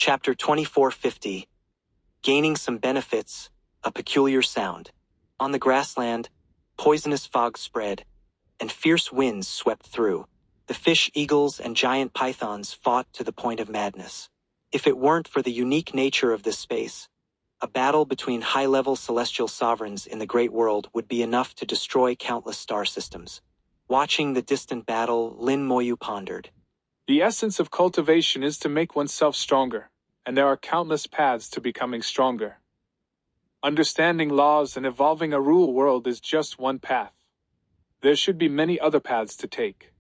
Chapter 2450. Gaining some benefits, a peculiar sound. On the grassland, poisonous fog spread, and fierce winds swept through. The fish eagles and giant pythons fought to the point of madness. If it weren't for the unique nature of this space, a battle between high-level celestial sovereigns in the great world would be enough to destroy countless star systems. Watching the distant battle, Lin Moyu pondered. The essence of cultivation is to make oneself stronger, and there are countless paths to becoming stronger. Understanding laws and evolving a rule world is just one path. There should be many other paths to take.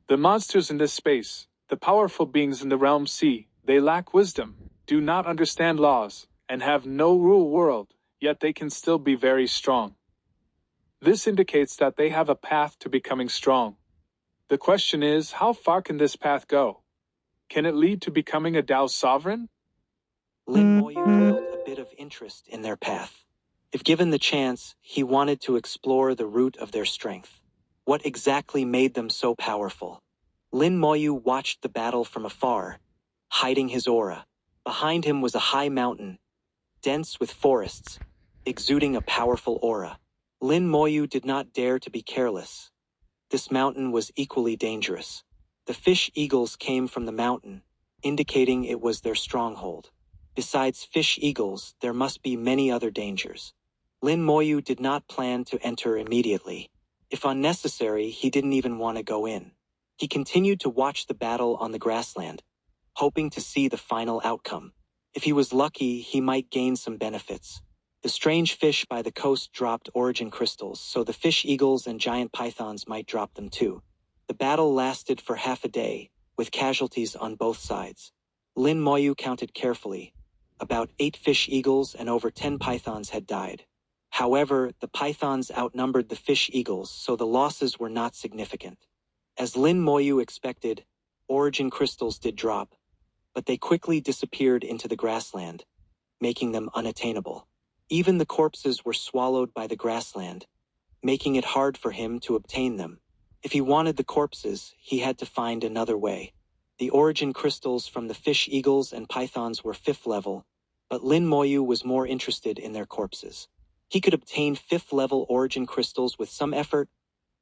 The monsters in this space, the powerful beings in the realm see, they lack wisdom, do not understand laws, and have no rule world, yet they can still be very strong. This indicates that they have a path to becoming strong. The question is, how far can this path go? Can it lead to becoming a Tao sovereign? Lin Moyu felt a bit of interest in their path. If given the chance, he wanted to explore the root of their strength. What exactly made them so powerful? Lin Moyu watched the battle from afar, hiding his aura. Behind him was a high mountain, dense with forests, exuding a powerful aura. Lin Moyu did not dare to be careless. This mountain was equally dangerous. The fish eagles came from the mountain, indicating it was their stronghold. Besides fish eagles, there must be many other dangers. Lin Moyu did not plan to enter immediately. If unnecessary, he didn't even want to go in. He continued to watch the battle on the grassland, hoping to see the final outcome. If he was lucky, he might gain some benefits. The strange fish by the coast dropped origin crystals, so the fish eagles and giant pythons might drop them too. The battle lasted for half a day, with casualties on both sides. Lin Moyu counted carefully. About 8 fish eagles and over 10 pythons had died. However, the pythons outnumbered the fish eagles, so the losses were not significant. As Lin Moyu expected, origin crystals did drop, but they quickly disappeared into the grassland, making them unattainable. Even the corpses were swallowed by the grassland, making it hard for him to obtain them. If he wanted the corpses, he had to find another way. The origin crystals from the fish eagles and pythons were 5th level, but Lin Moyu was more interested in their corpses. He could obtain 5th level origin crystals with some effort,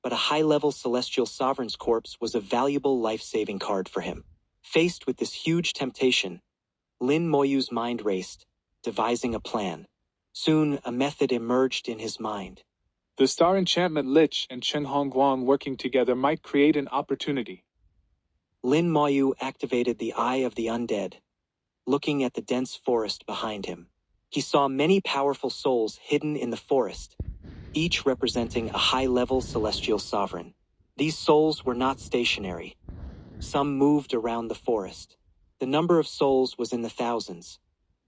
but a high-level celestial sovereign's corpse was a valuable life-saving card for him. Faced with this huge temptation, Lin Moyu's mind raced, devising a plan. Soon, a method emerged in his mind. The Star Enchantment Lich and Chen Hongguang working together might create an opportunity. Lin Moyu activated the Eye of the Undead, looking at the dense forest behind him. He saw many powerful souls hidden in the forest, each representing a high-level celestial sovereign. These souls were not stationary. Some moved around the forest. The number of souls was in the thousands,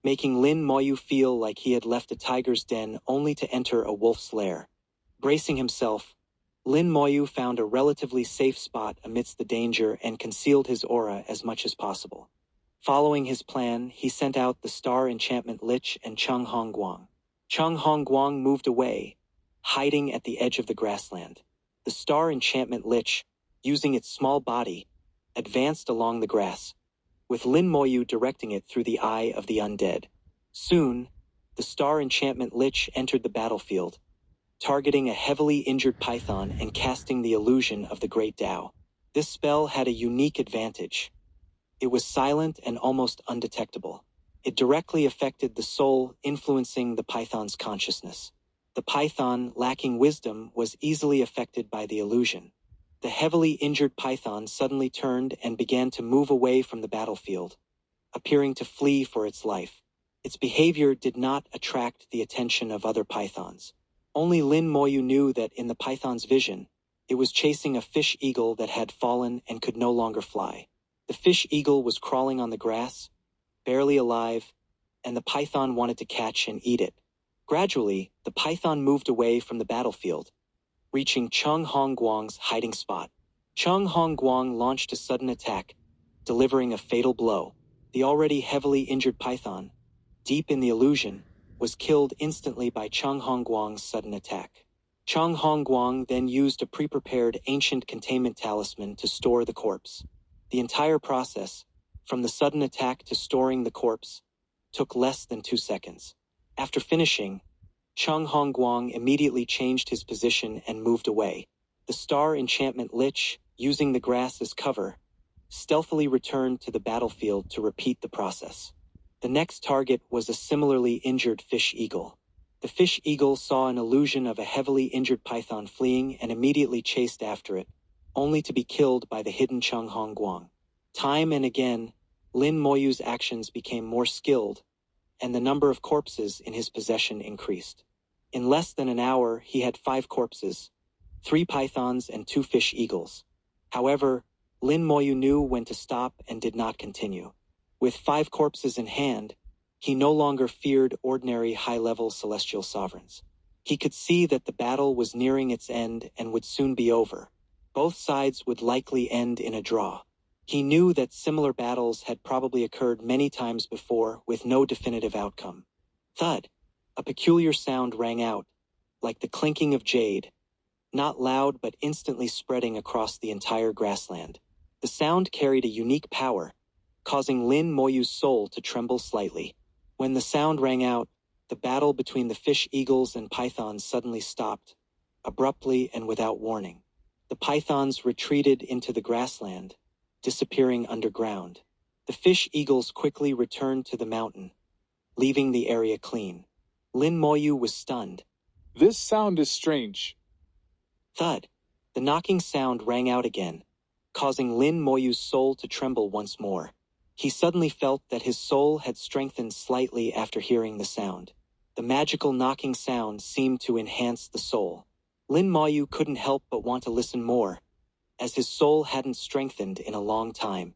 making Lin Moyu feel like he had left a tiger's den only to enter a wolf's lair. Bracing himself, Lin Moyu found a relatively safe spot amidst the danger and concealed his aura as much as possible. Following his plan, he sent out the Star Enchantment Lich and Chen Hongguang. Chen Hongguang moved away, hiding at the edge of the grassland. The Star Enchantment Lich, using its small body, advanced along the grass, with Lin Moyu directing it through the Eye of the Undead. Soon, the Star Enchantment Lich entered the battlefield, targeting a heavily injured python and casting the illusion of the Great Tao. This spell had a unique advantage. It was silent and almost undetectable. It directly affected the soul, influencing the python's consciousness. The python, lacking wisdom, was easily affected by the illusion. The heavily injured python suddenly turned and began to move away from the battlefield, appearing to flee for its life. Its behavior did not attract the attention of other pythons. Only Lin Moyu knew that in the python's vision, it was chasing a fish eagle that had fallen and could no longer fly. The fish eagle was crawling on the grass, barely alive, and the python wanted to catch and eat it. Gradually, the python moved away from the battlefield, reaching Chen Hongguang's hiding spot. Chen Hongguang launched a sudden attack, delivering a fatal blow. The already heavily injured python, deep in the illusion, was killed instantly by Chen Hongguang's sudden attack. Chen Hongguang then used a pre-prepared ancient containment talisman to store the corpse. The entire process, from the sudden attack to storing the corpse, took less than 2 seconds. After finishing, Cheng Hongguang immediately changed his position and moved away. The star enchantment lich, using the grass as cover, stealthily returned to the battlefield to repeat the process. The next target was a similarly injured fish eagle. The fish eagle saw an illusion of a heavily injured python fleeing and immediately chased after it, only to be killed by the hidden Cheng Hongguang. Time and again, Lin Moyu's actions became more skilled, and the number of corpses in his possession increased. In less than an hour, he had 5 corpses, 3 pythons and 2 fish eagles. However, Lin Moyu knew when to stop and did not continue. With 5 corpses in hand, he no longer feared ordinary high-level celestial sovereigns. He could see that the battle was nearing its end and would soon be over. Both sides would likely end in a draw. He knew that similar battles had probably occurred many times before with no definitive outcome. Thud! A peculiar sound rang out, like the clinking of jade, not loud but instantly spreading across the entire grassland. The sound carried a unique power, causing Lin Moyu's soul to tremble slightly. When the sound rang out, the battle between the fish eagles and pythons suddenly stopped, abruptly and without warning. The pythons retreated into the grassland, disappearing underground. The fish eagles quickly returned to the mountain, leaving the area clean. Lin Moyu was stunned. This sound is strange. Thud! The knocking sound rang out again, causing Lin Moyu's soul to tremble once more. He suddenly felt that his soul had strengthened slightly after hearing the sound. The magical knocking sound seemed to enhance the soul. Lin Moyu couldn't help but want to listen more, as his soul hadn't strengthened in a long time.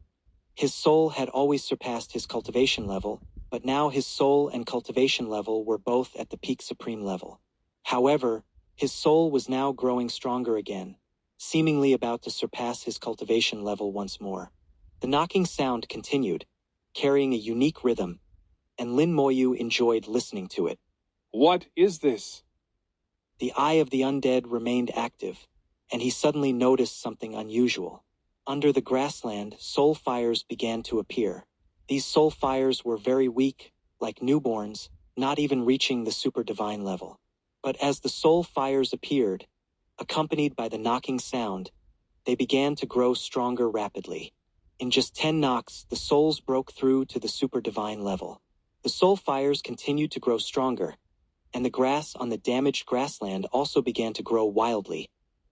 His soul had always surpassed his cultivation level, but now his soul and cultivation level were both at the peak supreme level. However, his soul was now growing stronger again, seemingly about to surpass his cultivation level once more. The knocking sound continued, carrying a unique rhythm, and Lin Moyu enjoyed listening to it. What is this? The eye of the undead remained active, and he suddenly noticed something unusual. Under the grassland, soul fires began to appear. These soul fires were very weak, like newborns, not even reaching the super divine level. But as the soul fires appeared, accompanied by the knocking sound, they began to grow stronger rapidly. In just 10 knocks, the souls broke through to the super divine level. The soul fires continued to grow stronger, and the grass on the damaged grassland also began to grow wildly,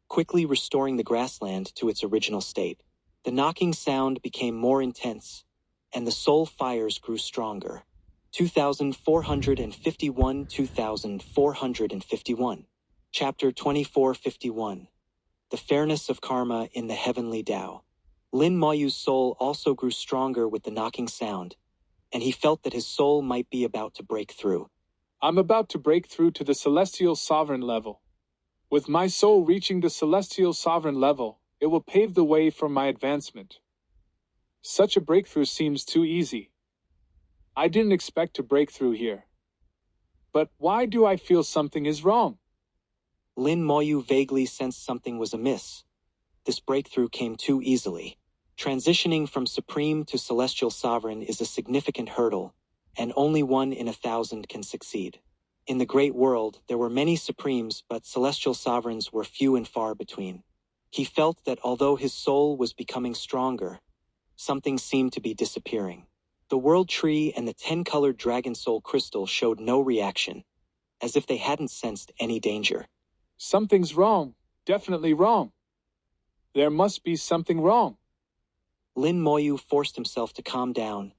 quickly restoring the grassland to its original state. The knocking sound became more intense, and the soul fires grew stronger. 2451 2451. Chapter 2451. The Fairness of Karma in the Heavenly Tao. Lin Moyu's soul also grew stronger with the knocking sound, and he felt that his soul might be about to break through. I'm about to break through to the celestial sovereign level. With my soul reaching the celestial sovereign level, it will pave the way for my advancement. Such a breakthrough seems too easy. I didn't expect to break through here. But why do I feel something is wrong? Lin Moyu vaguely sensed something was amiss. This breakthrough came too easily. Transitioning from Supreme to Celestial Sovereign is a significant hurdle, and only 1 in 1,000 can succeed. In the great world, there were many Supremes, but Celestial Sovereigns were few and far between. He felt that although his soul was becoming stronger, something seemed to be disappearing. The World Tree and the 10-colored Dragon Soul Crystal showed no reaction, as if they hadn't sensed any danger. Something's wrong. Definitely wrong. There must be something wrong. Lin Moyu forced himself to calm down,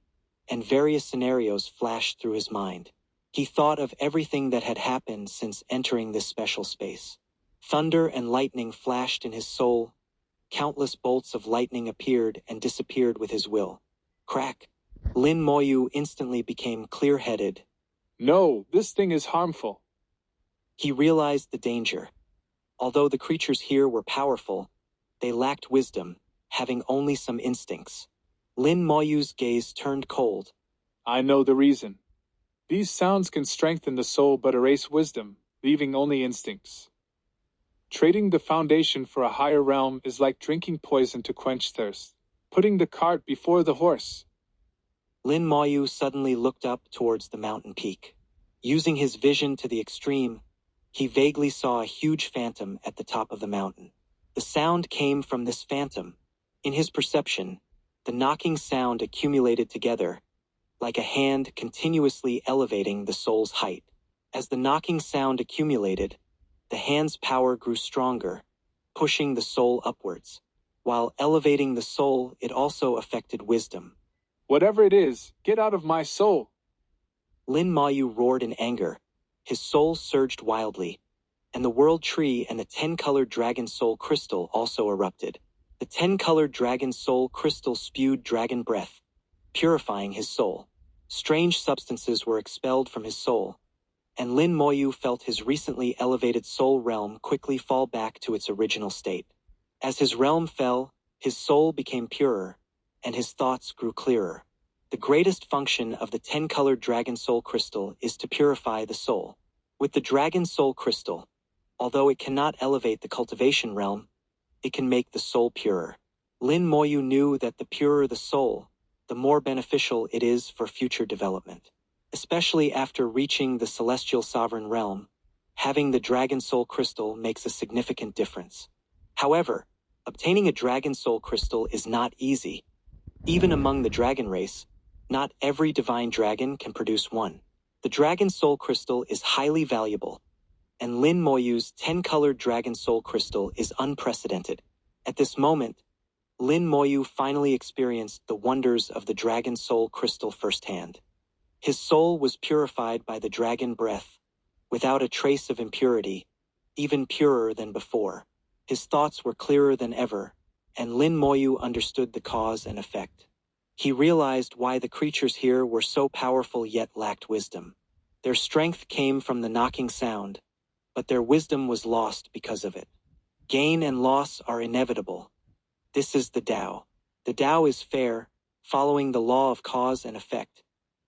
and various scenarios flashed through his mind. He thought of everything that had happened since entering this special space. Thunder and lightning flashed in his soul. Countless bolts of lightning appeared and disappeared with his will. Crack! Lin Moyu instantly became clear-headed. No, this thing is harmful. He realized the danger. Although the creatures here were powerful, they lacked wisdom, having only some instincts. Lin Moyu's gaze turned cold. I know the reason. These sounds can strengthen the soul but erase wisdom, leaving only instincts. Trading the foundation for a higher realm is like drinking poison to quench thirst, putting the cart before the horse. Lin Moyu suddenly looked up towards the mountain peak. Using his vision to the extreme, he vaguely saw a huge phantom at the top of the mountain. The sound came from this phantom. In his perception, the knocking sound accumulated together, like a hand continuously elevating the soul's height. As the knocking sound accumulated, the hand's power grew stronger, pushing the soul upwards. While elevating the soul, it also affected wisdom. Whatever it is, get out of my soul! Lin Moyu roared in anger. His soul surged wildly, and the world tree and the 10-colored dragon soul crystal also erupted. The 10-colored dragon soul crystal spewed dragon breath, purifying his soul. Strange substances were expelled from his soul, and Lin Moyu felt his recently elevated soul realm quickly fall back to its original state. As his realm fell, his soul became purer, and his thoughts grew clearer. The greatest function of the 10-colored dragon soul crystal is to purify the soul. With the dragon soul crystal, although it cannot elevate the cultivation realm, it can make the soul purer. Lin Moyu knew that the purer the soul, the more beneficial it is for future development. Especially after reaching the celestial sovereign realm, having the dragon soul crystal makes a significant difference. However, obtaining a dragon soul crystal is not easy. Even among the dragon race, not every divine dragon can produce one. The dragon soul crystal is highly valuable, and Lin Moyu's 10-colored dragon soul crystal is unprecedented. At this moment, Lin Moyu finally experienced the wonders of the dragon soul crystal firsthand. His soul was purified by the dragon breath, without a trace of impurity, even purer than before. His thoughts were clearer than ever, and Lin Moyu understood the cause and effect. He realized why the creatures here were so powerful yet lacked wisdom. Their strength came from the knocking sound, but their wisdom was lost because of it. Gain and loss are inevitable. This is the Tao. The Tao is fair, following the law of cause and effect,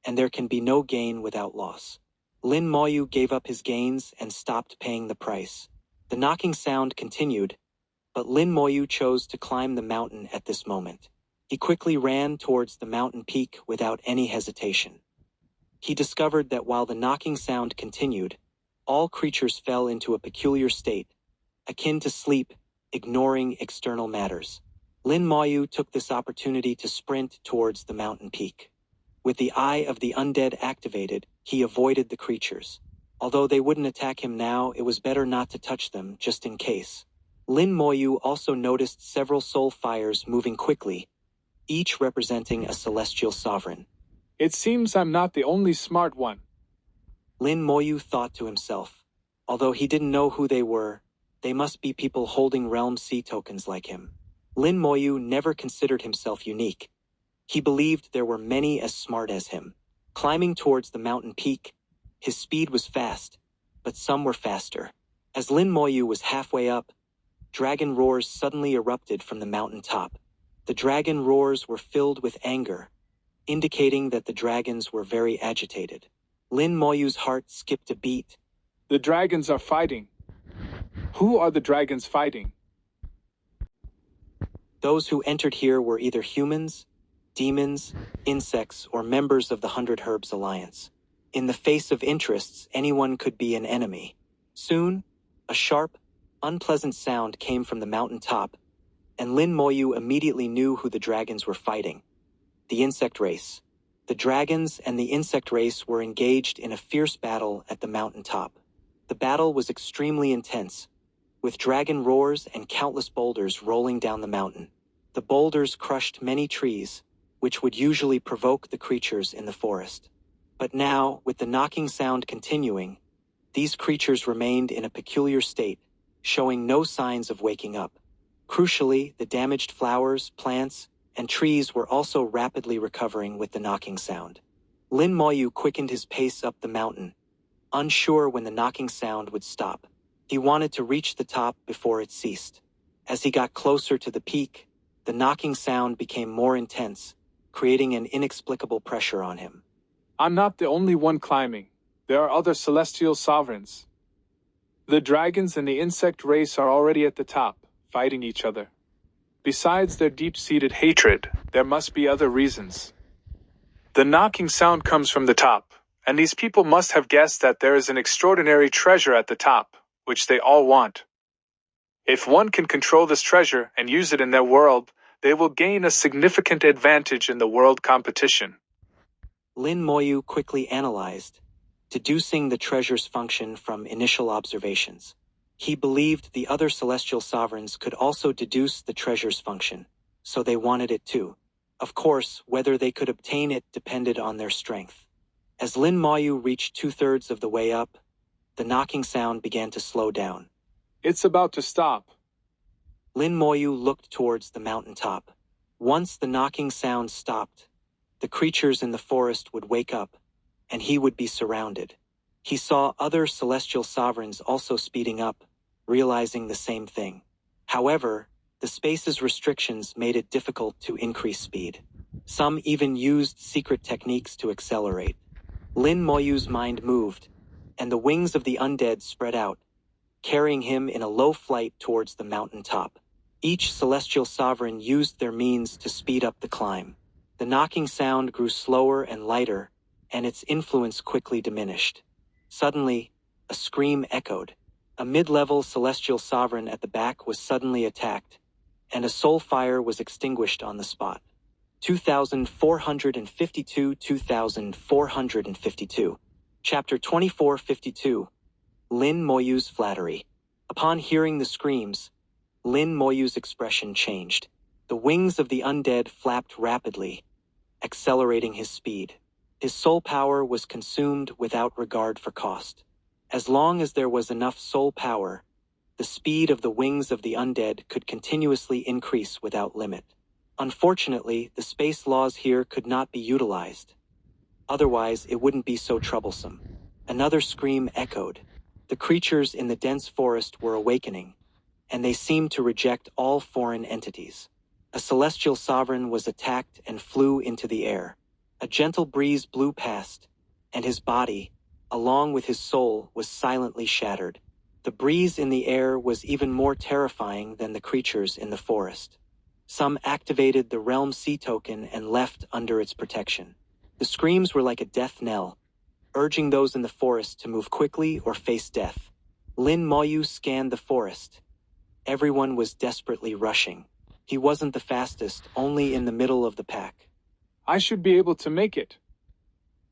and there can be no gain without loss. Lin Moyu gave up his gains and stopped paying the price. The knocking sound continued, but Lin Moyu chose to climb the mountain at this moment. He quickly ran towards the mountain peak without any hesitation. He discovered that while the knocking sound continued, all creatures fell into a peculiar state, akin to sleep, ignoring external matters. Lin Moyu took this opportunity to sprint towards the mountain peak. With the Eye of the Undead activated, he avoided the creatures. Although they wouldn't attack him now, it was better not to touch them, just in case. Lin Moyu also noticed several soul fires moving quickly, each representing a celestial sovereign. It seems I'm not the only smart one. Lin Moyu thought to himself. Although he didn't know who they were, they must be people holding Realm C tokens like him. Lin Moyu never considered himself unique. He believed there were many as smart as him. Climbing towards the mountain peak, his speed was fast, but some were faster. As Lin Moyu was halfway up, dragon roars suddenly erupted from the mountain top. The dragon roars were filled with anger, indicating that the dragons were very agitated. Lin Moyu's heart skipped a beat. The dragons are fighting. Who are the dragons fighting? Those who entered here were either humans, demons, insects, or members of the 100 Herbs Alliance. In the face of interests, anyone could be an enemy. Soon, a sharp, unpleasant sound came from the mountain top, and Lin Moyu immediately knew who the dragons were fighting. The insect race. The dragons and the insect race were engaged in a fierce battle at the mountain top. The battle was extremely intense, with dragon roars and countless boulders rolling down the mountain. The boulders crushed many trees, which would usually provoke the creatures in the forest. But now, with the knocking sound continuing, these creatures remained in a peculiar state, showing no signs of waking up. Crucially, the damaged flowers, plants, and trees were also rapidly recovering with the knocking sound. Lin Moyu quickened his pace up the mountain, unsure when the knocking sound would stop. He wanted to reach the top before it ceased. As he got closer to the peak, the knocking sound became more intense, creating an inexplicable pressure on him. I'm not the only one climbing. There are other celestial sovereigns. The dragons and the insect race are already at the top, fighting each other. Besides their deep-seated hatred, there must be other reasons. The knocking sound comes from the top, and these people must have guessed that there is an extraordinary treasure at the top, which they all want. If one can control this treasure and use it in their world, they will gain a significant advantage in the world competition. Lin Moyu quickly analyzed, deducing the treasure's function from initial observations. He believed the other celestial sovereigns could also deduce the treasure's function, so they wanted it too. Of course, whether they could obtain it depended on their strength. As Lin Moyu reached 2/3 of the way up, the knocking sound began to slow down. It's about to stop. Lin Moyu looked towards the mountaintop. Once the knocking sound stopped, the creatures in the forest would wake up, and he would be surrounded. He saw other celestial sovereigns also speeding up, realizing the same thing. However, the space's restrictions made it difficult to increase speed. Some even used secret techniques to accelerate. Lin Moyu's mind moved, and the wings of the undead spread out, carrying him in a low flight towards the mountain top. Each celestial sovereign used their means to speed up the climb. The knocking sound grew slower and lighter, and its influence quickly diminished. Suddenly, a scream echoed. A mid-level celestial sovereign at the back was suddenly attacked, and a soul fire was extinguished on the spot. 2452 2452. Chapter 2452. Lin Moyu's Flattery. Upon hearing the screams, Lin Moyu's expression changed. The wings of the undead flapped rapidly, accelerating his speed. His soul power was consumed without regard for cost. As long as there was enough soul power, the speed of the wings of the undead could continuously increase without limit. Unfortunately, the space laws here could not be utilized. Otherwise, it wouldn't be so troublesome. Another scream echoed. The creatures in the dense forest were awakening, and they seemed to reject all foreign entities. A celestial sovereign was attacked and flew into the air. A gentle breeze blew past, and his body, along with his soul, was silently shattered. The breeze in the air was even more terrifying than the creatures in the forest. Some activated the Realm C token and left under its protection. The screams were like a death knell, urging those in the forest to move quickly or face death. Lin Moyu scanned the forest. Everyone was desperately rushing. He wasn't the fastest, only in the middle of the pack. I should be able to make it.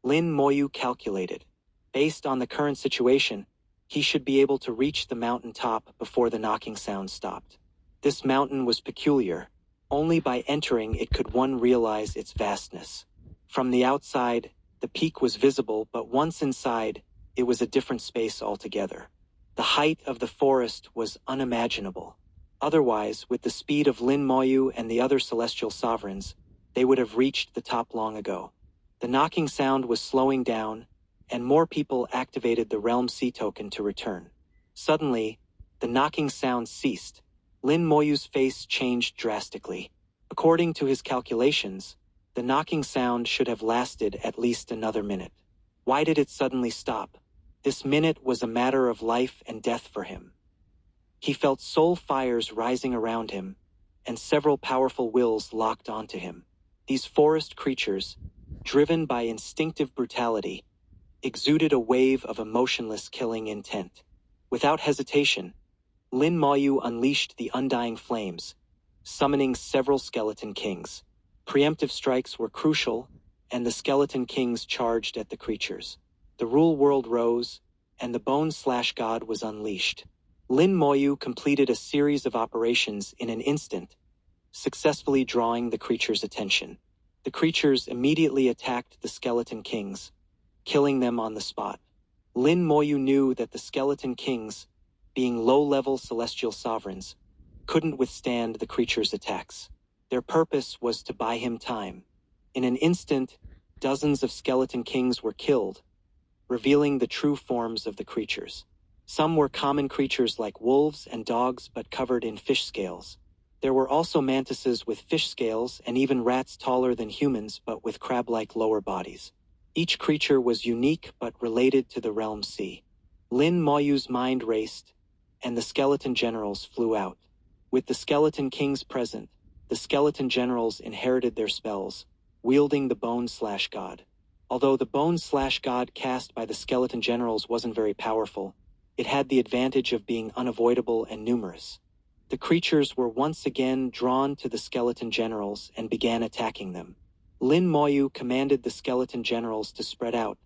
Lin Moyu calculated. Based on the current situation, he should be able to reach the mountain top before the knocking sound stopped. This mountain was peculiar. Only by entering it could one realize its vastness. From the outside, the peak was visible, but once inside, it was a different space altogether. The height of the forest was unimaginable. Otherwise, with the speed of Lin Moyu and the other celestial sovereigns, they would have reached the top long ago. The knocking sound was slowing down, and more people activated the Realm C token to return. Suddenly, the knocking sound ceased. Lin Moyu's face changed drastically. According to his calculations, the knocking sound should have lasted at least another minute. Why did it suddenly stop? This minute was a matter of life and death for him. He felt soul fires rising around him, and several powerful wills locked onto him. These forest creatures, driven by instinctive brutality, exuded a wave of emotionless killing intent. Without hesitation, Lin Moyu unleashed the undying flames, summoning several skeleton kings. Preemptive strikes were crucial, and the skeleton kings charged at the creatures. The rule world rose, and the Bone/God was unleashed. Lin Moyu completed a series of operations in an instant, successfully drawing the creatures' attention. The creatures immediately attacked the skeleton kings, killing them on the spot. Lin Moyu knew that the skeleton kings, being low-level celestial sovereigns, couldn't withstand the creatures' attacks. Their purpose was to buy him time. In an instant, dozens of skeleton kings were killed, revealing the true forms of the creatures. Some were common creatures like wolves and dogs but covered in fish scales. There were also mantises with fish scales and even rats taller than humans but with crab-like lower bodies. Each creature was unique but related to the Realm C. Lin Moyu's mind raced, and the skeleton generals flew out. With the skeleton kings present, the skeleton generals inherited their spells, wielding the Bone/God. Although the Bone/God cast by the skeleton generals wasn't very powerful, it had the advantage of being unavoidable and numerous. The creatures were once again drawn to the skeleton generals and began attacking them. Lin Moyu commanded the skeleton generals to spread out,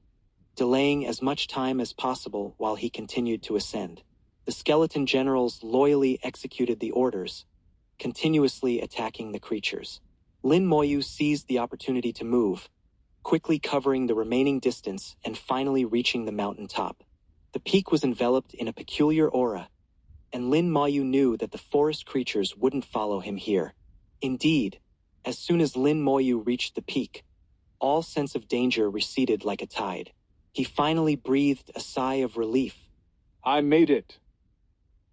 delaying as much time as possible while he continued to ascend. The skeleton generals loyally executed the orders, continuously attacking the creatures. Lin Moyu seized the opportunity to move, quickly covering the remaining distance and finally reaching the mountain top. The peak was enveloped in a peculiar aura, and Lin Moyu knew that the forest creatures wouldn't follow him here. Indeed, as soon as Lin Moyu reached the peak, all sense of danger receded like a tide. He finally breathed a sigh of relief. I made it.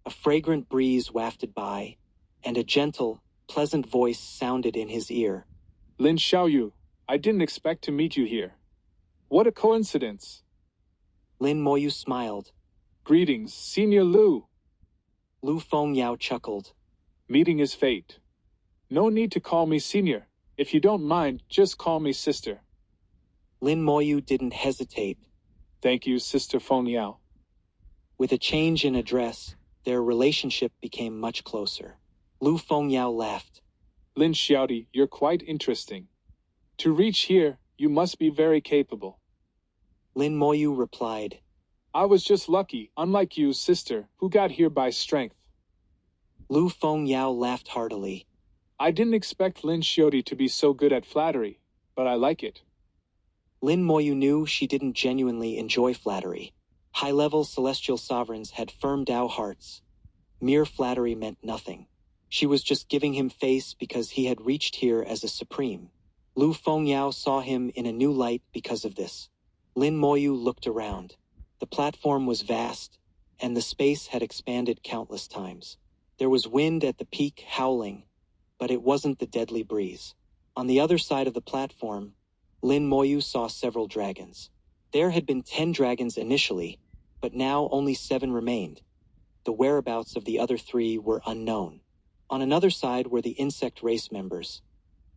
A fragrant breeze wafted by, and a gentle, pleasant voice sounded in his ear. Lin Xiaoyu, I didn't expect to meet you here. What a coincidence. Lin Moyu smiled. Greetings, Senior Lu. Lu Fengyao chuckled. Meeting is fate. No need to call me senior. If you don't mind, just call me sister. Lin Moyu didn't hesitate. Thank you, Sister Fengyao. With a change in address, their relationship became much closer. Lu Fengyao laughed. Lin Xiaodi, you're quite interesting. To reach here, you must be very capable. Lin Moyu replied. I was just lucky, unlike you, sister, who got here by strength. Lu Fengyao laughed heartily. I didn't expect Lin Xiaodi to be so good at flattery, but I like it. Lin Moyu knew she didn't genuinely enjoy flattery. High-level celestial sovereigns had firm Dao hearts. Mere flattery meant nothing. She was just giving him face because he had reached here as a supreme. Lu Fengyao saw him in a new light because of this. Lin Moyu looked around. The platform was vast, and the space had expanded countless times. There was wind at the peak howling, but it wasn't the deadly breeze. On the other side of the platform, Lin Moyu saw several dragons. There had been 10 dragons initially, but now only 7 remained. The whereabouts of the other 3 were unknown. On another side were the insect race members.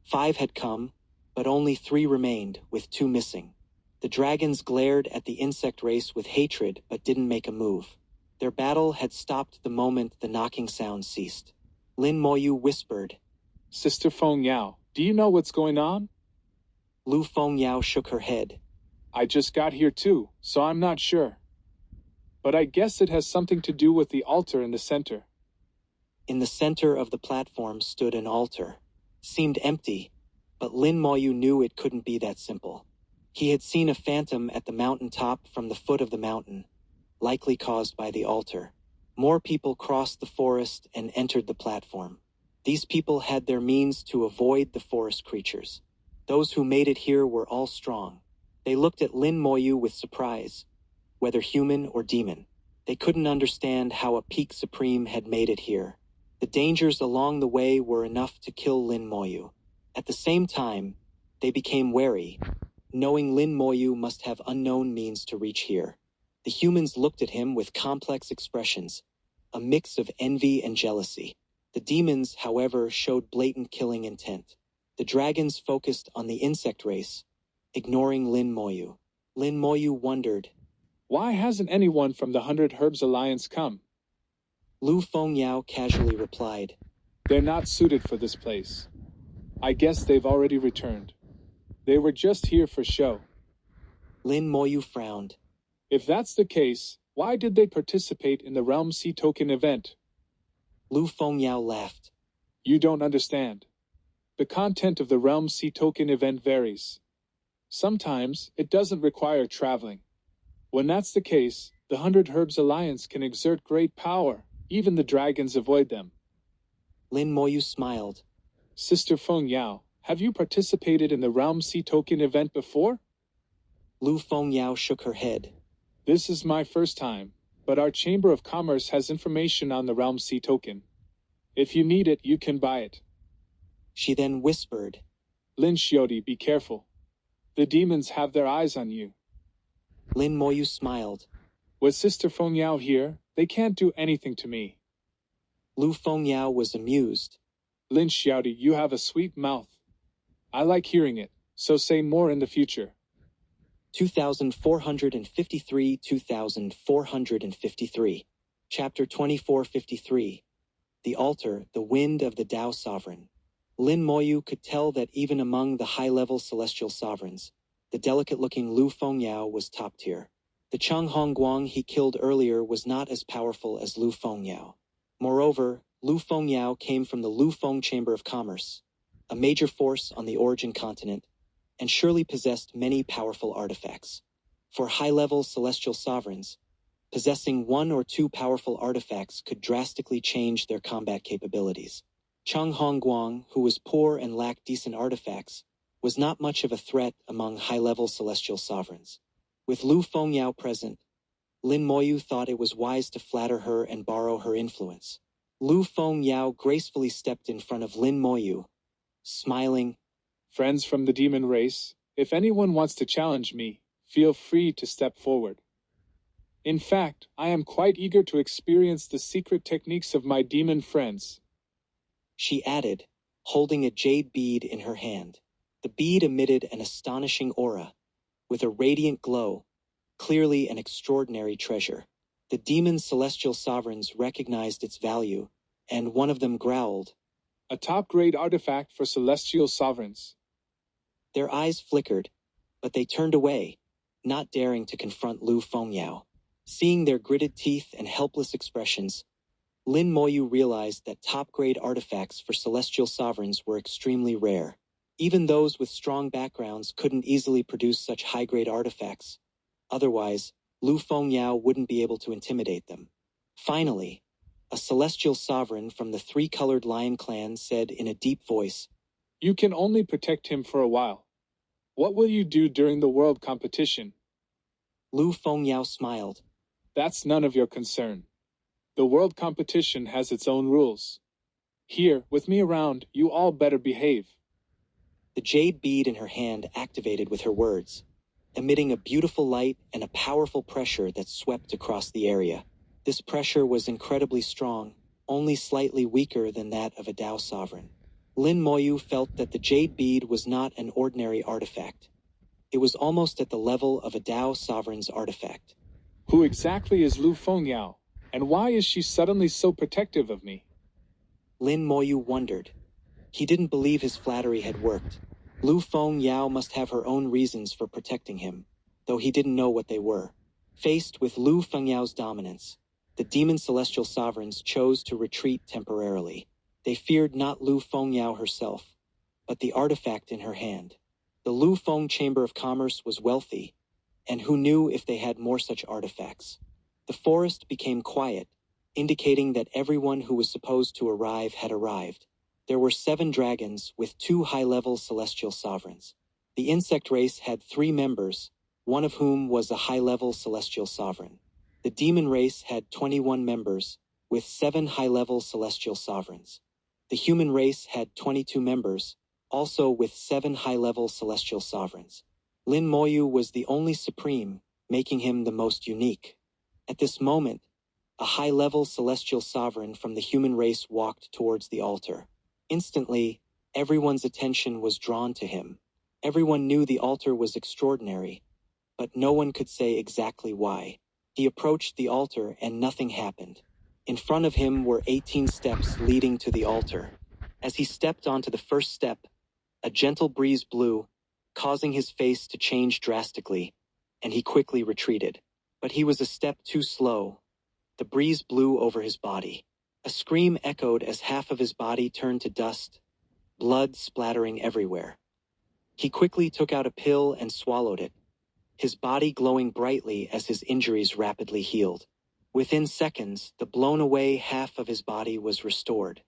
5 had come, but only 3 remained, with 2 missing. The dragons glared at the insect race with hatred but didn't make a move. Their battle had stopped the moment the knocking sound ceased. Lin Moyu whispered, Sister Fengyao, do you know what's going on? Lu Fengyao shook her head. I just got here too, so I'm not sure. But I guess it has something to do with the altar in the center. In the center of the platform stood an altar. Seemed empty, but Lin Moyu knew it couldn't be that simple. He had seen a phantom at the mountain top from the foot of the mountain, likely caused by the altar. More people crossed the forest and entered the platform. These people had their means to avoid the forest creatures. Those who made it here were all strong. They looked at Lin Moyu with surprise, whether human or demon. They couldn't understand how a peak supreme had made it here. The dangers along the way were enough to kill Lin Moyu. At the same time, they became wary, knowing Lin Moyu must have unknown means to reach here. The humans looked at him with complex expressions, a mix of envy and jealousy. The demons, however, showed blatant killing intent. The dragons focused on the insect race, ignoring Lin Moyu. Lin Moyu wondered, why hasn't anyone from the 100 Herbs Alliance come? Lu Fengyao casually replied, They're not suited for this place. I guess they've already returned. They were just here for show. Lin Moyu frowned. If that's the case, why did they participate in the Realm C token event? Lu Fengyao laughed. You don't understand. The content of the Realm C token event varies. Sometimes, it doesn't require traveling. When that's the case, the 100 Herbs Alliance can exert great power. Even the dragons avoid them. Lin Moyu smiled. Sister Fengyao, have you participated in the Realm C token event before? Lu Fengyao shook her head. This is my first time, but our Chamber of Commerce has information on the Realm C token. If you need it, you can buy it. She then whispered, Lin Xiaodi, be careful. The demons have their eyes on you. Lin Moyu smiled. With Sister Fengyao here, they can't do anything to me. Lu Fengyao was amused. Lin Xiaodi, you have a sweet mouth. I like hearing it. So say more in the future. 2453 2453. Chapter 2453. The Altar, the Wind of the Tao Sovereign. Lin Moyu could tell that even among the high-level celestial sovereigns, the delicate-looking Lu Fengyao was top-tier. The Cheng Hongguang he killed earlier was not as powerful as Lu Fengyao. Moreover, Lu Fengyao came from the Lu Feng Chamber of Commerce, a major force on the Origin continent, and surely possessed many powerful artifacts. For high-level celestial sovereigns, possessing one or two powerful artifacts could drastically change their combat capabilities. Cheng Hongguang, who was poor and lacked decent artifacts, was not much of a threat among high-level celestial sovereigns. With Lu Fengyao present, Lin Moyu thought it was wise to flatter her and borrow her influence. Lu Fengyao gracefully stepped in front of Lin Moyu, smiling. Friends from the demon race, if anyone wants to challenge me, feel free to step forward. In fact, I am quite eager to experience the secret techniques of my demon friends. She added, holding a jade bead in her hand. The bead emitted an astonishing aura, with a radiant glow, clearly an extraordinary treasure. The demon celestial sovereigns recognized its value, and one of them growled, A top-grade artifact for celestial sovereigns. Their eyes flickered, but they turned away, not daring to confront Lu Fengyao. Seeing their gritted teeth and helpless expressions, Lin Moyu realized that top-grade artifacts for celestial sovereigns were extremely rare. Even those with strong backgrounds couldn't easily produce such high-grade artifacts. Otherwise, Lu Fengyao wouldn't be able to intimidate them. Finally, a celestial sovereign from the three-colored lion clan said in a deep voice, You can only protect him for a while. What will you do during the world competition? Lu Fengyao smiled. That's none of your concern. The world competition has its own rules. Here, with me around, you all better behave. The jade bead in her hand activated with her words, emitting a beautiful light and a powerful pressure that swept across the area. This pressure was incredibly strong, only slightly weaker than that of a Tao sovereign. Lin Moyu felt that the jade bead was not an ordinary artifact. It was almost at the level of a Tao sovereign's artifact. Who exactly is Lu Fengyao, and why is she suddenly so protective of me? Lin Moyu wondered. He didn't believe his flattery had worked. Lu Fengyao must have her own reasons for protecting him, though he didn't know what they were. Faced with Lu Fengyao's dominance, the demon celestial sovereigns chose to retreat temporarily. They feared not Lu Fengyao herself, but the artifact in her hand. The Lu Feng Chamber of Commerce was wealthy, and who knew if they had more such artifacts? The forest became quiet, indicating that everyone who was supposed to arrive had arrived. There were 7 dragons with 2 high-level celestial sovereigns. The insect race had 3 members, one of whom was a high-level celestial sovereign. The demon race had 21 members, with 7 high-level celestial sovereigns. The human race had 22 members, also with 7 high-level celestial sovereigns. Lin Moyu was the only supreme, making him the most unique. At this moment, a high-level celestial sovereign from the human race walked towards the altar. Instantly, everyone's attention was drawn to him. Everyone knew the altar was extraordinary, but no one could say exactly why. He approached the altar and nothing happened. In front of him were 18 steps leading to the altar. As he stepped onto the first step, a gentle breeze blew, causing his face to change drastically, and he quickly retreated. But he was a step too slow. The breeze blew over his body. A scream echoed as half of his body turned to dust, blood splattering everywhere. He quickly took out a pill and swallowed it, his body glowing brightly as his injuries rapidly healed. Within seconds, the blown-away half of his body was restored.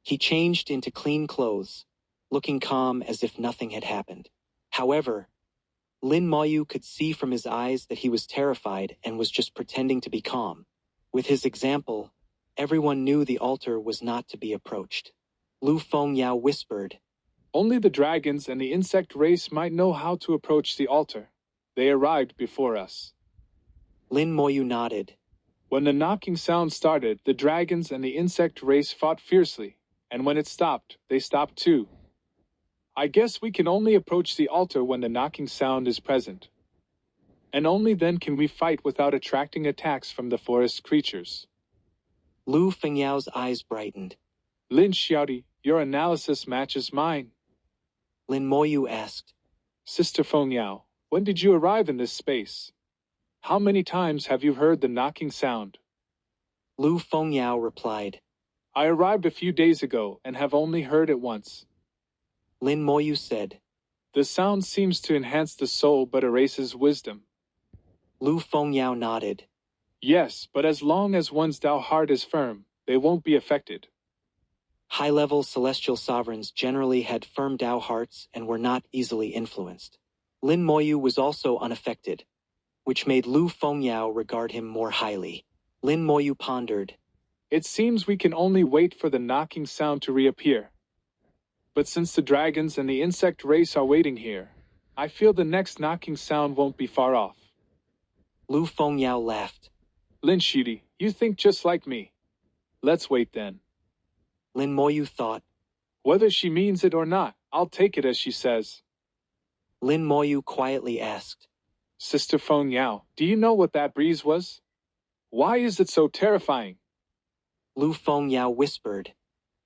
He changed into clean clothes, looking calm as if nothing had happened. However, Lin Moyu could see from his eyes that he was terrified and was just pretending to be calm. With his example, everyone knew the altar was not to be approached. Lu Fengyao whispered, Only the dragons and the insect race might know how to approach the altar. They arrived before us. Lin Moyu nodded. When the knocking sound started, the dragons and the insect race fought fiercely, and when it stopped, they stopped too. I guess we can only approach the altar when the knocking sound is present. And only then can we fight without attracting attacks from the forest creatures. Lu Fengyao's eyes brightened. Lin Xiaodi, your analysis matches mine. Lin Moyu asked, Sister Fengyao, when did you arrive in this space? How many times have you heard the knocking sound? Lu Fengyao replied, I arrived a few days ago and have only heard it once. Lin Moyu said, The sound seems to enhance the soul but erases wisdom. Lu Fengyao nodded. Yes, but as long as one's Dao heart is firm, they won't be affected. High-level celestial sovereigns generally had firm Dao hearts and were not easily influenced. Lin Moyu was also unaffected, which made Lu Fengyao regard him more highly. Lin Moyu pondered. It seems we can only wait for the knocking sound to reappear. But since the dragons and the insect race are waiting here, I feel the next knocking sound won't be far off. Lu Fengyao laughed. Lin Shidi, you think just like me. Let's wait then. Lin Moyu thought. Whether she means it or not, I'll take it as she says. Lin Moyu quietly asked, Sister Fengyao, do you know what that breeze was? Why is it so terrifying? Lu Fengyao whispered,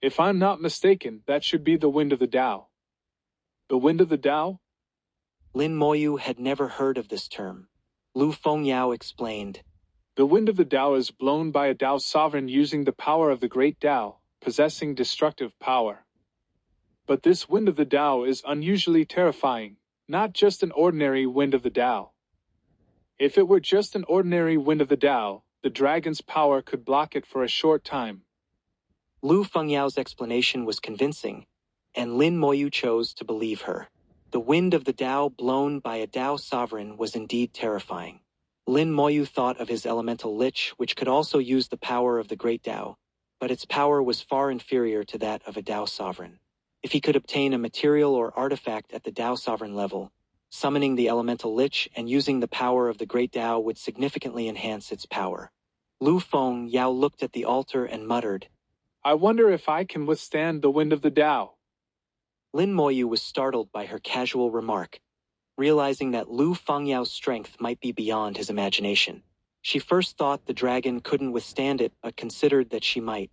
If I'm not mistaken, that should be the wind of the Tao. The wind of the Tao? Lin Moyu had never heard of this term. Lu Fengyao explained, The wind of the Tao is blown by a Tao sovereign using the power of the great Tao, possessing destructive power. But this wind of the Tao is unusually terrifying, not just an ordinary wind of the Tao. If it were just an ordinary wind of the Tao, the dragon's power could block it for a short time. Lu Fengyao's explanation was convincing, and Lin Moyu chose to believe her. The wind of the Tao blown by a Tao sovereign was indeed terrifying. Lin Moyu thought of his elemental lich, which could also use the power of the great Tao, but its power was far inferior to that of a Tao sovereign. If he could obtain a material or artifact at the Tao sovereign level, summoning the elemental lich and using the power of the great Tao would significantly enhance its power. Lu Fengyao looked at the altar and muttered, I wonder if I can withstand the wind of the Tao. Lin Moyu was startled by her casual remark, realizing that Lu Fengyao's strength might be beyond his imagination. She first thought the dragon couldn't withstand it, but considered that she might,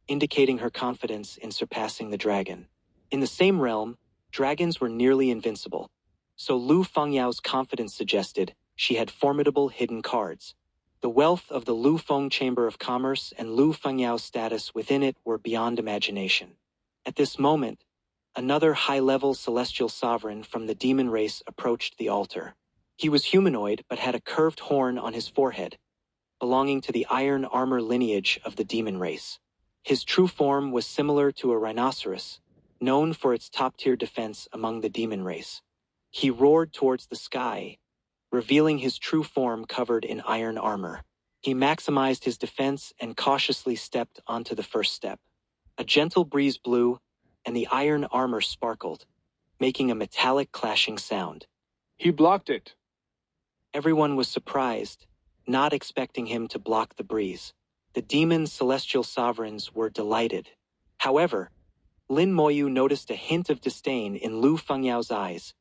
indicating her confidence in surpassing the dragon. In the same realm, dragons were nearly invincible, so Lu Fengyao's confidence suggested she had formidable hidden cards. The wealth of the Lu Feng Chamber of Commerce and Lu Fengyao's status within it were beyond imagination. At this moment, another high-level celestial sovereign from the demon race approached the altar. He was humanoid but had a curved horn on his forehead, belonging to the iron armor lineage of the demon race. His true form was similar to a rhinoceros, known for its top-tier defense among the demon race. He roared towards the sky, revealing his true form covered in iron armor. He maximized his defense and cautiously stepped onto the first step. A gentle breeze blew, and the iron armor sparkled, making a metallic clashing sound. He blocked it. Everyone was surprised, not expecting him to block the breeze. The demon celestial sovereigns were delighted. However, Lin Moyu noticed a hint of disdain in Lu Fengyao's eyes,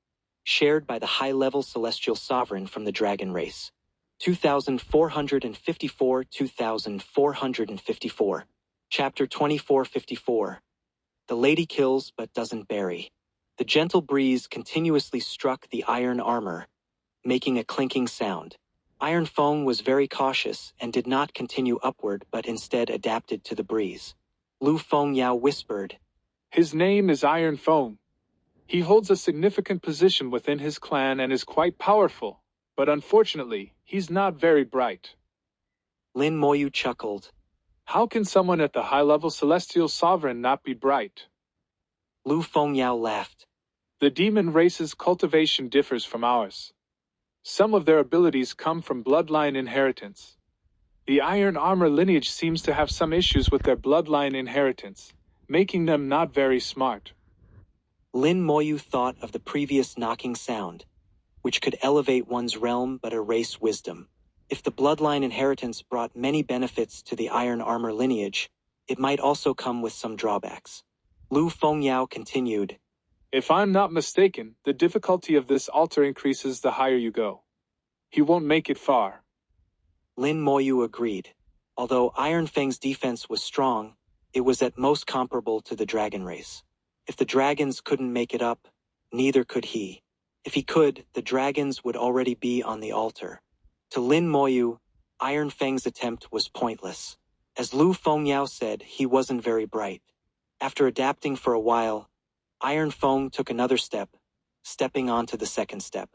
shared by the high-level celestial sovereign from the dragon race. 2454 2454. Chapter 2454. The lady kills but doesn't bury. The gentle breeze continuously struck the iron armor, making a clinking sound. Iron Feng was very cautious and did not continue upward but instead adapted to the breeze. Lu Fengyao whispered, His name is Iron Feng. He holds a significant position within his clan and is quite powerful, but unfortunately, he's not very bright. Lin Moyu chuckled. How can someone at the high-level celestial sovereign not be bright? Lu Fengyao laughed. The demon race's cultivation differs from ours. Some of their abilities come from bloodline inheritance. The iron armor lineage seems to have some issues with their bloodline inheritance, making them not very smart. Lin Moyu thought of the previous knocking sound, which could elevate one's realm but erase wisdom. If the bloodline inheritance brought many benefits to the iron armor lineage, it might also come with some drawbacks. Lu Fengyao continued, If I'm not mistaken, the difficulty of this altar increases the higher you go. He won't make it far. Lin Moyu agreed. Although Iron Fang's defense was strong, it was at most comparable to the dragon race. If the dragons couldn't make it up, neither could he. If he could, the dragons would already be on the altar. To Lin Moyu, Iron Fang's attempt was pointless. As Lu Fengyao said, he wasn't very bright. After adapting for a while, Iron Fang took another step, stepping onto the second step.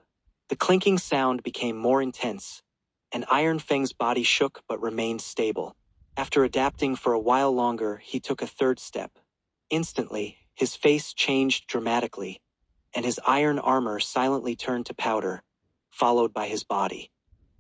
The clinking sound became more intense, and Iron Fang's body shook but remained stable. After adapting for a while longer, he took a third step. Instantly, his face changed dramatically, and his iron armor silently turned to powder, followed by his body.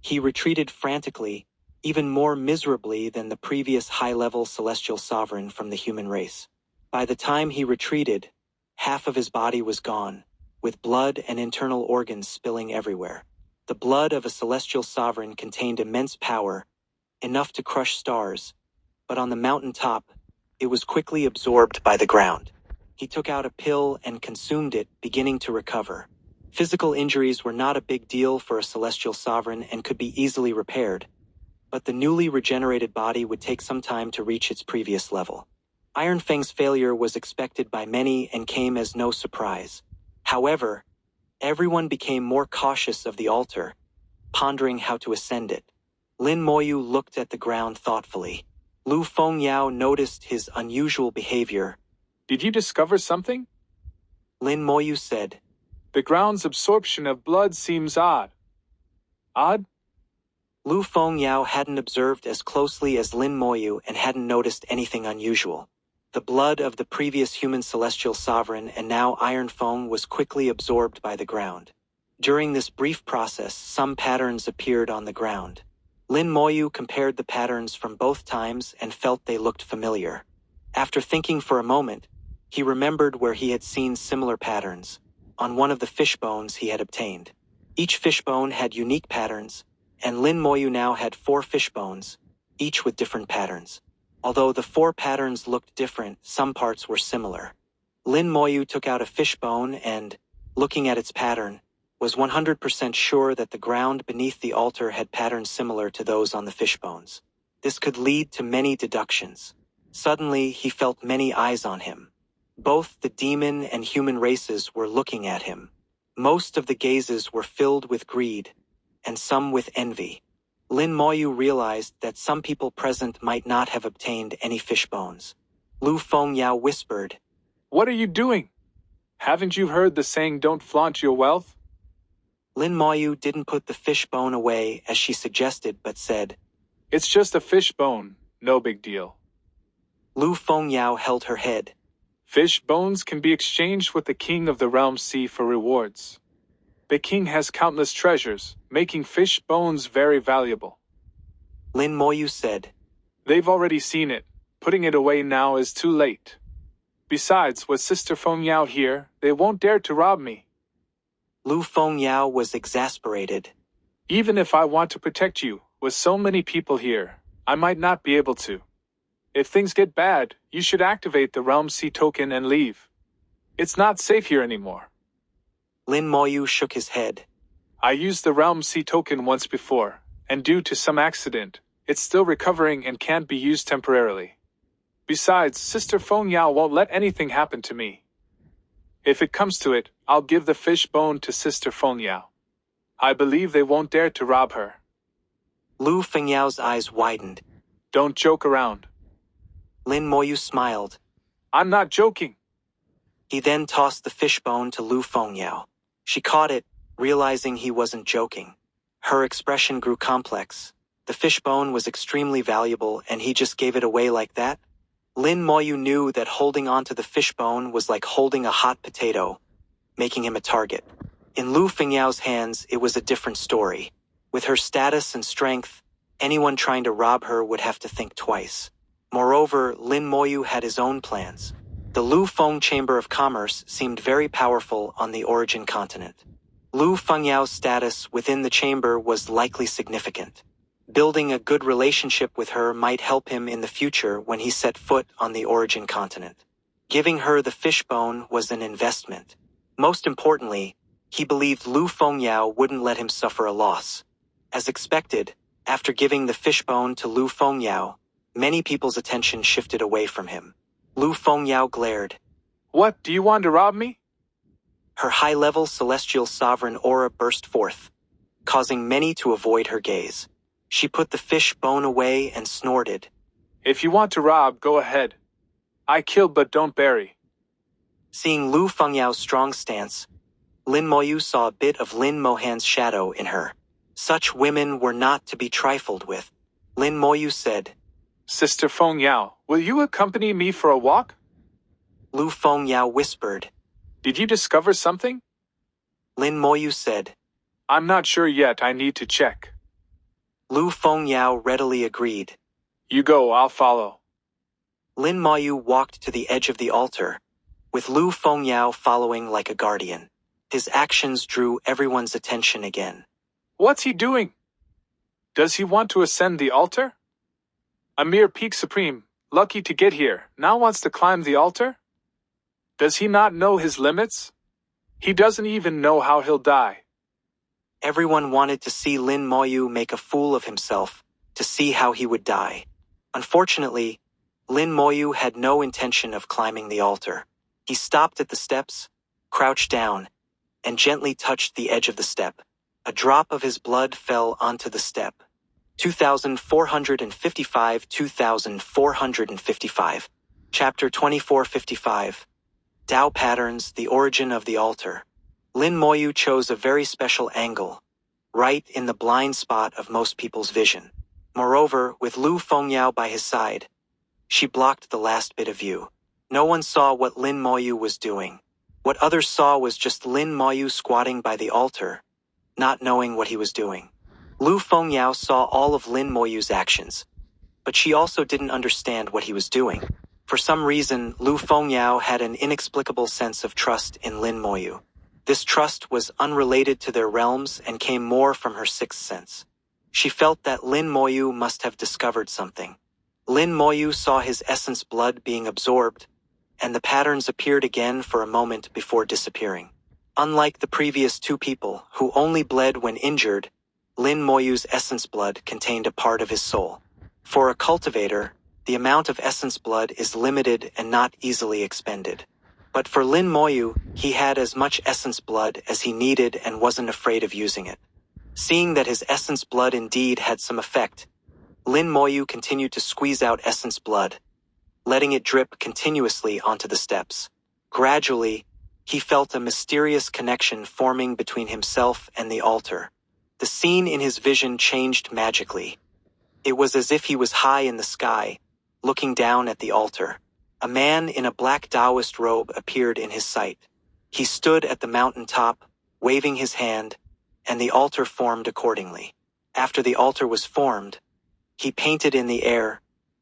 He retreated frantically, even more miserably than the previous high-level celestial sovereign from the human race. By the time he retreated, half of his body was gone, with blood and internal organs spilling everywhere. The blood of a celestial sovereign contained immense power, enough to crush stars, but on the mountain top, it was quickly absorbed by the ground. He took out a pill and consumed it, beginning to recover. Physical injuries were not a big deal for a celestial sovereign and could be easily repaired, but the newly regenerated body would take some time to reach its previous level. Iron Fang's failure was expected by many and came as no surprise. However, everyone became more cautious of the altar, pondering how to ascend it. Lin Moyu looked at the ground thoughtfully. Lu Fengyao noticed his unusual behavior. Did you discover something? Lin Moyu said. The ground's absorption of blood seems odd. Odd? Lu Fengyao hadn't observed as closely as Lin Moyu and hadn't noticed anything unusual. The blood of the previous human celestial sovereign and now Iron Fang was quickly absorbed by the ground. During this brief process, some patterns appeared on the ground. Lin Moyu compared the patterns from both times and felt they looked familiar. After thinking for a moment, he remembered where he had seen similar patterns, on one of the fish bones he had obtained. Each fish bone had unique patterns, and Lin Moyu now had 4 fish bones, each with different patterns. Although the 4 patterns looked different, some parts were similar. Lin Moyu took out a fish bone and, looking at its pattern, was 100% sure that the ground beneath the altar had patterns similar to those on the fish bones. This could lead to many deductions. Suddenly, he felt many eyes on him. Both the demon and human races were looking at him. Most of the gazes were filled with greed, and some with envy. Lin Moyu realized that some people present might not have obtained any fish bones. Lu Fengyao whispered, What are you doing? Haven't you heard the saying, don't flaunt your wealth? Lin Moyu didn't put the fish bone away as she suggested but said, It's just a fish bone, no big deal. Lu Fengyao held her head. Fish bones can be exchanged with the king of the realm sea for rewards. The king has countless treasures, making fish bones very valuable. Lin Moyu said, They've already seen it. Putting it away now is too late. Besides, with Sister Fengyao here, they won't dare to rob me. Lu Fengyao was exasperated. Even if I want to protect you, with so many people here, I might not be able to. If things get bad, you should activate the Realm Sea token and leave. It's not safe here anymore. Lin Moyu shook his head. I used the Realm Sea token once before, and due to some accident, it's still recovering and can't be used temporarily. Besides, Sister Fengyao won't let anything happen to me. If it comes to it, I'll give the fish bone to Sister Fengyao. I believe they won't dare to rob her. Lu Fengyao's eyes widened. Don't joke around. Lin Moyu smiled. I'm not joking. He then tossed the fish bone to Lu Fengyao. She caught it, realizing he wasn't joking. Her expression grew complex. The fish bone was extremely valuable and he just gave it away like that? Lin Moyu knew that holding onto the fish bone was like holding a hot potato, making him a target. In Lu Fengyao's hands, it was a different story. With her status and strength, anyone trying to rob her would have to think twice. Moreover, Lin Moyu had his own plans. The Lu Feng Chamber of Commerce seemed very powerful on the origin continent. Lu Fengyao's status within the chamber was likely significant. Building a good relationship with her might help him in the future when he set foot on the origin continent. Giving her the fish bone was an investment. Most importantly, he believed Lu Fengyao wouldn't let him suffer a loss. As expected, after giving the fishbone to Lu Fengyao, many people's attention shifted away from him. Lu Fengyao glared. What, do you want to rob me? Her high-level celestial sovereign aura burst forth, causing many to avoid her gaze. She put the fish bone away and snorted. If you want to rob, go ahead. I kill but don't bury. Seeing Lu Fengyao's strong stance, Lin Moyu saw a bit of Lin Mohan's shadow in her. Such women were not to be trifled with. Lin Moyu said, Sister Fengyao, will you accompany me for a walk? Lu Fengyao whispered. Did you discover something? Lin Moyu said, I'm not sure yet, I need to check. Lu Fengyao readily agreed. You go, I'll follow. Lin Moyu walked to the edge of the altar, with Lu Fengyao following like a guardian. His actions drew everyone's attention again. What's he doing? Does he want to ascend the altar? A mere peak supreme, lucky to get here, now wants to climb the altar? Does he not know his limits? He doesn't even know how he'll die. Everyone wanted to see Lin Moyu make a fool of himself, to see how he would die. Unfortunately, Lin Moyu had no intention of climbing the altar. He stopped at the steps, crouched down, and gently touched the edge of the step. A drop of his blood fell onto the step. 2455 Chapter 2455 Tao Patterns, the Origin of the Altar. Lin Moyu chose a very special angle, right in the blind spot of most people's vision. Moreover, with Lu Fengyao by his side, she blocked the last bit of view. No one saw what Lin Moyu was doing. What others saw was just Lin Moyu squatting by the altar, not knowing what he was doing. Lu Fengyao saw all of Lin Moyu's actions, but she also didn't understand what he was doing. For some reason, Lu Fengyao had an inexplicable sense of trust in Lin Moyu. This trust was unrelated to their realms and came more from her sixth sense. She felt that Lin Moyu must have discovered something. Lin Moyu saw his essence blood being absorbed, and the patterns appeared again for a moment before disappearing. Unlike the previous two people, who only bled when injured, Lin Moyu's essence blood contained a part of his soul. For a cultivator, the amount of essence blood is limited and not easily expended. But for Lin Moyu, he had as much essence blood as he needed and wasn't afraid of using it. Seeing that his essence blood indeed had some effect, Lin Moyu continued to squeeze out essence blood, letting it drip continuously onto the steps. Gradually, he felt a mysterious connection forming between himself and the altar. The scene in his vision changed magically. It was as if he was high in the sky, looking down at the altar. A man in a black Taoist robe appeared in his sight. He stood at the mountain top, waving his hand, and the altar formed accordingly. After the altar was formed, he painted in the air,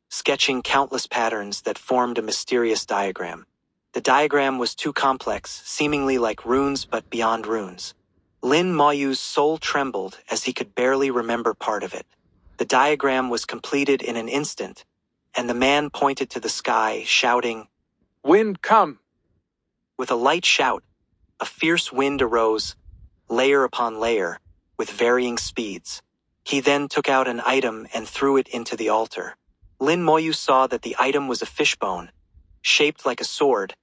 sketching countless patterns that formed a mysterious diagram. The diagram was too complex, seemingly like runes but beyond runes. Lin Moyu's soul trembled as he could barely remember part of it. The diagram was completed in an instant, and the man pointed to the sky, shouting, Wind, come! With a light shout, a fierce wind arose, layer upon layer, with varying speeds. He then took out an item and threw it into the altar. Lin Moyu saw that the item was a fishbone, shaped like a sword,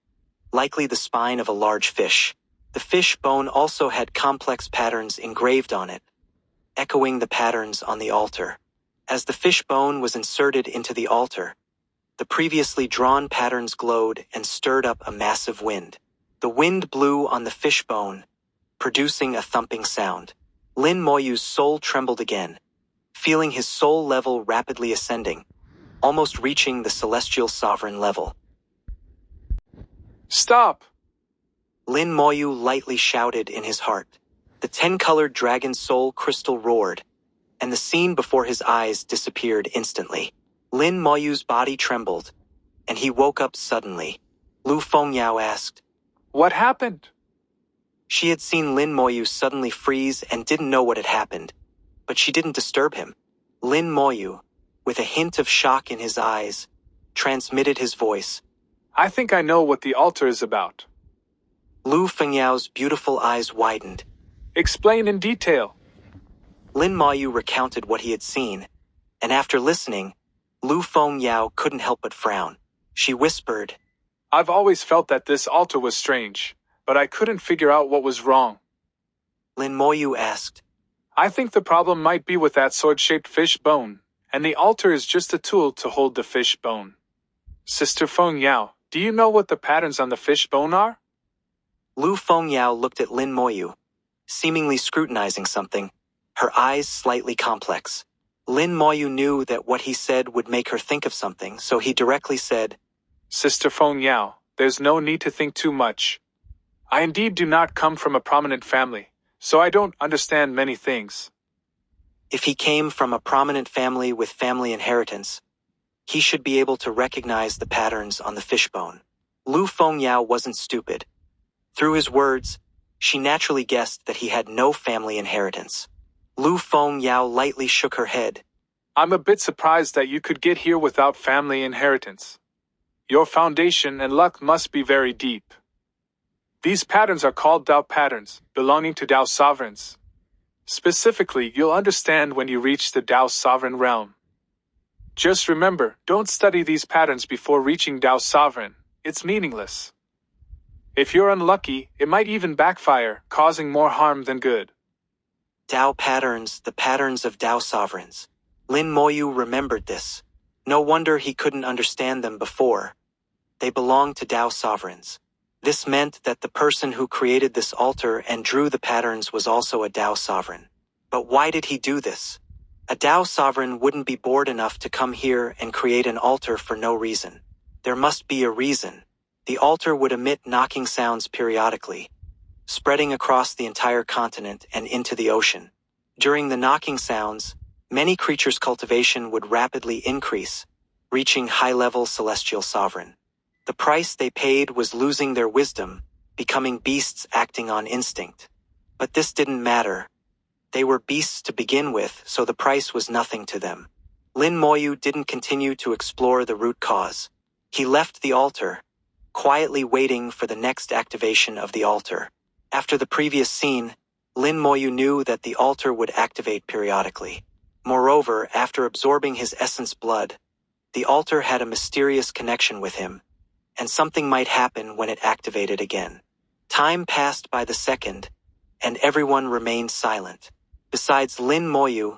likely the spine of a large fish. The fish bone also had complex patterns engraved on it, echoing the patterns on the altar. As the fish bone was inserted into the altar, the previously drawn patterns glowed and stirred up a massive wind. The wind blew on the fish bone, producing a thumping sound. Lin Moyu's soul trembled again, feeling his soul level rapidly ascending, almost reaching the celestial sovereign level. Stop! Lin Moyu lightly shouted in his heart. The 10-colored dragon soul crystal roared, and the scene before his eyes disappeared instantly. Lin Moyu's body trembled, and he woke up suddenly. Lu Fengyao asked, What happened? She had seen Lin Moyu suddenly freeze and didn't know what had happened, but she didn't disturb him. Lin Moyu, with a hint of shock in his eyes, transmitted his voice. I think I know what the altar is about. Lu Fengyao's beautiful eyes widened. Explain in detail. Lin Moyu recounted what he had seen, and after listening, Lu Fengyao couldn't help but frown. She whispered, I've always felt that this altar was strange, but I couldn't figure out what was wrong. Lin Moyu asked, I think the problem might be with that sword-shaped fish bone, and the altar is just a tool to hold the fish bone. Sister Fengyao, do you know what the patterns on the fish bone are? Lu Fengyao looked at Lin Moyu, seemingly scrutinizing something, her eyes slightly complex. Lin Moyu knew that what he said would make her think of something, so he directly said, Sister Fengyao, there's no need to think too much. I indeed do not come from a prominent family, so I don't understand many things. If he came from a prominent family with family inheritance, he should be able to recognize the patterns on the fishbone. Lu Fengyao wasn't stupid. Through his words, she naturally guessed that he had no family inheritance. Lu Fengyao lightly shook her head. I'm a bit surprised that you could get here without family inheritance. Your foundation and luck must be very deep. These patterns are called Dao patterns, belonging to Dao sovereigns. Specifically, you'll understand when you reach the Dao sovereign realm. Just remember, don't study these patterns before reaching Dao sovereign. It's meaningless. If you're unlucky, it might even backfire, causing more harm than good. Dao patterns, the patterns of Dao sovereigns. Lin Moyu remembered this. No wonder he couldn't understand them before. They belonged to Dao sovereigns. This meant that the person who created this altar and drew the patterns was also a Dao sovereign. But why did he do this? A Dao sovereign wouldn't be bored enough to come here and create an altar for no reason. There must be a reason. The altar would emit knocking sounds periodically, spreading across the entire continent and into the ocean. During the knocking sounds, many creatures' cultivation would rapidly increase, reaching high-level celestial sovereign. The price they paid was losing their wisdom, becoming beasts acting on instinct. But this didn't matter. They were beasts to begin with, so the price was nothing to them. Lin Moyu didn't continue to explore the root cause. He left the altar, quietly waiting for the next activation of the altar. After the previous scene, Lin Moyu knew that the altar would activate periodically. Moreover, after absorbing his essence blood, the altar had a mysterious connection with him, and something might happen when it activated again. Time passed by the second, and everyone remained silent. Besides Lin Moyu,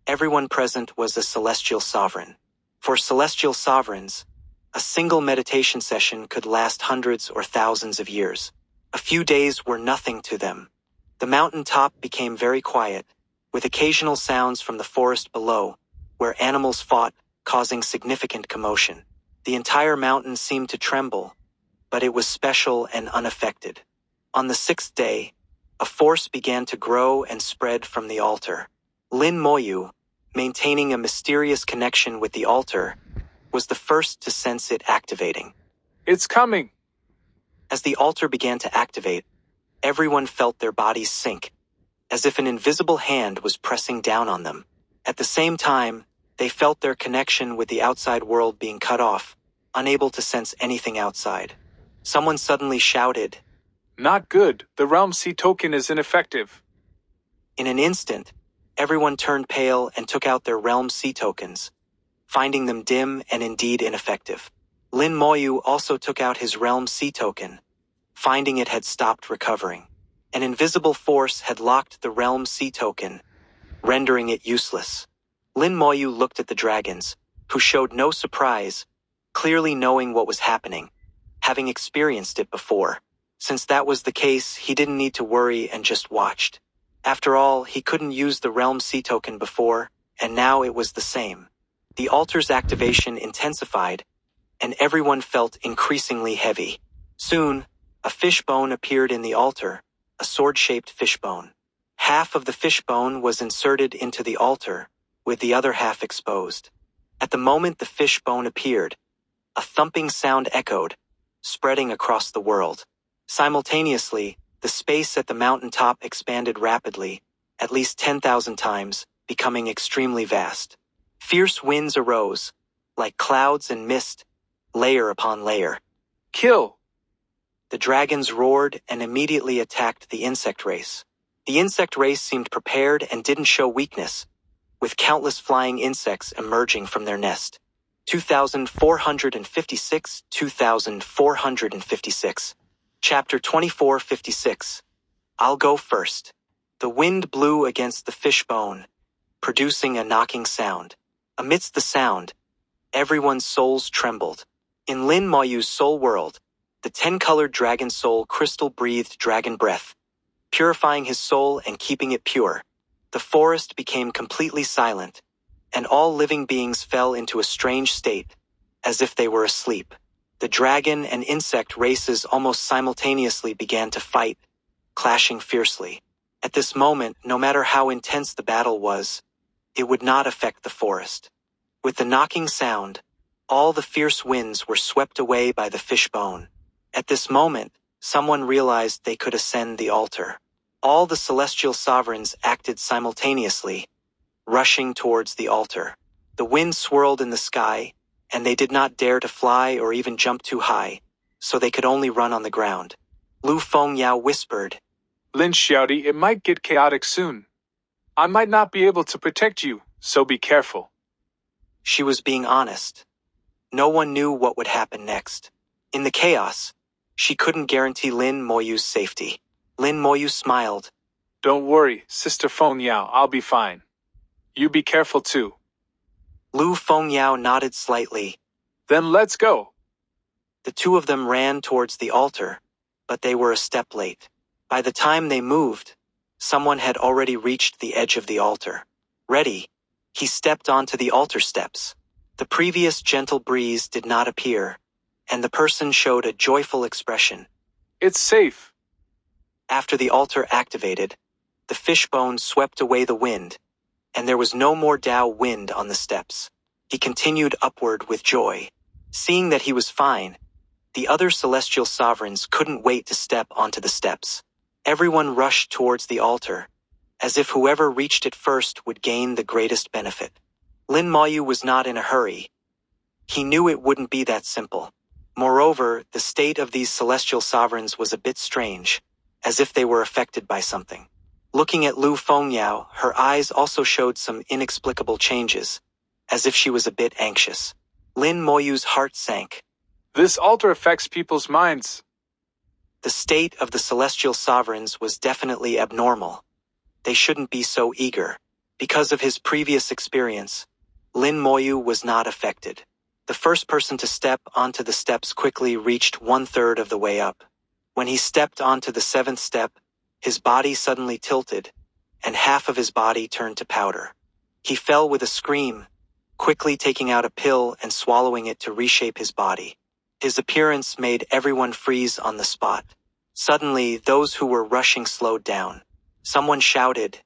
everyone present was a celestial sovereign. For celestial sovereigns, a single meditation session could last hundreds or thousands of years. A few days were nothing to them. The mountain top became very quiet, with occasional sounds from the forest below, where animals fought, causing significant commotion. The entire mountain seemed to tremble, but it was special and unaffected. On the sixth day, a force began to grow and spread from the altar. Lin Moyu, maintaining a mysterious connection with the altar, was the first to sense it activating. It's coming! As the altar began to activate, everyone felt their bodies sink, as if an invisible hand was pressing down on them. At the same time, they felt their connection with the outside world being cut off, unable to sense anything outside. Someone suddenly shouted, Not good, the Realm C token is ineffective. In an instant, everyone turned pale and took out their Realm C tokens, finding them dim and indeed ineffective. Lin Moyu also took out his Realm C token, finding it had stopped recovering. An invisible force had locked the Realm C token, rendering it useless. Lin Moyu looked at the dragons, who showed no surprise, clearly knowing what was happening, having experienced it before. Since that was the case, he didn't need to worry and just watched. After all, he couldn't use the Realm C token before, and now it was the same. The altar's activation intensified, and everyone felt increasingly heavy. Soon, a fishbone appeared in the altar, a sword-shaped fishbone. Half of the fishbone was inserted into the altar, with the other half exposed. At the moment the fishbone appeared, a thumping sound echoed, spreading across the world. Simultaneously, the space at the mountaintop expanded rapidly, at least 10,000 times, becoming extremely vast. Fierce winds arose, like clouds and mist, layer upon layer. Kill! The dragons roared and immediately attacked the insect race. The insect race seemed prepared and didn't show weakness, with countless flying insects emerging from their nest. 2456, 2456. Chapter 2456. I'll go first. The wind blew against the fishbone, producing a knocking sound. Amidst the sound, everyone's souls trembled. In Lin Moyu's soul world, the 10-colored dragon soul crystal breathed dragon breath, purifying his soul and keeping it pure. The forest became completely silent, and all living beings fell into a strange state, as if they were asleep. The dragon and insect races almost simultaneously began to fight, clashing fiercely. At this moment, no matter how intense the battle was, it would not affect the forest. With the knocking sound, all the fierce winds were swept away by the fishbone. At this moment, someone realized they could ascend the altar. All the celestial sovereigns acted simultaneously, rushing towards the altar. The wind swirled in the sky, and they did not dare to fly or even jump too high, so they could only run on the ground. Lu Fengyao whispered, Lin Xiaodi, it might get chaotic soon. I might not be able to protect you, so be careful. She was being honest. No one knew what would happen next. In the chaos, she couldn't guarantee Lin Moyu's safety. Lin Moyu smiled. Don't worry, Sister Fengyao, I'll be fine. You be careful too. Lu Fengyao nodded slightly. Then let's go. The two of them ran towards the altar, but they were a step late. By the time they moved, someone had already reached the edge of the altar. Ready, he stepped onto the altar steps. The previous gentle breeze did not appear, and the person showed a joyful expression. It's safe. After the altar activated, the fishbone swept away the wind, and there was no more Tao wind on the steps. He continued upward with joy. Seeing that he was fine, the other celestial sovereigns couldn't wait to step onto the steps. Everyone rushed towards the altar, as if whoever reached it first would gain the greatest benefit. Lin Moyu was not in a hurry. He knew it wouldn't be that simple. Moreover, the state of these celestial sovereigns was a bit strange, as if they were affected by something. Looking at Lu Fengyao, her eyes also showed some inexplicable changes, as if she was a bit anxious. Lin Moyu's heart sank. This altar affects people's minds. The state of the celestial sovereigns was definitely abnormal. They shouldn't be so eager. Because of his previous experience, Lin Moyu was not affected. The first person to step onto the steps quickly reached 1/3 of the way up. When he stepped onto the 7th step, his body suddenly tilted, and half of his body turned to powder. He fell with a scream, quickly taking out a pill and swallowing it to reshape his body. His appearance made everyone freeze on the spot. Suddenly, those who were rushing slowed down. Someone shouted,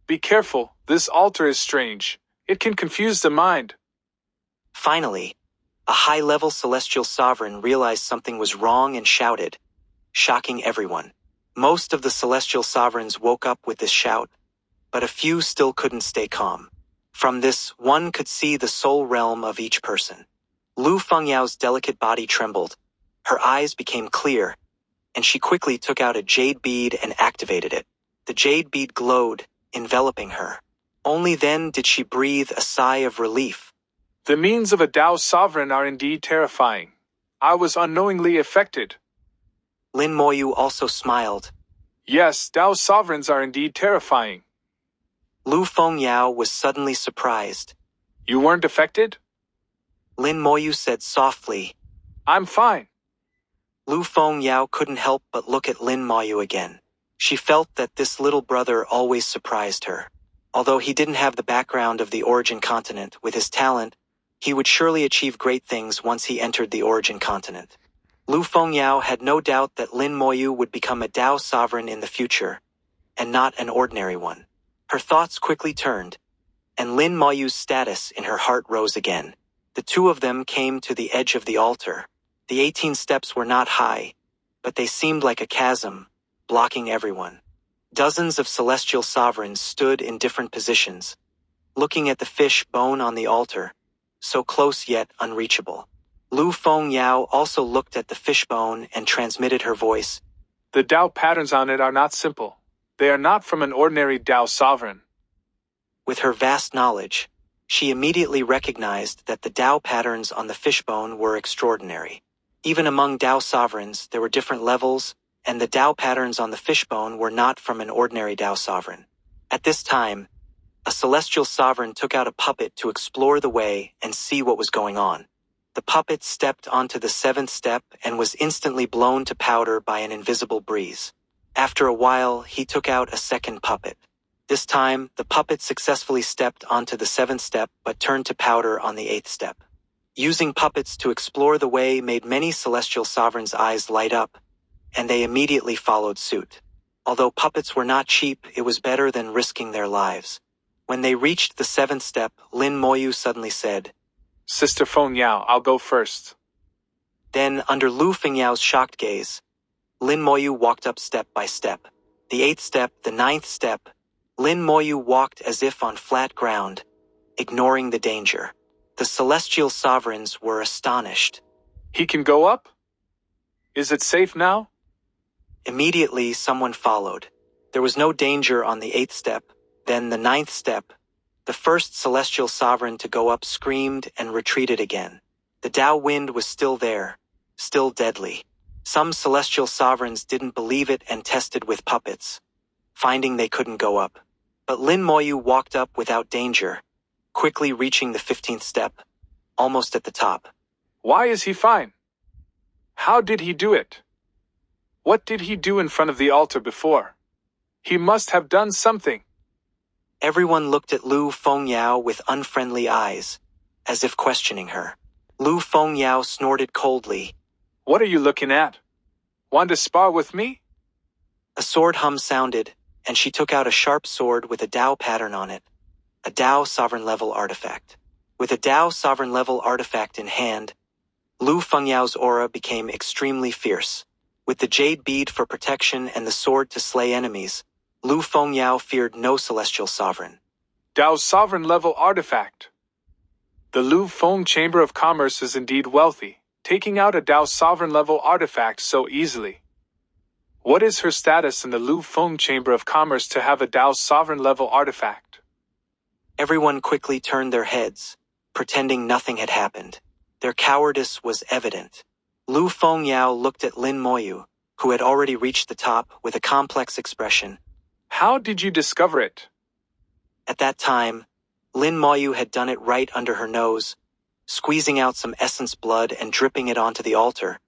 Be careful, this altar is strange. It can confuse the mind. Finally, a high-level celestial sovereign realized something was wrong and shouted, shocking everyone. Most of the celestial sovereigns woke up with this shout, but a few still couldn't stay calm. From this, one could see the soul realm of each person. Lu Fengyao's delicate body trembled. Her eyes became clear, and she quickly took out a jade bead and activated it. The jade bead glowed, enveloping her. Only then did she breathe a sigh of relief. The means of a Tao sovereign are indeed terrifying. I was unknowingly affected. Lin Moyu also smiled. Yes, Tao sovereigns are indeed terrifying. Lu Fengyao was suddenly surprised. You weren't affected? Lin Moyu said softly. I'm fine. Lu Fengyao couldn't help but look at Lin Moyu again. She felt that this little brother always surprised her. Although he didn't have the background of the origin continent, with his talent, he would surely achieve great things once he entered the origin continent. Lu Fengyao had no doubt that Lin Moyu would become a Tao sovereign in the future, and not an ordinary one. Her thoughts quickly turned, and Lin Moyu's status in her heart rose again. The two of them came to the edge of the altar. The 18 steps were not high, but they seemed like a chasm, blocking everyone. Dozens of celestial sovereigns stood in different positions, looking at the fish bone on the altar, so close yet unreachable. Lu Fengyao also looked at the fishbone and transmitted her voice. The Tao patterns on it are not simple. They are not from an ordinary Tao sovereign. With her vast knowledge, she immediately recognized that the Tao patterns on the fishbone were extraordinary. Even among Tao sovereigns, there were different levels, and the Tao patterns on the fishbone were not from an ordinary Tao sovereign. At this time, a celestial sovereign took out a puppet to explore the way and see what was going on. The puppet stepped onto the 7th step and was instantly blown to powder by an invisible breeze. After a while, he took out a second puppet. This time, the puppet successfully stepped onto the 7th step but turned to powder on the 8th step. Using puppets to explore the way made many celestial sovereigns' eyes light up, and they immediately followed suit. Although puppets were not cheap, it was better than risking their lives. When they reached the 7th step, Lin Moyu suddenly said, Sister Fengyao, I'll go first. Then, under Lu Fengyao's shocked gaze, Lin Moyu walked up step by step. The 8th step, the 9th step, Lin Moyu walked as if on flat ground, ignoring the danger. The celestial sovereigns were astonished. He can go up? Is it safe now? Immediately, someone followed. There was no danger on the 8th step. Then the 9th step. The first celestial sovereign to go up screamed and retreated again. The Tao wind was still there, still deadly. Some celestial sovereigns didn't believe it and tested with puppets, finding they couldn't go up. But Lin Moyu walked up without danger, quickly reaching the 15th step, almost at the top. Why is he fine? How did he do it? What did he do in front of the altar before? He must have done something. Everyone looked at Lu Fengyao with unfriendly eyes, as if questioning her. Lu Fengyao snorted coldly. What are you looking at? Want to spar with me? A sword hum sounded, and she took out a sharp sword with a Tao pattern on it, a Tao sovereign-level artifact. With a Tao sovereign-level artifact in hand, Lu Fengyao's aura became extremely fierce. With the jade bead for protection and the sword to slay enemies, Lu Fengyao feared no celestial sovereign. Tao's sovereign-level artifact. The Lu Feng Chamber of Commerce is indeed wealthy, taking out a Tao sovereign-level artifact so easily. What is her status in the Lu Feng Chamber of Commerce to have a Tao sovereign-level artifact? Everyone quickly turned their heads, pretending nothing had happened. Their cowardice was evident. Lu Fengyao looked at Lin Moyu, who had already reached the top, with a complex expression. How did you discover it? At that time, Lin Moyu had done it right under her nose, squeezing out some essence blood and dripping it onto the altar,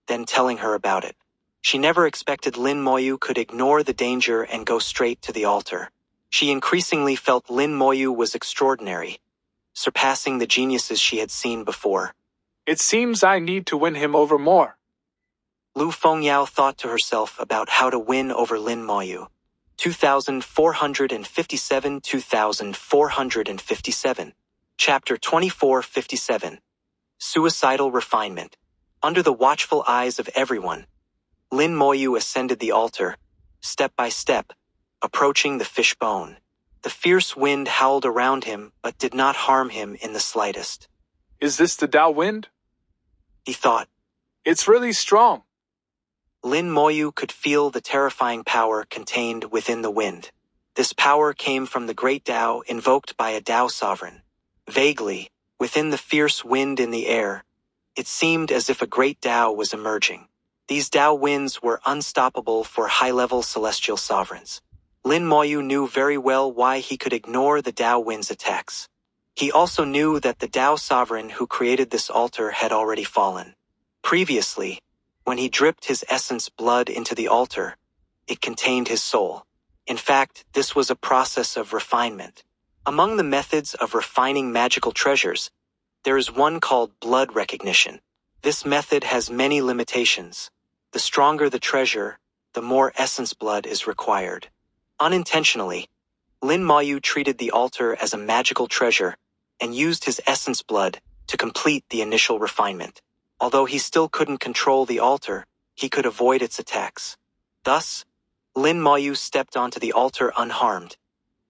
then telling her about it. She never expected Lin Moyu could ignore the danger and go straight to the altar. She increasingly felt Lin Moyu was extraordinary, surpassing the geniuses she had seen before. It seems I need to win him over more. Lu Fengyao thought to herself about how to win over Lin Moyu. 2457 2457. Chapter 2457. Suicidal Refinement. Under the watchful eyes of everyone, Lin Moyu ascended the altar, step by step, approaching the fishbone. The fierce wind howled around him but did not harm him in the slightest. Is this the Tao wind? He thought. It's really strong. Lin Moyu could feel the terrifying power contained within the wind. This power came from the great Tao invoked by a Tao sovereign. Vaguely, within the fierce wind in the air, it seemed as if a great Tao was emerging. These Tao winds were unstoppable for high-level celestial sovereigns. Lin Moyu knew very well why he could ignore the Tao wind's attacks. He also knew that the Tao sovereign who created this altar had already fallen. Previously, when he dripped his essence blood into the altar, it contained his soul. In fact, this was a process of refinement. Among the methods of refining magical treasures, there is one called blood recognition. This method has many limitations. The stronger the treasure, the more essence blood is required. Unintentionally, Lin Moyu treated the altar as a magical treasure and used his essence blood to complete the initial refinement. Although he still couldn't control the altar, he could avoid its attacks. Thus, Lin Moyu stepped onto the altar unharmed,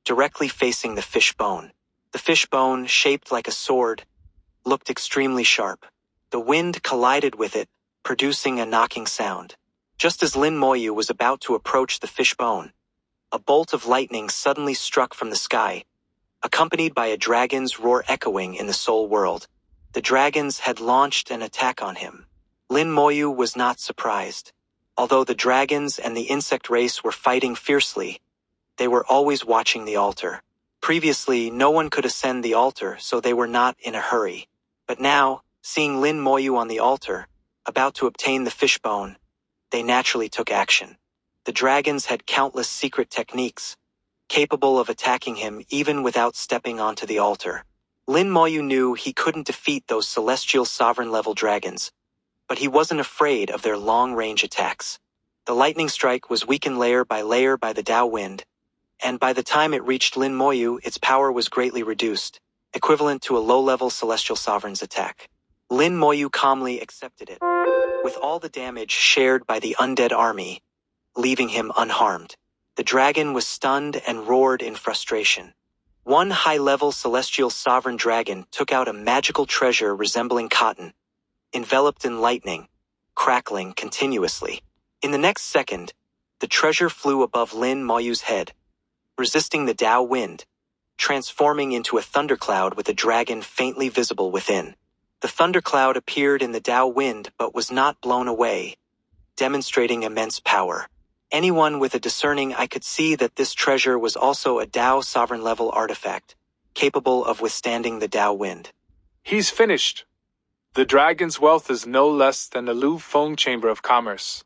directly facing the fishbone. The fishbone, shaped like a sword, looked extremely sharp. The wind collided with it, producing a knocking sound. Just as Lin Moyu was about to approach the fishbone, a bolt of lightning suddenly struck from the sky, accompanied by a dragon's roar echoing in the soul world. The dragons had launched an attack on him. Lin Moyu was not surprised. Although the dragons and the insect race were fighting fiercely, they were always watching the altar. Previously, no one could ascend the altar, so they were not in a hurry. But now, seeing Lin Moyu on the altar, about to obtain the fishbone, they naturally took action. The dragons had countless secret techniques, capable of attacking him even without stepping onto the altar. Lin Moyu knew he couldn't defeat those celestial sovereign-level dragons, but he wasn't afraid of their long-range attacks. The lightning strike was weakened layer by the Tao wind, and by the time it reached Lin Moyu, its power was greatly reduced, equivalent to a low-level celestial sovereign's attack. Lin Moyu calmly accepted it, with all the damage shared by the undead army, leaving him unharmed. The dragon was stunned and roared in frustration. One high-level celestial sovereign dragon took out a magical treasure resembling cotton, enveloped in lightning, crackling continuously. In the next second, the treasure flew above Lin Moyu's head, resisting the Tao wind, transforming into a thundercloud with a dragon faintly visible within. The thundercloud appeared in the Tao wind but was not blown away, demonstrating immense power. Anyone with a discerning eye could see that this treasure was also a Tao sovereign-level artifact, capable of withstanding the Tao wind. He's finished. The dragon's wealth is no less than the Lu Feng Chamber of Commerce.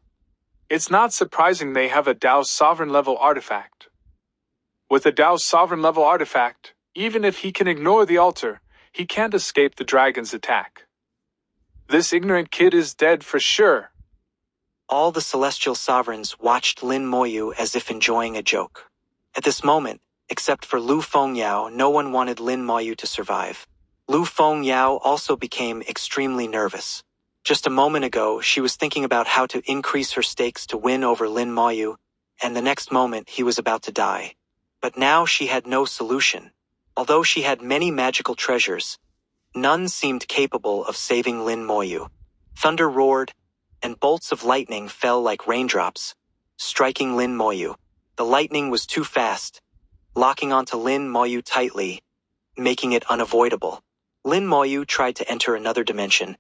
It's not surprising they have a Tao sovereign-level artifact. With a Tao sovereign-level artifact, even if he can ignore the altar, he can't escape the dragon's attack. This ignorant kid is dead for sure. All the celestial sovereigns watched Lin Moyu as if enjoying a joke. At this moment, except for Lu Fengyao, no one wanted Lin Moyu to survive. Lu Fengyao also became extremely nervous. Just a moment ago, she was thinking about how to increase her stakes to win over Lin Moyu, and the next moment he was about to die. But now she had no solution. Although she had many magical treasures, none seemed capable of saving Lin Moyu. Thunder roared, and bolts of lightning fell like raindrops, striking Lin Moyu. The lightning was too fast, locking onto Lin Moyu tightly, making it unavoidable. Lin Moyu tried to enter another dimension,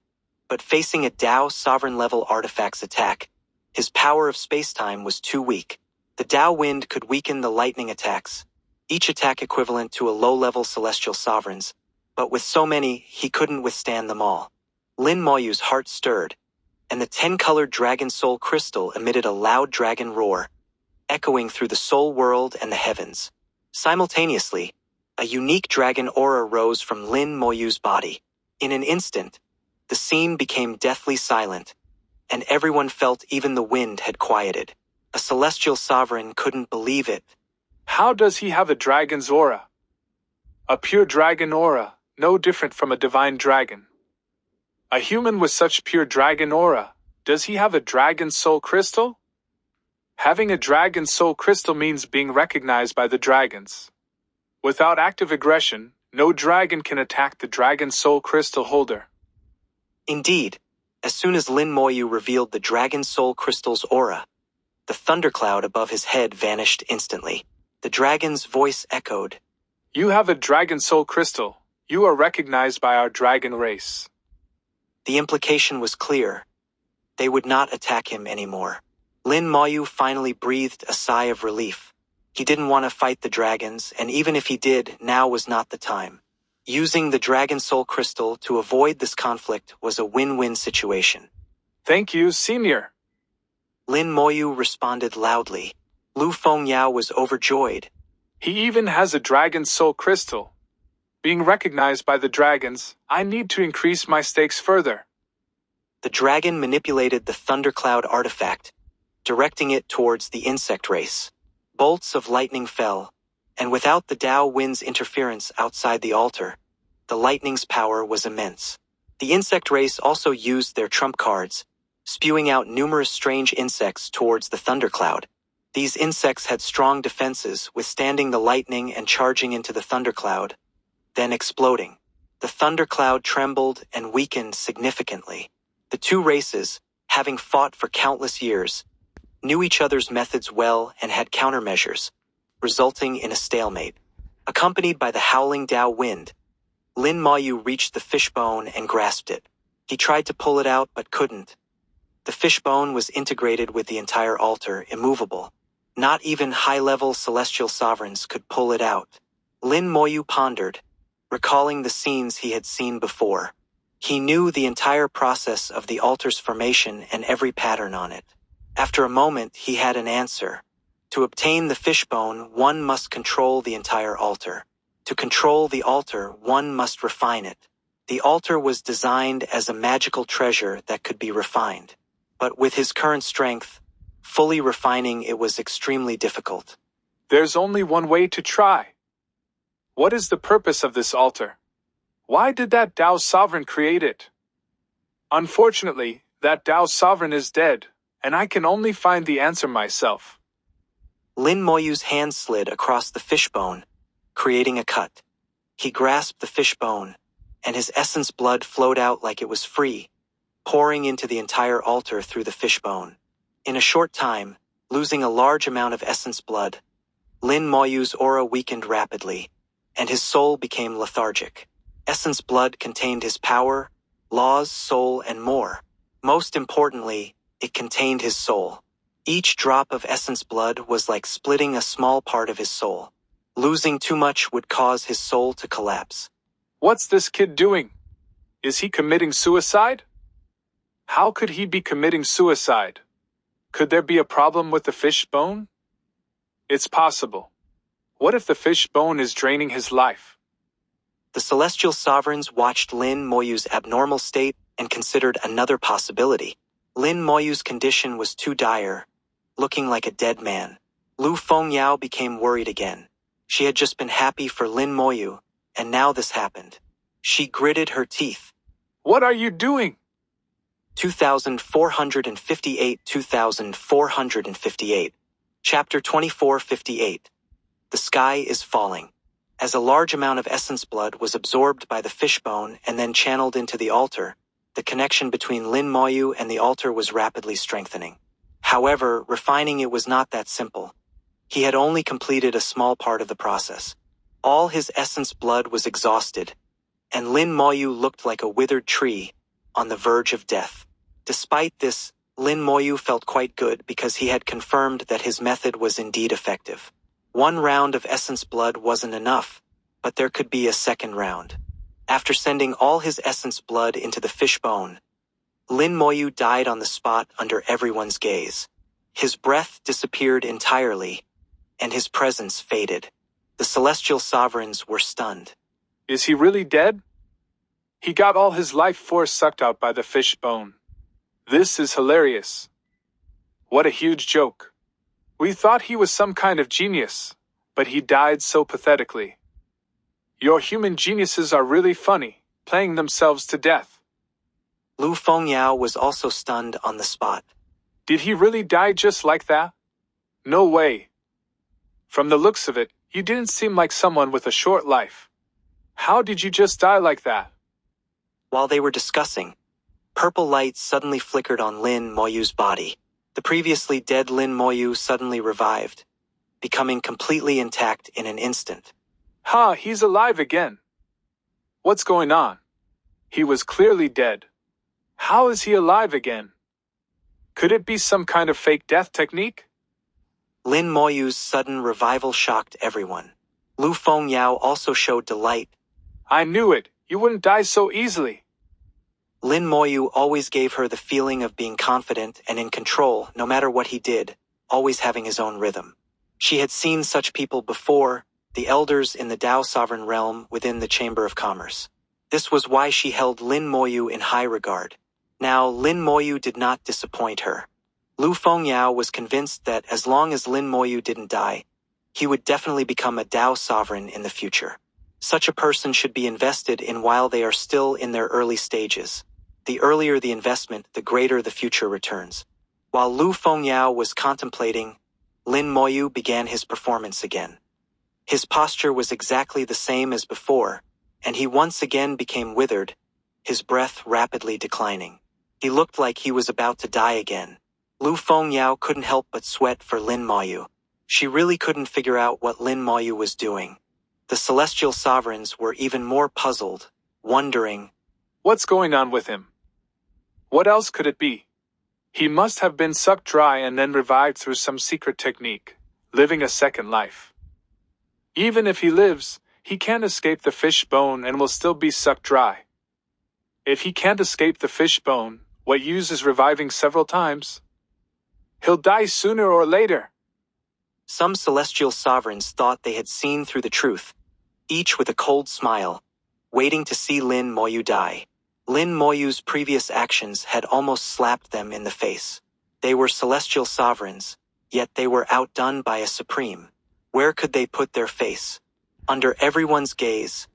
but facing a Tao sovereign-level artifact's attack, his power of space-time was too weak. The Tao wind could weaken the lightning attacks, each attack equivalent to a low-level celestial sovereign's, but with so many, he couldn't withstand them all. Lin Moyu's heart stirred, and the 10-colored dragon soul crystal emitted a loud dragon roar, echoing through the soul world and the heavens. Simultaneously, a unique dragon aura rose from Lin Moyu's body. In an instant, the scene became deathly silent, and everyone felt even the wind had quieted. A celestial sovereign couldn't believe it. How does he have a dragon's aura? A pure dragon aura, no different from a divine dragon. A human with such pure dragon aura, does he have a dragon soul crystal? Having a dragon soul crystal means being recognized by the dragons. Without active aggression, no dragon can attack the dragon soul crystal holder. Indeed, as soon as Lin Moyu revealed the dragon soul crystal's aura, the thundercloud above his head vanished instantly. The dragon's voice echoed. You have a dragon soul crystal. You are recognized by our dragon race. The implication was clear. They would not attack him anymore. Lin Moyu finally breathed a sigh of relief. He didn't want to fight the dragons, and even if he did, now was not the time. Using the dragon soul crystal to avoid this conflict was a win-win situation. Thank you, Senior. Lin Moyu responded loudly. Lu Fengyao was overjoyed. He even has a dragon soul crystal. Being recognized by the dragons, I need to increase my stakes further. The dragon manipulated the thundercloud artifact, directing it towards the insect race. Bolts of lightning fell, and without the Tao wind's interference outside the altar, the lightning's power was immense. The insect race also used their trump cards, spewing out numerous strange insects towards the thundercloud. These insects had strong defenses, withstanding the lightning and charging into the thundercloud, then exploding. The thundercloud trembled and weakened significantly. The two races, having fought for countless years, knew each other's methods well and had countermeasures, resulting in a stalemate. Accompanied by the howling Tao wind, Lin Moyu reached the fishbone and grasped it. He tried to pull it out but couldn't. The fishbone was integrated with the entire altar, immovable. Not even high-level celestial sovereigns could pull it out. Lin Moyu pondered, recalling the scenes he had seen before. He knew the entire process of the altar's formation and every pattern on it. After a moment, he had an answer. To obtain the fishbone, one must control the entire altar. To control the altar, one must refine it. The altar was designed as a magical treasure that could be refined. But with his current strength, fully refining it was extremely difficult. There's only one way to try. What is the purpose of this altar? Why did that Tao sovereign create it? Unfortunately, that Tao sovereign is dead, and I can only find the answer myself. Lin Moyu's hand slid across the fishbone, creating a cut. He grasped the fishbone, and his essence blood flowed out like it was free, pouring into the entire altar through the fishbone. In a short time, losing a large amount of essence blood, Lin Moyu's aura weakened rapidly, and his soul became lethargic. Essence blood contained his power, laws, soul, and more. Most importantly, it contained his soul. Each drop of essence blood was like splitting a small part of his soul. Losing too much would cause his soul to collapse. What's this kid doing? Is he committing suicide? How could he be committing suicide? Could there be a problem with the fishbone? It's possible. What if the fishbone is draining his life? The celestial sovereigns watched Lin Moyu's abnormal state and considered another possibility. Lin Moyu's condition was too dire, looking like a dead man. Lu Fengyao became worried again. She had just been happy for Lin Moyu, and now this happened. She gritted her teeth. What are you doing? 2458 Chapter 2458. The sky is falling. As a large amount of essence blood was absorbed by the fishbone and then channeled into the altar, the connection between Lin Moyu and the altar was rapidly strengthening. However, refining it was not that simple. He had only completed a small part of the process. All his essence blood was exhausted, and Lin Moyu looked like a withered tree, on the verge of death. Despite this, Lin Moyu felt quite good because he had confirmed that his method was indeed effective. One round of essence blood wasn't enough, but there could be a second round. After sending all his essence blood into the fishbone, Lin Moyu died on the spot under everyone's gaze. His breath disappeared entirely, and his presence faded. The celestial sovereigns were stunned. Is he really dead? He got all his life force sucked out by the fishbone. This is hilarious. What a huge joke. We thought he was some kind of genius, but he died so pathetically. Your human geniuses are really funny, playing themselves to death. Lu Fengyao was also stunned on the spot. Did he really die just like that? No way. From the looks of it, you didn't seem like someone with a short life. How did you just die like that? While they were discussing, purple light suddenly flickered on Lin Moyu's body. The previously dead Lin Moyu suddenly revived, becoming completely intact in an instant. He's alive again. What's going on? He was clearly dead. How is he alive again? Could it be some kind of fake death technique? Lin Moyu's sudden revival shocked everyone. Lu Fengyao also showed delight. I knew it. You wouldn't die so easily. Lin Moyu always gave her the feeling of being confident and in control no matter what he did, always having his own rhythm. She had seen such people before, the elders in the Tao sovereign realm within the Chamber of Commerce. This was why she held Lin Moyu in high regard. Now, Lin Moyu did not disappoint her. Lu Fengyao was convinced that as long as Lin Moyu didn't die, he would definitely become a Tao sovereign in the future. Such a person should be invested in while they are still in their early stages. The earlier the investment, the greater the future returns. While Lu Fengyao was contemplating, Lin Moyu began his performance again. His posture was exactly the same as before, and he once again became withered, his breath rapidly declining. He looked like he was about to die again. Lu Fengyao couldn't help but sweat for Lin Moyu. She really couldn't figure out what Lin Moyu was doing. The celestial sovereigns were even more puzzled, wondering, what's going on with him? What else could it be? He must have been sucked dry and then revived through some secret technique, living a second life. Even if he lives, he can't escape the fish bone and will still be sucked dry. If he can't escape the fish bone, what use is reviving several times? He'll die sooner or later. Some celestial sovereigns thought they had seen through the truth, each with a cold smile, waiting to see Lin Moyu die. Lin Moyu's previous actions had almost slapped them in the face. They were celestial sovereigns, yet they were outdone by a supreme. Where could they put their face? Under everyone's gaze,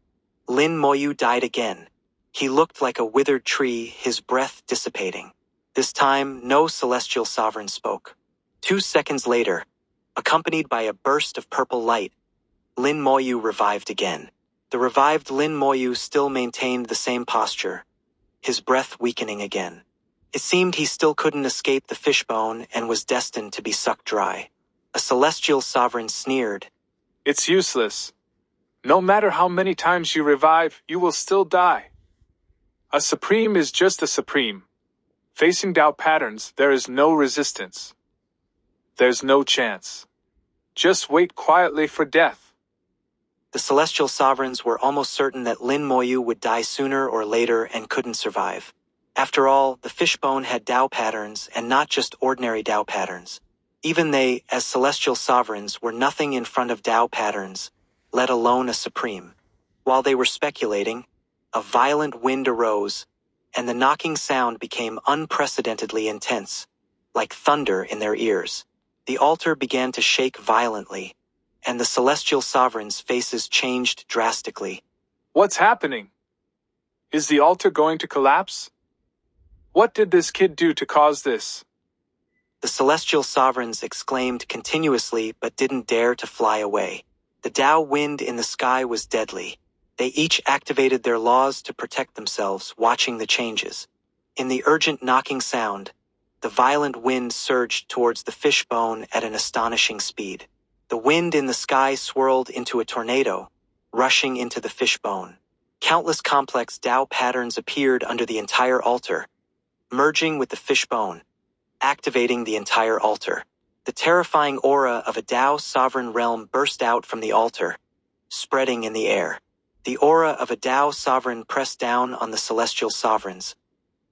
Lin Moyu died again. He looked like a withered tree, his breath dissipating. This time, no celestial sovereign spoke. 2 seconds later, accompanied by a burst of purple light, Lin Moyu revived again. The revived Lin Moyu still maintained the same posture, his breath weakening again. It seemed he still couldn't escape the fishbone and was destined to be sucked dry. A celestial sovereign sneered, "It's useless. No matter how many times you revive, you will still die. A supreme is just a supreme. Facing doubt patterns, there is no resistance. There's no chance. Just wait quietly for death." The celestial sovereigns were almost certain that Lin Moyu would die sooner or later and couldn't survive. After all, the fishbone had Dao patterns and not just ordinary Dao patterns. Even they, as celestial sovereigns, were nothing in front of Dao patterns, let alone a supreme. While they were speculating, a violent wind arose, and the knocking sound became unprecedentedly intense, like thunder in their ears. The altar began to shake violently, and the celestial sovereigns' faces changed drastically. What's happening? Is the altar going to collapse? What did this kid do to cause this? The celestial sovereigns exclaimed continuously but didn't dare to fly away. The Tao wind in the sky was deadly. They each activated their laws to protect themselves, watching the changes. In the urgent knocking sound, the violent wind surged towards the fishbone at an astonishing speed. The wind in the sky swirled into a tornado, rushing into the fishbone. Countless complex Tao patterns appeared under the entire altar, merging with the fishbone, activating the entire altar. The terrifying aura of a Tao sovereign realm burst out from the altar, spreading in the air. The aura of a Tao sovereign pressed down on the celestial sovereigns,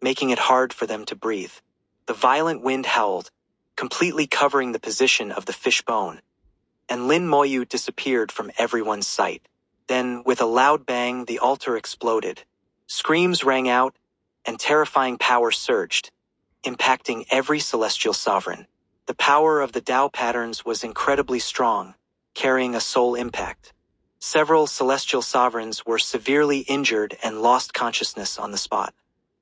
making it hard for them to breathe. The violent wind howled, completely covering the position of the fishbone, and Lin Moyu disappeared from everyone's sight. Then, with a loud bang, the altar exploded. Screams rang out, and terrifying power surged, impacting every celestial sovereign. The power of the Tao patterns was incredibly strong, carrying a soul impact. Several celestial sovereigns were severely injured and lost consciousness on the spot.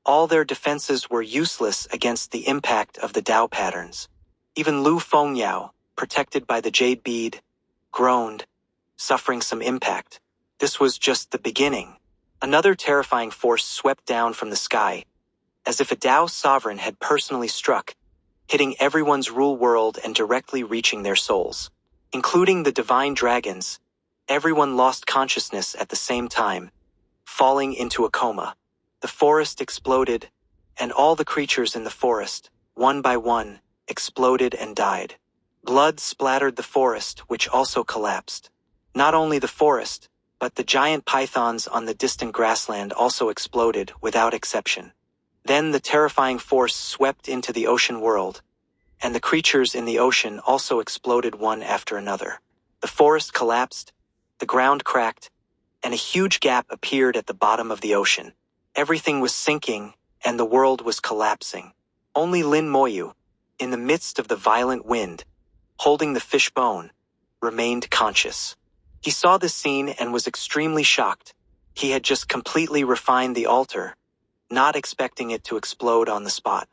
All their defenses were useless against the impact of the Tao patterns. Even Lu Fengyao, protected by the jade bead, groaned, suffering some impact. This was just the beginning. Another terrifying force swept down from the sky, as if a Tao sovereign had personally struck, hitting everyone's rule world and directly reaching their souls. Including the divine dragons, everyone lost consciousness at the same time, falling into a coma. The forest exploded, and all the creatures in the forest, one by one, exploded and died. Blood splattered the forest, which also collapsed. Not only the forest, but the giant pythons on the distant grassland also exploded without exception. Then the terrifying force swept into the ocean world, and the creatures in the ocean also exploded one after another. The forest collapsed, the ground cracked, and a huge gap appeared at the bottom of the ocean. Everything was sinking, and the world was collapsing. Only Lin Moyu, in the midst of the violent wind, holding the fishbone, remained conscious. He saw this scene and was extremely shocked. He had just completely refined the altar, not expecting it to explode on the spot.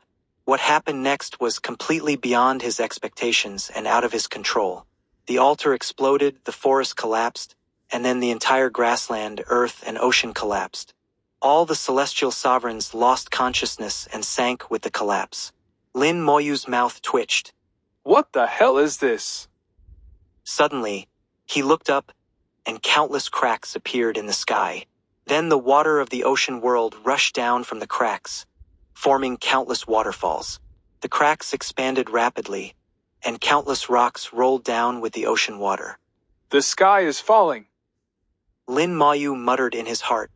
What happened next was completely beyond his expectations and out of his control. The altar exploded, the forest collapsed, and then the entire grassland, earth, and ocean collapsed. All the celestial sovereigns lost consciousness and sank with the collapse. Lin Moyu's mouth twitched. What the hell is this? Suddenly, he looked up, and countless cracks appeared in the sky. Then the water of the ocean world rushed down from the cracks, forming countless waterfalls. The cracks expanded rapidly, and countless rocks rolled down with the ocean water. The sky is falling. Lin Moyu muttered in his heart,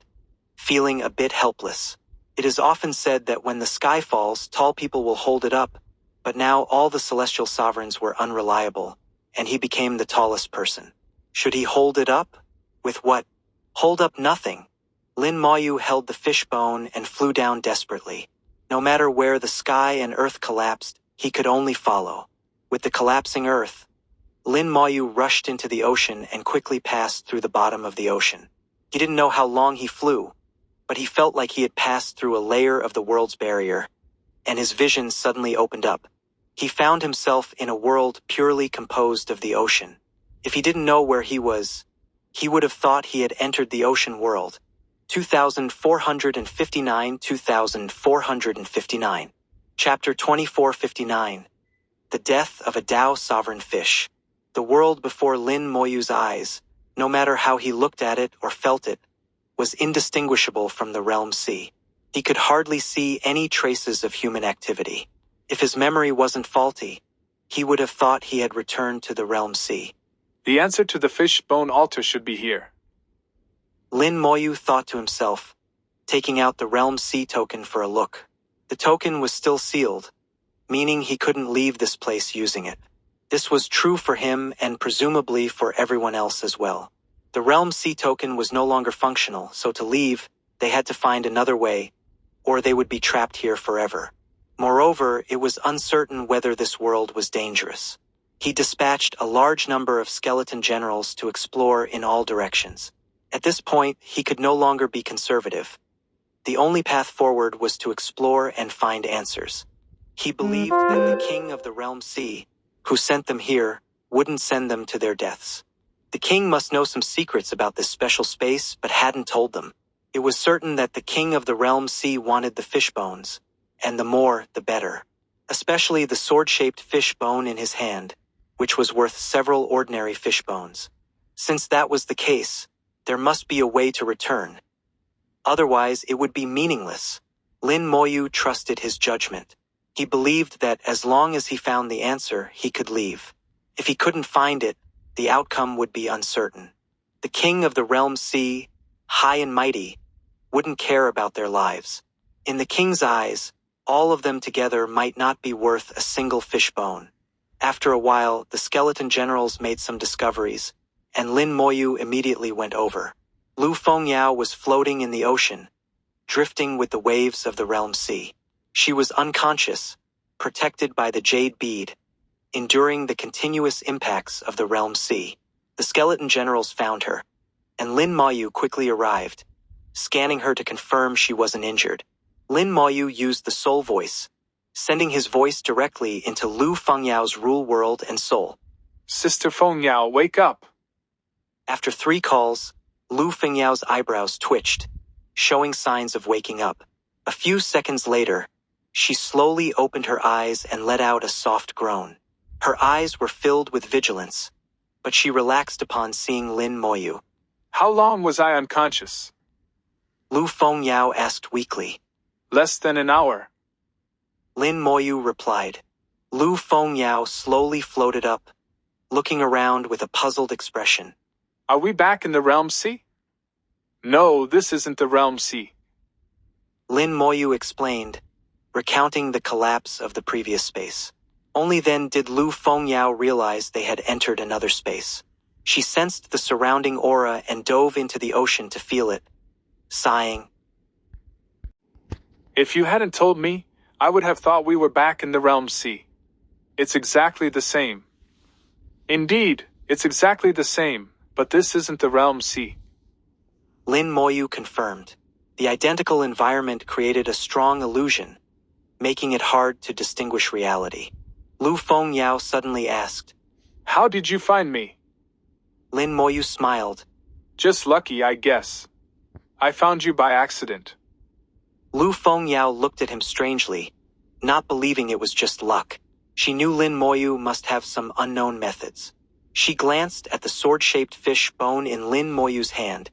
feeling a bit helpless. It is often said that when the sky falls, tall people will hold it up, but now all the celestial sovereigns were unreliable, and he became the tallest person. Should he hold it up? With what? Hold up nothing. Lin Moyu held the fishbone and flew down desperately. No matter where the sky and earth collapsed, he could only follow. With the collapsing earth, Lin Moyu rushed into the ocean and quickly passed through the bottom of the ocean. He didn't know how long he flew, but he felt like he had passed through a layer of the world's barrier, and his vision suddenly opened up. He found himself in a world purely composed of the ocean. If he didn't know where he was, he would have thought he had entered the ocean world. 2459. Chapter 2459. The Death of a Tao Sovereign Fish. The world before Lin Moyu's eyes, no matter how he looked at it or felt it, was indistinguishable from the realm sea. He could hardly see any traces of human activity. If his memory wasn't faulty, he would have thought he had returned to the realm sea. The answer to the fishbone altar should be here. Lin Moyu thought to himself, taking out the realm sea token for a look. The token was still sealed, meaning he couldn't leave this place using it. This was true for him and presumably for everyone else as well. The realm sea token was no longer functional, so to leave, they had to find another way, or they would be trapped here forever. Moreover, it was uncertain whether this world was dangerous. He dispatched a large number of skeleton generals to explore in all directions. At this point, he could no longer be conservative. The only path forward was to explore and find answers. He believed that the king of the realm sea, who sent them here, wouldn't send them to their deaths. The king must know some secrets about this special space, but hadn't told them. It was certain that the king of the realm sea wanted the fish bones, and the more, the better. Especially the sword-shaped fish bone in his hand, which was worth several ordinary fish bones. Since that was the case, there must be a way to return. Otherwise, it would be meaningless. Lin Moyu trusted his judgment. He believed that as long as he found the answer, he could leave. If he couldn't find it, the outcome would be uncertain. The king of the realm sea, high and mighty, wouldn't care about their lives. In the king's eyes, all of them together might not be worth a single fish bone. After a while, the skeleton generals made some discoveries, and Lin Moyu immediately went over. Lu Fengyao was floating in the ocean, drifting with the waves of the realm sea. She was unconscious, protected by the jade bead, enduring the continuous impacts of the realm sea. The skeleton generals found her, and Lin Moyu quickly arrived, scanning her to confirm she wasn't injured. Lin Moyu used the soul voice, sending his voice directly into Lu Fengyao's rule world and soul. Sister Fengyao, wake up! After 3 calls, Lu Fengyao's eyebrows twitched, showing signs of waking up. A few seconds later, she slowly opened her eyes and let out a soft groan. Her eyes were filled with vigilance, but she relaxed upon seeing Lin Moyu. How long was I unconscious? Lu Fengyao asked weakly. Less than an hour. Lin Moyu replied. Lu Fengyao slowly floated up, looking around with a puzzled expression. Are we back in the realm sea? No, this isn't the realm sea. Lin Moyu explained, recounting the collapse of the previous space. Only then did Lu Fengyao realize they had entered another space. She sensed the surrounding aura and dove into the ocean to feel it, sighing. If you hadn't told me, I would have thought we were back in the realm sea. It's exactly the same. Indeed, it's exactly the same, but this isn't the realm sea. Lin Moyu confirmed. The identical environment created a strong illusion, making it hard to distinguish reality. Lu Fengyao suddenly asked, How did you find me? Lin Moyu smiled, Just lucky, I guess. I found you by accident. Lu Fengyao looked at him strangely, not believing it was just luck. She knew Lin Moyu must have some unknown methods. She glanced at the sword-shaped fish bone in Lin Moyu's hand.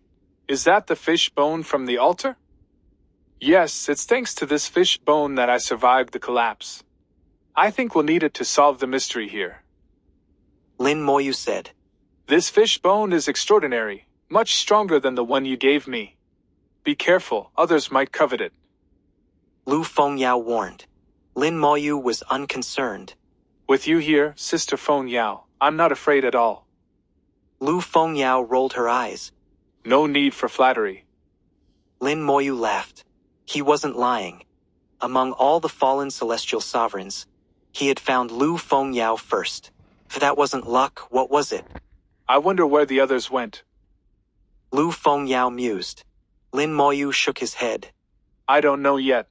Is that the fish bone from the altar? Yes, it's thanks to this fish bone that I survived the collapse. I think we'll need it to solve the mystery here. Lin Moyu said. This fish bone is extraordinary, much stronger than the one you gave me. Be careful, others might covet it. Lu Fengyao warned. Lin Moyu was unconcerned. With you here, Sister Fengyao, I'm not afraid at all. Lu Fengyao rolled her eyes. No need for flattery. Lin Moyu laughed. He wasn't lying. Among all the fallen celestial sovereigns, he had found Lu Fengyao first. If that wasn't luck, what was it? I wonder where the others went. Lu Fengyao mused. Lin Moyu shook his head. I don't know yet.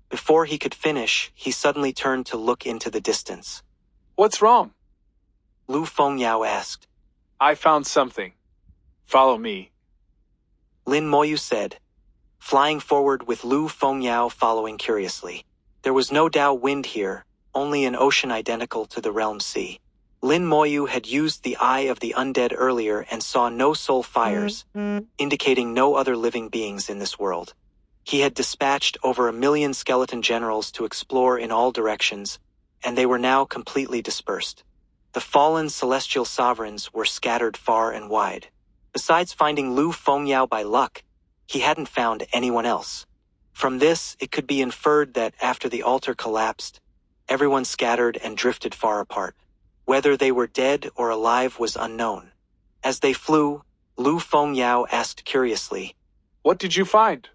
Before he could finish, he suddenly turned to look into the distance. What's wrong? Lu Fengyao asked. I found something. Follow me. Lin Moyu said, flying forward with Lu Fengyao following curiously. There was no Dao wind here, only an ocean identical to the realm sea. Lin Moyu had used the Eye of the Undead earlier and saw no soul fires, indicating no other living beings in this world. He had dispatched over 1 million skeleton generals to explore in all directions, and they were now completely dispersed. The fallen celestial sovereigns were scattered far and wide. Besides finding Lu Fengyao by luck, he hadn't found anyone else. From this, it could be inferred that after the altar collapsed, everyone scattered and drifted far apart. Whether they were dead or alive was unknown. As they flew, Lu Fengyao asked curiously, What did you find?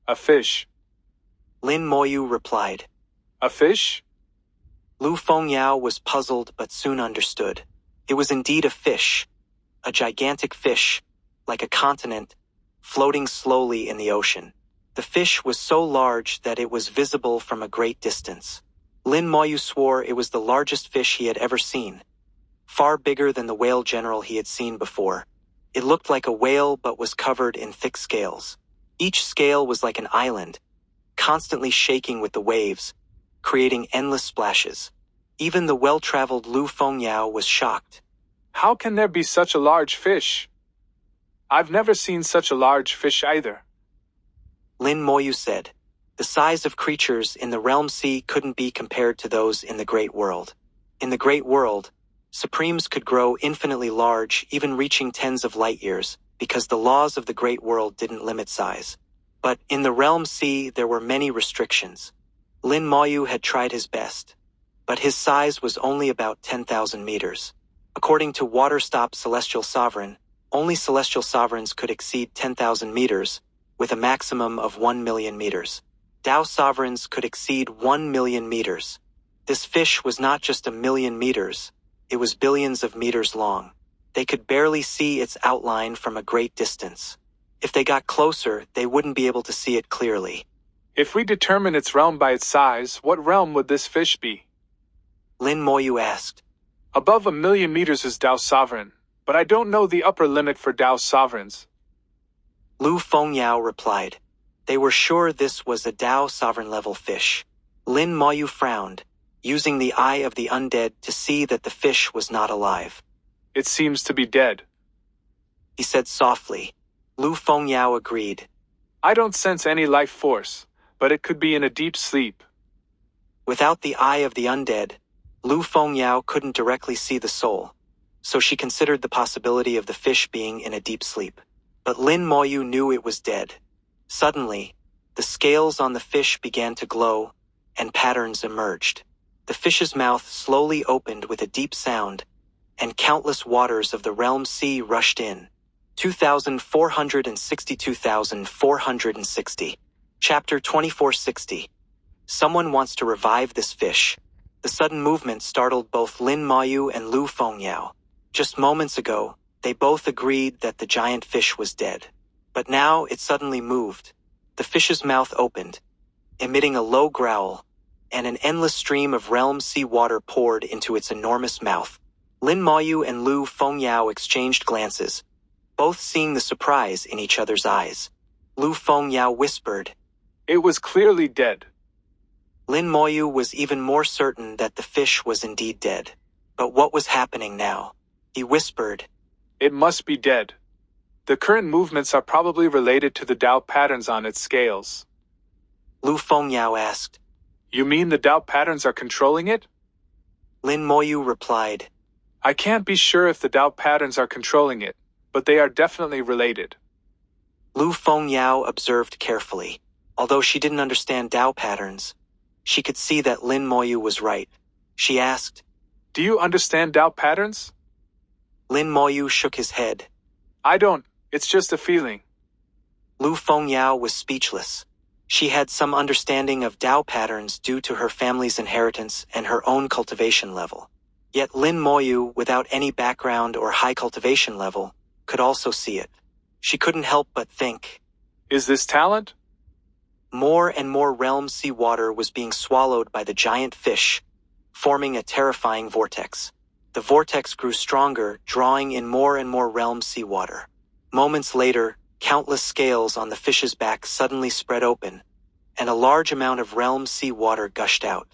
A fish. Lin Moyu replied. A fish? Lu Fengyao was puzzled but soon understood. It was indeed a fish, a gigantic fish, like a continent, floating slowly in the ocean. The fish was so large that it was visible from a great distance. Lin Moyu swore it was the largest fish he had ever seen, far bigger than the whale general he had seen before. It looked like a whale but was covered in thick scales. Each scale was like an island, constantly shaking with the waves, creating endless splashes. Even the well-traveled Lu Fengyao was shocked. How can there be such a large fish? I've never seen such a large fish either. Lin Moyu said. The size of creatures in the realm sea couldn't be compared to those in the great world. In the great world, supremes could grow infinitely large, even reaching tens of light years, because the laws of the great world didn't limit size. But in the realm sea, there were many restrictions. Lin Moyu had tried his best, but his size was only about 10,000 meters. According to Waterstop Celestial Sovereign, only celestial sovereigns could exceed 10,000 meters, with a maximum of 1 million meters. Dao sovereigns could exceed 1 million meters. This fish was not just 1 million meters, it was billions of meters long. They could barely see its outline from a great distance. If they got closer, they wouldn't be able to see it clearly. If we determine its realm by its size, what realm would this fish be? Lin Moyu asked. Above 1 million meters is Dao sovereign, but I don't know the upper limit for Dao sovereigns. Lu Fengyao replied. They were sure this was a Dao sovereign-level fish. Lin Moyu frowned, using the Eye of the Undead to see that the fish was not alive. It seems to be dead. He said softly. Lu Fengyao agreed. I don't sense any life force, but it could be in a deep sleep. Without the Eye of the Undead, Lu Fengyao couldn't directly see the soul, so she considered the possibility of the fish being in a deep sleep. But Lin Moyu knew it was dead. Suddenly, the scales on the fish began to glow, and patterns emerged. The fish's mouth slowly opened with a deep sound, and countless waters of the realm sea rushed in. 2,462,460. Chapter 2460. Someone wants to revive this fish. The sudden movement startled both Lin Moyu and Lu Fengyao. Just moments ago, they both agreed that the giant fish was dead. But now it suddenly moved. The fish's mouth opened, emitting a low growl, and an endless stream of realm sea water poured into its enormous mouth. Lin Moyu and Lu Fengyao exchanged glances, both seeing the surprise in each other's eyes. Lu Fengyao whispered. It was clearly dead. Lin Moyu was even more certain that the fish was indeed dead. But what was happening now? He whispered. It must be dead. The current movements are probably related to the Tao patterns on its scales. Lu Fengyao asked. You mean the Tao patterns are controlling it? Lin Moyu replied. I can't be sure if the Tao patterns are controlling it, but they are definitely related. Lu Fengyao observed carefully. Although she didn't understand Tao patterns, she could see that Lin Moyu was right. She asked, Do you understand Tao patterns? Lin Moyu shook his head. I don't, it's just a feeling. Lu Fengyao was speechless. She had some understanding of Tao patterns due to her family's inheritance and her own cultivation level. Yet Lin Moyu, without any background or high cultivation level, could also see it. She couldn't help but think. Is this talent? More and more realm sea water was being swallowed by the giant fish, forming a terrifying vortex. The vortex grew stronger, drawing in more and more realm sea water. Moments later, countless scales on the fish's back suddenly spread open, and a large amount of realm sea water gushed out.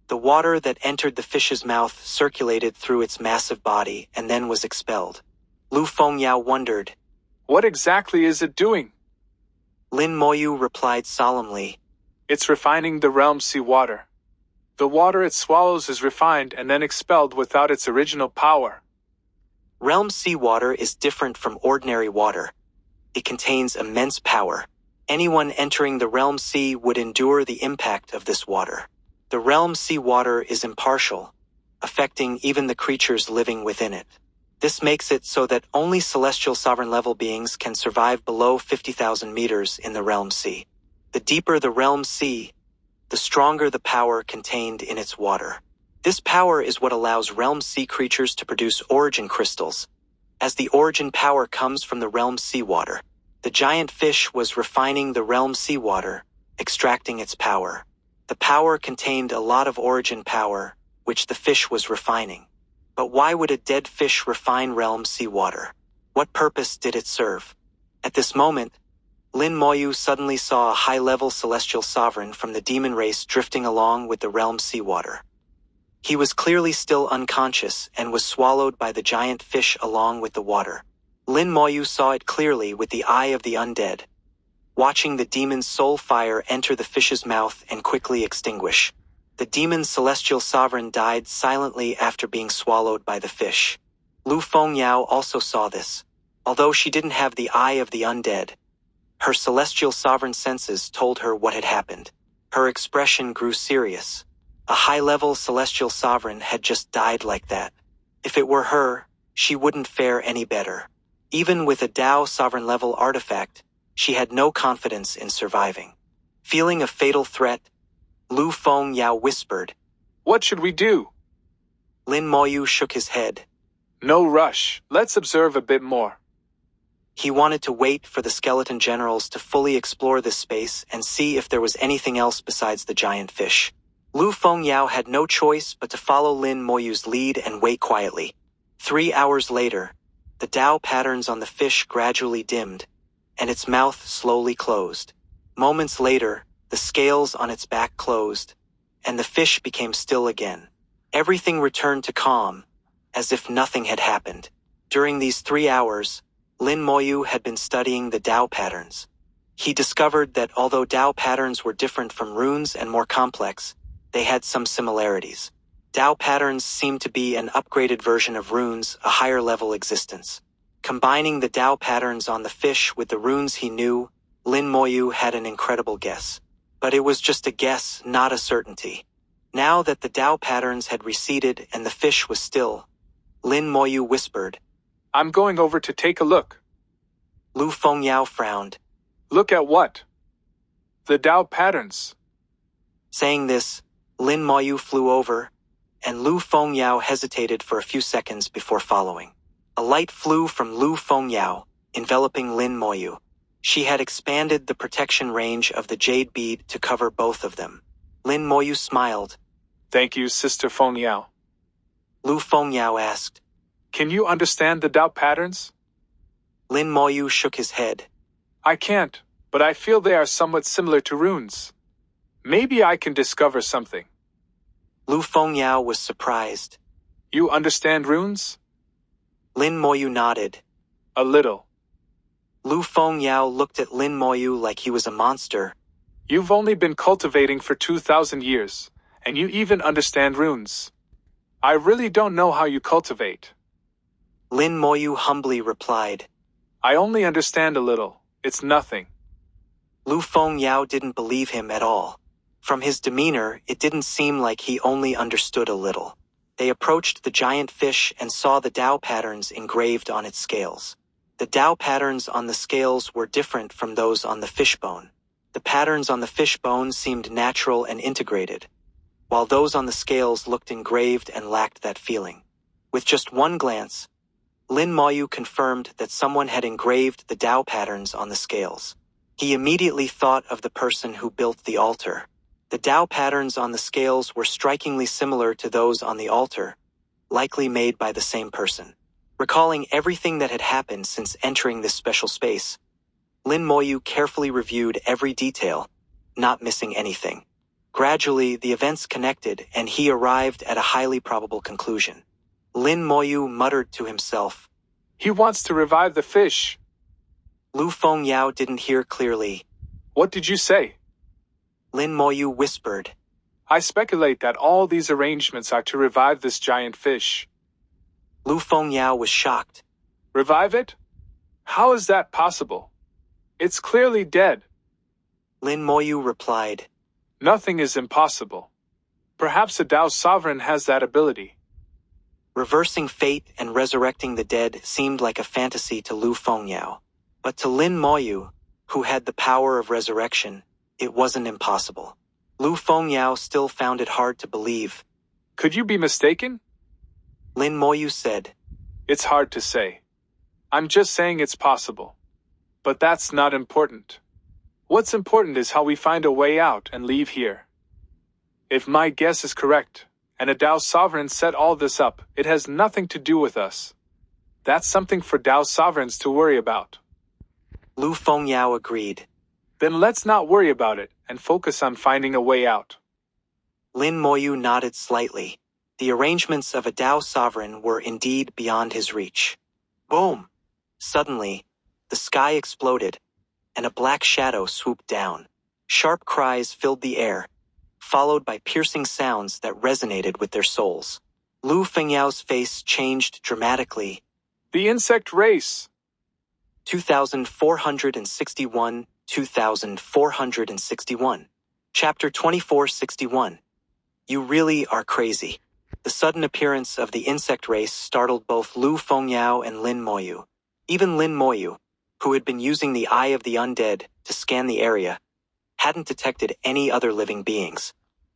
The water that entered the fish's mouth circulated through its massive body and then was expelled. Lu Fengyao wondered. What exactly is it doing? Lin Moyu replied solemnly. It's refining the realm sea water. The water it swallows is refined and then expelled without its original power. Realm sea water is different from ordinary water. It contains immense power. Anyone entering the realm sea would endure the impact of this water. The realm sea water is impartial, affecting even the creatures living within it. This makes it so that only celestial sovereign level beings can survive below 50,000 meters in the realm sea. The deeper the realm sea, the stronger the power contained in its water. This power is what allows realm sea creatures to produce origin crystals, as the origin power comes from the realm sea water. The giant fish was refining the realm sea water, extracting its power. The power contained a lot of origin power, which the fish was refining. But why would a dead fish refine realm sea water? What purpose did it serve? At this moment, Lin Moyu suddenly saw a high-level celestial sovereign from the demon race drifting along with the realm sea water. He was clearly still unconscious and was swallowed by the giant fish along with the water. Lin Moyu saw it clearly with the eye of the undead, watching the demon's soul fire enter the fish's mouth and quickly extinguish. The demon's celestial sovereign died silently after being swallowed by the fish. Lu Fengyao also saw this. Although she didn't have the eye of the undead, her celestial sovereign senses told her what had happened. Her expression grew serious. A high-level celestial sovereign had just died like that. If it were her, she wouldn't fare any better. Even with a Tao sovereign-level artifact, she had no confidence in surviving. Feeling a fatal threat, Lu Fengyao whispered. What should we do? Lin Moyu shook his head. No rush, let's observe a bit more. He wanted to wait for the skeleton generals to fully explore this space and see if there was anything else besides the giant fish. Lu Fengyao had no choice but to follow Lin Moyu's lead and wait quietly. 3 hours later, the Tao patterns on the fish gradually dimmed, and its mouth slowly closed. Moments later, the scales on its back closed, and the fish became still again. Everything returned to calm, as if nothing had happened. During these 3 hours, Lin Moyu had been studying the Tao patterns. He discovered that although Tao patterns were different from runes and more complex, they had some similarities. Tao patterns seemed to be an upgraded version of runes, a higher-level existence. Combining the Tao patterns on the fish with the runes he knew, Lin Moyu had an incredible guess. But it was just a guess, not a certainty. Now that the Tao patterns had receded and the fish was still, Lin Moyu whispered. I'm going over to take a look. Lu Fengyao frowned. Look at what? The Tao patterns. Saying this, Lin Moyu flew over, and Lu Fengyao hesitated for a few seconds before following. A light flew from Lu Fengyao, enveloping Lin Moyu. She had expanded the protection range of the jade bead to cover both of them. Lin Moyu smiled. Thank you, Sister Fengyao. Lu Fengyao asked. Can you understand the Tao patterns? Lin Moyu shook his head. I can't, but I feel they are somewhat similar to runes. Maybe I can discover something. Lu Fengyao was surprised. You understand runes? Lin Moyu nodded. A little. Lu Fengyao looked at Lin Moyu like he was a monster. You've only been cultivating for 2,000 years, and you even understand runes. I really don't know how you cultivate. Lin Moyu humbly replied. I only understand a little. It's nothing. Lu Fengyao didn't believe him at all. From his demeanor, it didn't seem like he only understood a little. They approached the giant fish and saw the Tao patterns engraved on its scales. The Tao patterns on the scales were different from those on the fishbone. The patterns on the fishbone seemed natural and integrated, while those on the scales looked engraved and lacked that feeling. With just one glance, Lin Moyu confirmed that someone had engraved the Tao patterns on the scales. He immediately thought of the person who built the altar. The Tao patterns on the scales were strikingly similar to those on the altar, likely made by the same person. Recalling everything that had happened since entering this special space, Lin Moyu carefully reviewed every detail, not missing anything. Gradually, the events connected, and he arrived at a highly probable conclusion. Lin Moyu muttered to himself. He wants to revive the fish. Lu Fengyao didn't hear clearly. What did you say? Lin Moyu whispered. I speculate that all these arrangements are to revive this giant fish. Lu Fengyao was shocked. Revive it? How is that possible? It's clearly dead. Lin Moyu replied. Nothing is impossible. Perhaps a Tao sovereign has that ability. Reversing fate and resurrecting the dead seemed like a fantasy to Lu Fengyao. But to Lin Moyu, who had the power of resurrection, it wasn't impossible. Lu Fengyao still found it hard to believe. Could you be mistaken? Lin Moyu said. It's hard to say. I'm just saying it's possible. But that's not important. What's important is how we find a way out and leave here. If my guess is correct, and a Tao sovereign set all this up, it has nothing to do with us. That's something for Tao sovereigns to worry about. Lu Fengyao agreed. Then let's not worry about it and focus on finding a way out. Lin Moyu nodded slightly. The arrangements of a Tao sovereign were indeed beyond his reach. Boom! Suddenly, the sky exploded, and a black shadow swooped down. Sharp cries filled the air, followed by piercing sounds that resonated with their souls. Lu Fengyao's face changed dramatically. The insect race! 2461, 2461. Chapter 2461. You really are crazy. The sudden appearance of the insect race startled both Lu Fengyao and Lin Moyu. Even Lin Moyu, who had been using the Eye of the Undead to scan the area, hadn't detected any other living beings.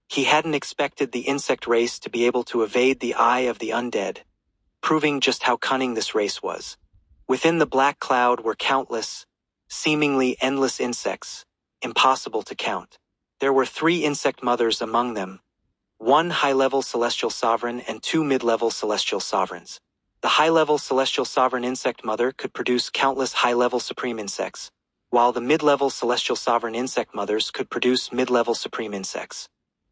He hadn't expected the insect race to be able to evade the Eye of the Undead, proving just how cunning this race was. Within the black cloud were countless, seemingly endless insects, impossible to count. There were 3 insect mothers among them, 1 high-level celestial sovereign and 2 mid-level celestial sovereigns. The high-level celestial sovereign insect mother could produce countless high-level supreme insects, while the mid-level celestial sovereign insect mothers could produce mid-level supreme insects.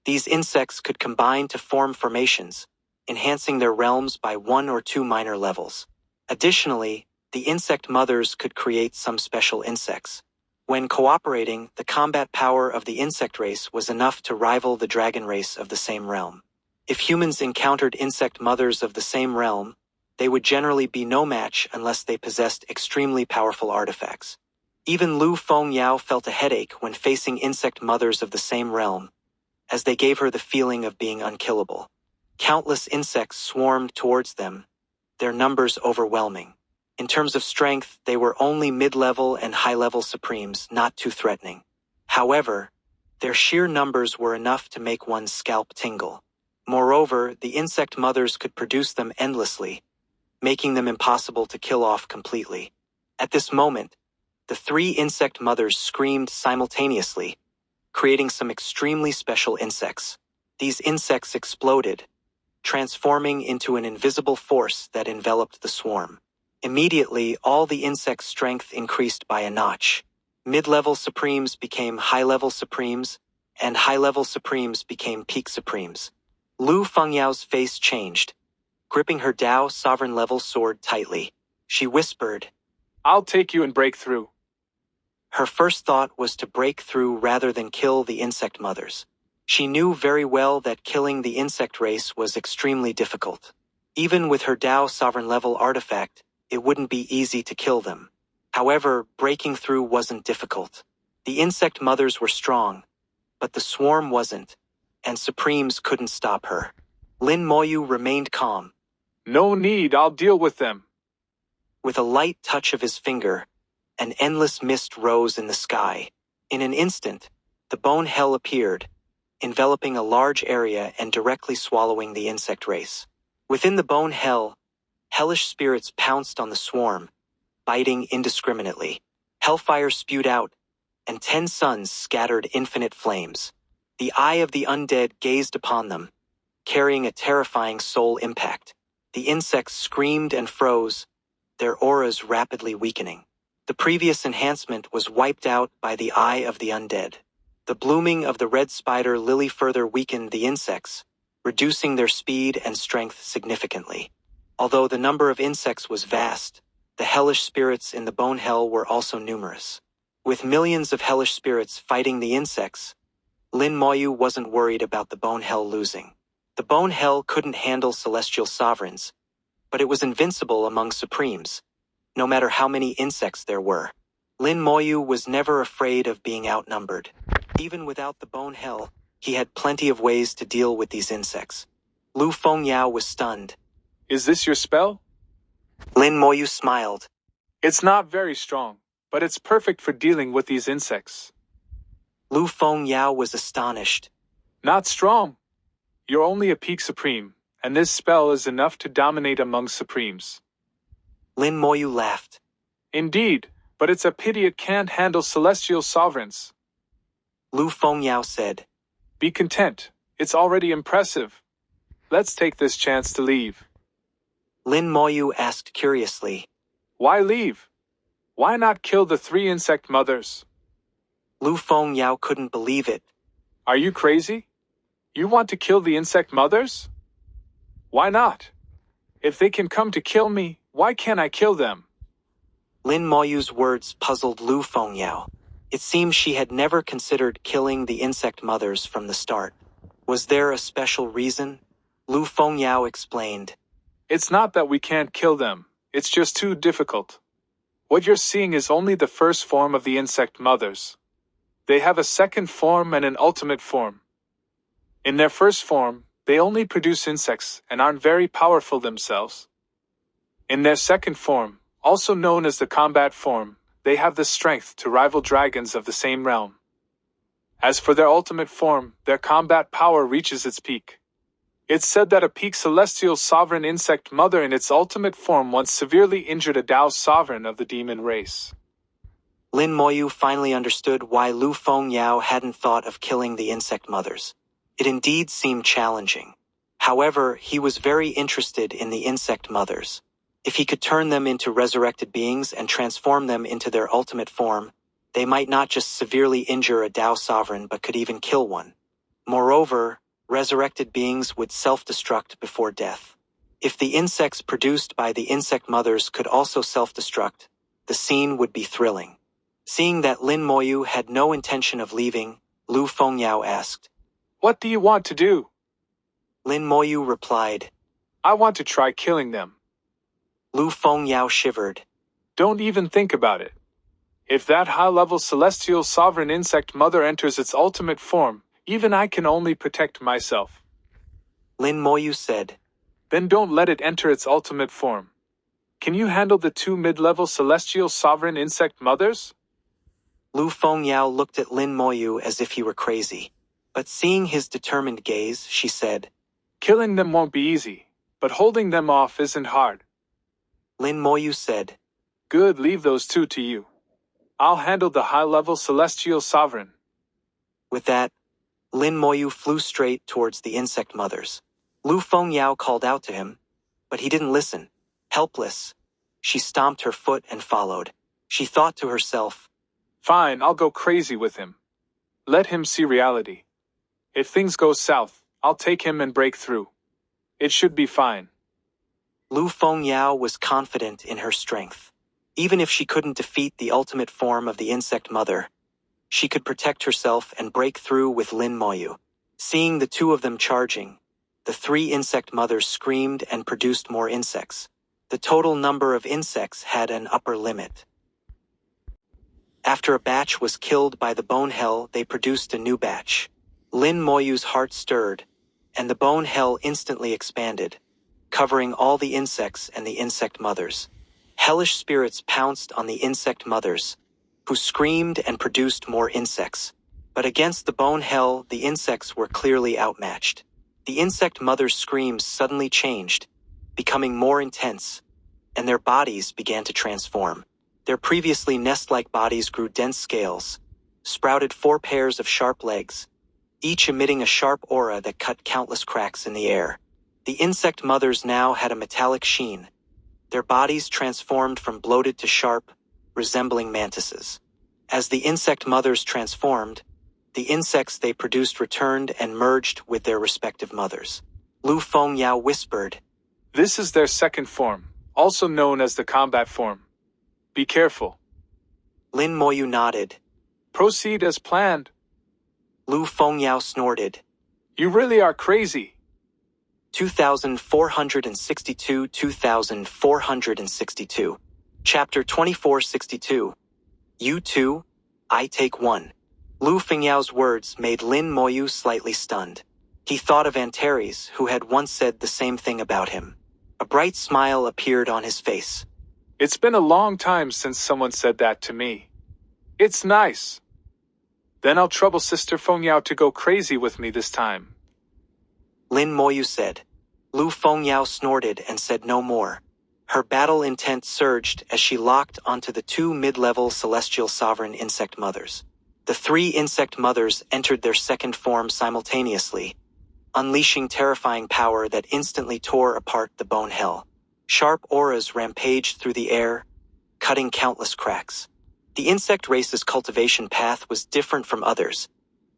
These insects could combine to form formations, enhancing their realms by 1 or 2 minor levels. Additionally, the insect mothers could create some special insects. When cooperating, the combat power of the insect race was enough to rival the dragon race of the same realm. If humans encountered insect mothers of the same realm, they would generally be no match unless they possessed extremely powerful artifacts. Even Lu Fengyao felt a headache when facing insect mothers of the same realm, as they gave her the feeling of being unkillable. Countless insects swarmed towards them, their numbers overwhelming. In terms of strength, they were only mid-level and high-level supremes, not too threatening. However, their sheer numbers were enough to make one's scalp tingle. Moreover, the insect mothers could produce them endlessly, making them impossible to kill off completely. At this moment, the 3 insect mothers screamed simultaneously, creating some extremely special insects. These insects exploded, transforming into an invisible force that enveloped the swarm. Immediately, all the insects' strength increased by a notch. Mid-level Supremes became high-level Supremes, and high-level Supremes became peak Supremes. Lu Fengyao's face changed, gripping her Dao sovereign-level sword tightly. She whispered, I'll take you and break through. Her first thought was to break through rather than kill the insect mothers. She knew very well that killing the insect race was extremely difficult. Even with her Dao sovereign-level artifact, it wouldn't be easy to kill them. However, breaking through wasn't difficult. The insect mothers were strong, but the swarm wasn't, and Supremes couldn't stop her. Lin Moyu remained calm. No need, I'll deal with them. With a light touch of his finger, an endless mist rose in the sky. In an instant, the bone hell appeared, enveloping a large area and directly swallowing the insect race. Within the bone hell, hellish spirits pounced on the swarm, biting indiscriminately. Hellfire spewed out, and 10 suns scattered infinite flames. The eye of the undead gazed upon them, carrying a terrifying soul impact. The insects screamed and froze, their auras rapidly weakening. The previous enhancement was wiped out by the eye of the undead. The blooming of the red spider lily further weakened the insects, reducing their speed and strength significantly. Although the number of insects was vast, the hellish spirits in the bone hell were also numerous. With millions of hellish spirits fighting the insects, Lin Moyu wasn't worried about the bone hell losing. The bone hell couldn't handle celestial sovereigns, but it was invincible among supremes, no matter how many insects there were. Lin Moyu was never afraid of being outnumbered. Even without the bone hell, he had plenty of ways to deal with these insects. Lu Fengyao was stunned. Is this your spell? Lin Moyu smiled. It's not very strong, but it's perfect for dealing with these insects. Lu Fengyao was astonished. Not strong. You're only a peak supreme, and this spell is enough to dominate among supremes. Lin Moyu laughed. Indeed, but it's a pity it can't handle celestial sovereigns. Lu Fengyao said. Be content, it's already impressive. Let's take this chance to leave. Lin Moyu asked curiously. Why leave? Why not kill the 3 insect mothers? Lu Fengyao couldn't believe it. Are you crazy? You want to kill the insect mothers? Why not? If they can come to kill me, why can't I kill them? Lin Moyu's words puzzled Lu Fengyao. It seemed she had never considered killing the insect mothers from the start. Was there a special reason? Lu Fengyao explained. It's not that we can't kill them, it's just too difficult. What you're seeing is only the first form of the insect mothers. They have a second form and an ultimate form. In their first form, they only produce insects and aren't very powerful themselves. In their second form, also known as the combat form, they have the strength to rival dragons of the same realm. As for their ultimate form, their combat power reaches its peak. It's said that a peak celestial sovereign insect mother in its ultimate form once severely injured a Dao sovereign of the demon race. Lin Moyu finally understood why Lu Fengyao hadn't thought of killing the insect mothers. It indeed seemed challenging. However, he was very interested in the insect mothers. If he could turn them into resurrected beings and transform them into their ultimate form, they might not just severely injure a Dao sovereign but could even kill one. Moreover, resurrected beings would self-destruct before death. If the insects produced by the insect mothers could also self-destruct, the scene would be thrilling. Seeing that Lin Moyu had no intention of leaving, Lu Fengyao asked, What do you want to do? Lin Moyu replied, I want to try killing them. Lu Fengyao shivered. Don't even think about it. If that high-level celestial sovereign insect mother enters its ultimate form, even I can only protect myself. Lin Moyu said. Then don't let it enter its ultimate form. Can you handle the 2 mid-level celestial sovereign insect mothers? Lu Fengyao looked at Lin Moyu as if he were crazy. But seeing his determined gaze, she said, Killing them won't be easy, but holding them off isn't hard. Lin Moyu said, Good, leave those 2 to you. I'll handle the high-level celestial sovereign. With that, Lin Moyu flew straight towards the insect mothers. Lu Fengyao called out to him, but he didn't listen. Helpless, She stomped her foot and followed. She thought to herself, "Fine, I'll go crazy with him. Let him see reality. If things go south, I'll take him and break through. It should be fine." Lu Fengyao was confident in her strength. Even if she couldn't defeat the ultimate form of the insect mother, she could protect herself and break through with Lin Moyu. Seeing the two of them charging, the three insect mothers screamed and produced more insects. The total number of insects had an upper limit. After a batch was killed by the bone hell, they produced a new batch. Lin Moyu's heart stirred, and the bone hell instantly expanded, covering all the insects and the insect mothers. Hellish spirits pounced on the insect mothers, who screamed and produced more insects. But against the bone hell, the insects were clearly outmatched. The insect mothers' screams suddenly changed, becoming more intense, and their bodies began to transform. Their previously nest-like bodies grew dense scales, sprouted 4 pairs of sharp legs, each emitting a sharp aura that cut countless cracks in the air. The insect mothers now had a metallic sheen. Their bodies transformed from bloated to sharp, resembling mantises. As the insect mothers transformed, the insects they produced returned and merged with their respective mothers. Lu Fengyao whispered, "This is their second form, also known as the combat form. Be careful." Lin Moyu nodded. "Proceed as planned." Lu Fengyao snorted. "You really are crazy." 2462 2462. Chapter 2462. You two, I take one. Lu Fengyao's words made Lin Moyu slightly stunned. He thought of Antares, who had once said the same thing about him. A bright smile appeared on his face. "It's been a long time since someone said that to me. It's nice. Then I'll trouble Sister Fengyao to go crazy with me this time." Lin Moyu said. Lu Fengyao snorted and said no more. Her battle intent surged as she locked onto the 2 mid-level celestial sovereign insect mothers. The 3 insect mothers entered their second form simultaneously, unleashing terrifying power that instantly tore apart the bone hell. Sharp auras rampaged through the air, cutting countless cracks. The insect race's cultivation path was different from others.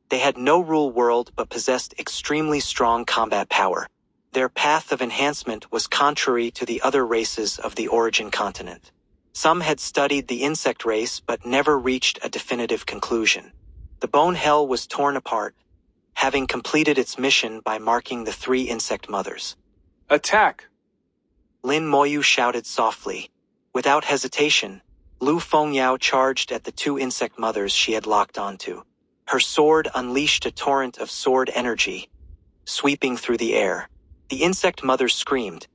They had no rule world but possessed extremely strong combat power. Their path of enhancement was contrary to the other races of the origin continent. Some had studied the insect race but never reached a definitive conclusion. The bone hell was torn apart, having completed its mission by marking the 3 insect mothers. "Attack!" Lin Moyu shouted softly. Without hesitation, Lu Fengyao charged at the 2 insect mothers she had locked onto. Her sword unleashed a torrent of sword energy, sweeping through the air. The insect mothers screamed,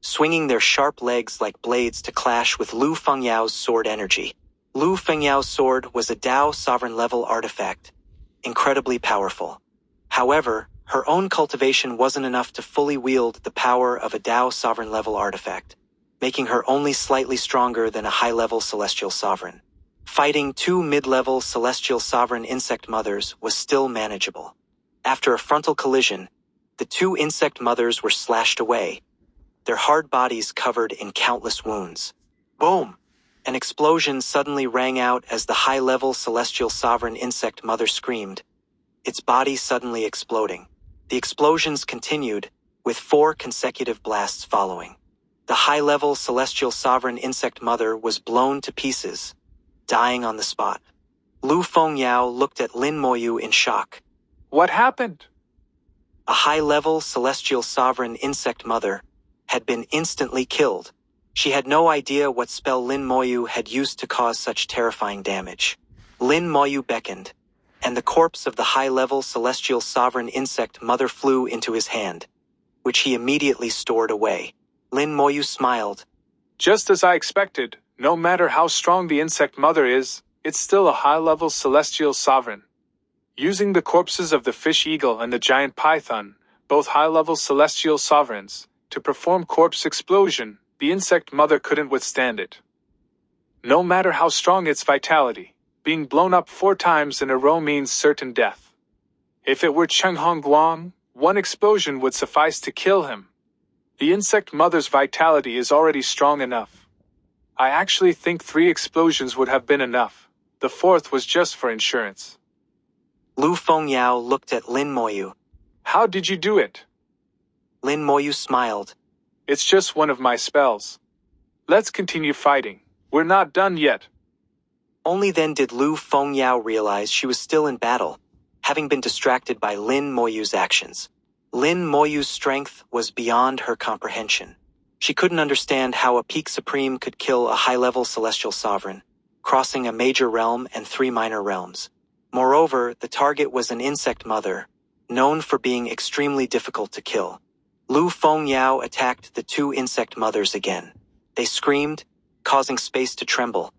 swinging their sharp legs like blades to clash with Lu Fengyao's sword energy. Lu Fengyao's sword was a Dao sovereign-level artifact, incredibly powerful. However, her own cultivation wasn't enough to fully wield the power of a Dao sovereign-level artifact, making her only slightly stronger than a high-level celestial sovereign. Fighting 2 mid-level celestial sovereign insect mothers was still manageable. After a frontal collision, the 2 insect mothers were slashed away, their hard bodies covered in countless wounds. Boom! An explosion suddenly rang out as the high-level celestial sovereign insect mother screamed, its body suddenly exploding. The explosions continued, with 4 consecutive blasts following. The high-level celestial sovereign insect mother was blown to pieces, dying on the spot. Lu Fengyao looked at Lin Moyu in shock. "What happened?" A high-level celestial sovereign insect mother had been instantly killed. She had no idea what spell Lin Moyu had used to cause such terrifying damage. Lin Moyu beckoned, and the corpse of the high-level celestial sovereign insect mother flew into his hand, which he immediately stored away. Lin Moyu smiled. "Just as I expected, no matter how strong the insect mother is, it's still a high-level celestial sovereign. Using the corpses of the fish eagle and the giant python, both high-level celestial sovereigns, to perform corpse explosion, the insect mother couldn't withstand it. No matter how strong its vitality, being blown up 4 times in a row means certain death. If it were Cheng Hongguang, 1 explosion would suffice to kill him. The insect mother's vitality is already strong enough. I actually think 3 explosions would have been enough. The 4th was just for insurance. Lu Fengyao looked at Lin Moyu. How did you do it? Lin Moyu smiled. It's just one of my spells. Let's continue fighting. We're not done yet. Only then did Lu Fengyao realize she was still in battle, having been distracted by Lin Moyu's actions. Lin Moyu's strength was beyond her comprehension. She couldn't understand how a peak supreme could kill a high-level celestial sovereign, crossing a major realm and 3 minor realms. Moreover, the target was an insect mother, known for being extremely difficult to kill. Lu Fengyao attacked the 2 insect mothers again. They screamed, causing space to tremble,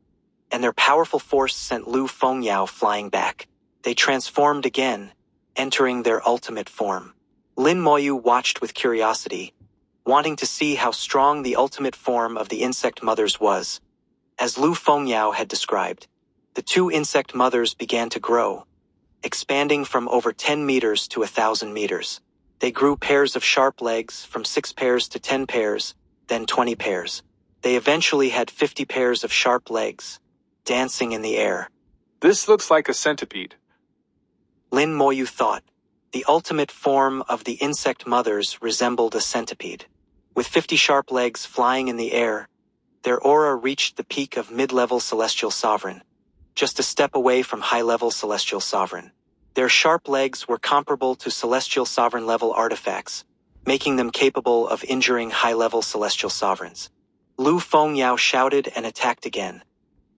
and their powerful force sent Lu Fengyao flying back. They transformed again, entering their ultimate form. Lin Moyu watched with curiosity, wanting to see how strong the ultimate form of the insect mothers was. As Lu Fengyao had described, the 2 insect mothers began to grow, expanding from over 10 meters to 1,000 meters. They grew pairs of sharp legs from 6 pairs to 10 pairs, then 20 pairs. They eventually had 50 pairs of sharp legs, dancing in the air. This looks like a centipede. Lin Moyu thought. The ultimate form of the insect mothers resembled a centipede. With 50 sharp legs flying in the air, their aura reached the peak of mid-level celestial sovereign, just a step away from high-level celestial sovereign. Their sharp legs were comparable to celestial sovereign-level artifacts, making them capable of injuring high-level celestial sovereigns. Lu Fengyao shouted and attacked again,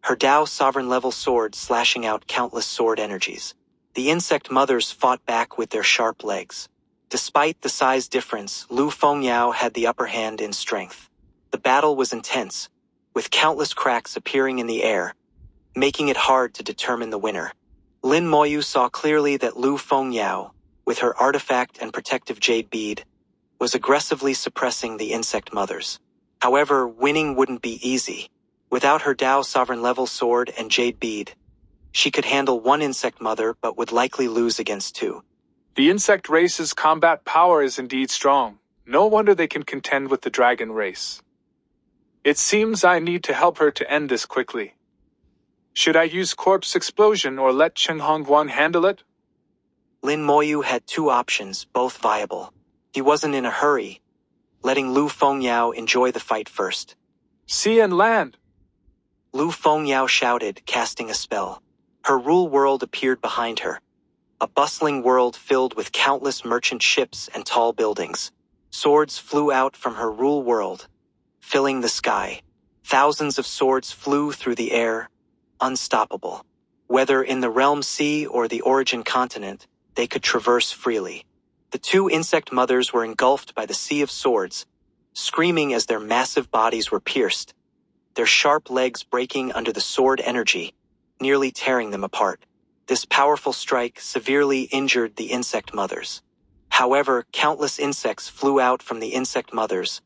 her Dao sovereign-level sword slashing out countless sword energies. The insect mothers fought back with their sharp legs. Despite the size difference, Lu Fengyao had the upper hand in strength. The battle was intense, with countless cracks appearing in the air, making it hard to determine the winner. Lin Moyu saw clearly that Lu Fengyao, with her artifact and protective jade bead, was aggressively suppressing the insect mothers. However, winning wouldn't be easy. Without her Dao sovereign-level sword and jade bead, she could handle 1 insect mother but would likely lose against 2. The insect race's combat power is indeed strong. No wonder they can contend with the dragon race. It seems I need to help her to end this quickly. Should I use corpse explosion or let Cheng Hongguan handle it? Lin Moyu had 2 options, both viable. He wasn't in a hurry, letting Lu Fengyao enjoy the fight first. Sea and land! Lu Fengyao shouted, casting a spell. Her rule world appeared behind her, a bustling world filled with countless merchant ships and tall buildings. Swords flew out from her rule world, filling the sky. Thousands of swords flew through the air, unstoppable. Whether in the realm sea or the origin continent, they could traverse freely. The 2 insect mothers were engulfed by the sea of swords, screaming as their massive bodies were pierced, their sharp legs breaking under the sword energy, nearly tearing them apart. This powerful strike severely injured the insect mothers. However, countless insects flew out from the insect mothers,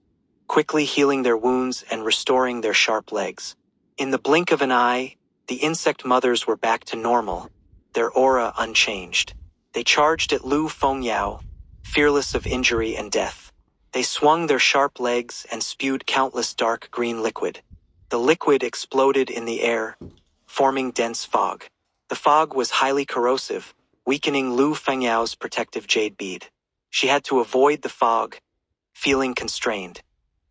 quickly healing their wounds and restoring their sharp legs. In the blink of an eye, the insect mothers were back to normal, their aura unchanged. They charged at Lu Fengyao, fearless of injury and death. They swung their sharp legs and spewed countless dark green liquid. The liquid exploded in the air, forming dense fog. The fog was highly corrosive, weakening Lu Fengyao's protective jade bead. She had to avoid the fog, feeling constrained.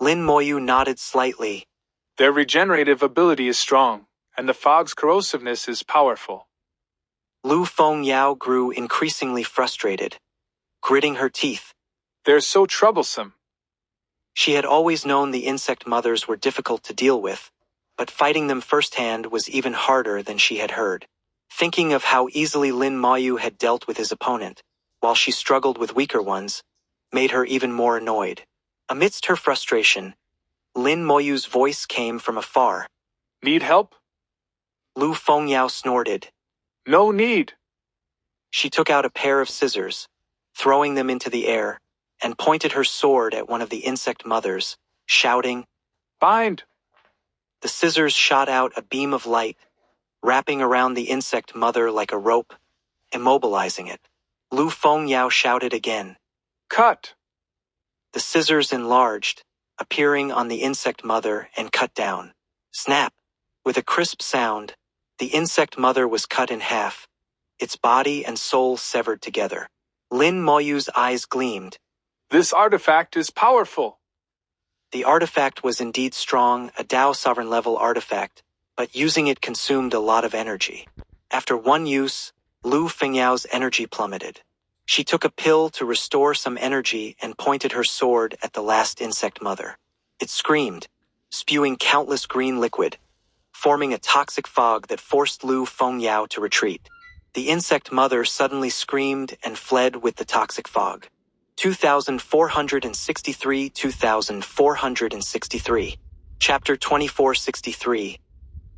Lin Moyu nodded slightly. Their regenerative ability is strong, and the fog's corrosiveness is powerful. Lu Fengyao grew increasingly frustrated, gritting her teeth. They're so troublesome. She had always known the insect mothers were difficult to deal with, but fighting them firsthand was even harder than she had heard. Thinking of how easily Lin Moyu had dealt with his opponent, while she struggled with weaker ones, made her even more annoyed. Amidst her frustration, Lin Moyu's voice came from afar. Need help? Lu Fengyao snorted. No need. She took out a pair of scissors, throwing them into the air, and pointed her sword at one of the insect mothers, shouting, Bind! The scissors shot out a beam of light, wrapping around the insect mother like a rope, immobilizing it. Lu Fengyao shouted again. Cut! The scissors enlarged, appearing on the insect mother and cut down. Snap! With a crisp sound, the insect mother was cut in half, its body and soul severed together. Lin Moyu's eyes gleamed. This artifact is powerful. The artifact was indeed strong, a Dao sovereign-level artifact, but using it consumed a lot of energy. After one use, Lu Fengyao's energy plummeted. She took a pill to restore some energy and pointed her sword at the last insect mother. It screamed, spewing countless green liquid, forming a toxic fog that forced Lu Fengyao to retreat. The insect mother suddenly screamed and fled with the toxic fog. 2463 Chapter 2463.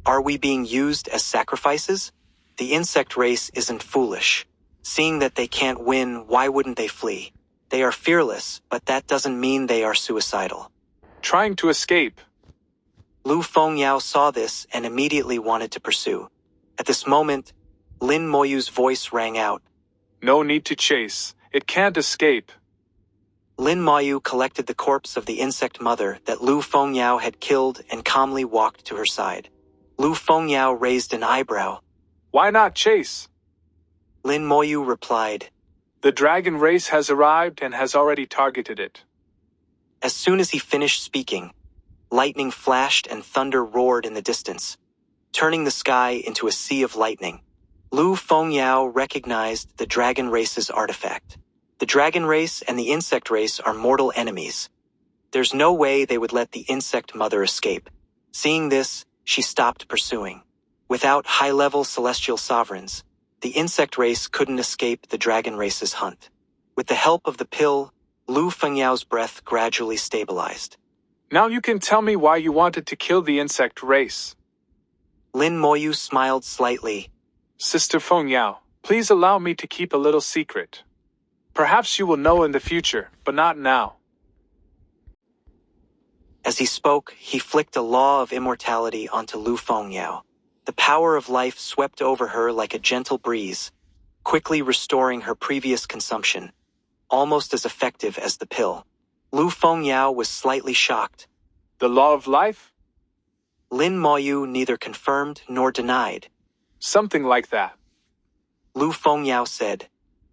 Are we being used as sacrifices? The insect race isn't foolish. Seeing that they can't win, why wouldn't they flee? They are fearless, but that doesn't mean they are suicidal. Trying to escape. Lu Fengyao saw this and immediately wanted to pursue. At this moment, Lin Moyu's voice rang out. No need to chase. It can't escape. Lin Moyu collected the corpse of the insect mother that Lu Fengyao had killed and calmly walked to her side. Lu Fengyao raised an eyebrow. Why not chase? Lin Moyu replied. The dragon race has arrived and has already targeted it. As soon as he finished speaking, lightning flashed and thunder roared in the distance, turning the sky into a sea of lightning. Lu Fengyao recognized the dragon race's artifact. The dragon race and the insect race are mortal enemies. There's no way they would let the insect mother escape. Seeing this, she stopped pursuing. Without high-level celestial sovereigns, the insect race couldn't escape the dragon race's hunt. With the help of the pill, Lu Fengyao's breath gradually stabilized. Now you can tell me why you wanted to kill the insect race. Lin Moyu smiled slightly. Sister Fengyao, please allow me to keep a little secret. Perhaps you will know in the future, but not now. As he spoke, he flicked a law of immortality onto Lu Fengyao. The power of life swept over her like a gentle breeze, quickly restoring her previous consumption, almost as effective as the pill. Lu Fengyao was slightly shocked. The law of life? Lin Moyu neither confirmed nor denied. Something like that. Lu Fengyao said.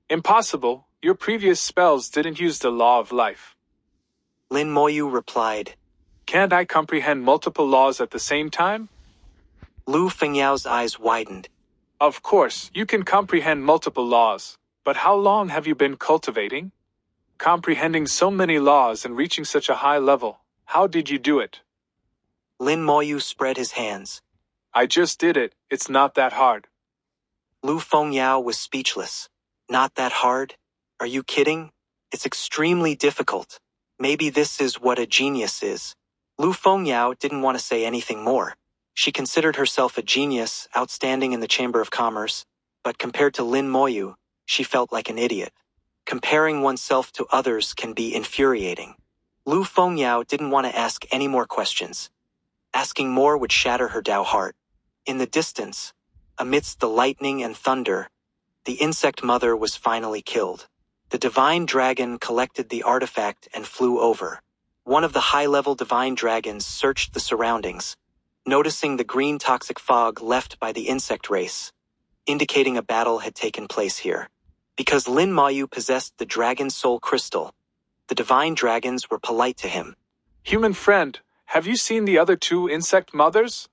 Impossible. Your previous spells didn't use the law of life. Lin Moyu replied. Can't I comprehend multiple laws at the same time? Lu Fengyao's eyes widened. Of course, you can comprehend multiple laws, but how long have you been cultivating? Comprehending so many laws and reaching such a high level, how did you do it? Lin Moyu spread his hands. I just did it, it's not that hard. Lu Fengyao was speechless. Not that hard? Are you kidding? It's extremely difficult. Maybe this is what a genius is. Lu Fengyao didn't want to say anything more. She considered herself a genius, outstanding in the Chamber of Commerce, but compared to Lin Moyu, she felt like an idiot. Comparing oneself to others can be infuriating. Lu Fengyao didn't want to ask any more questions. Asking more would shatter her Dao heart. In the distance, amidst the lightning and thunder, the insect mother was finally killed. The divine dragon collected the artifact and flew over. One of the high-level divine dragons searched the surroundings, noticing the green toxic fog left by the insect race, indicating a battle had taken place here. Because Lin Moyu possessed the dragon soul crystal, the divine dragons were polite to him. Human friend, have you seen the other two insect mothers?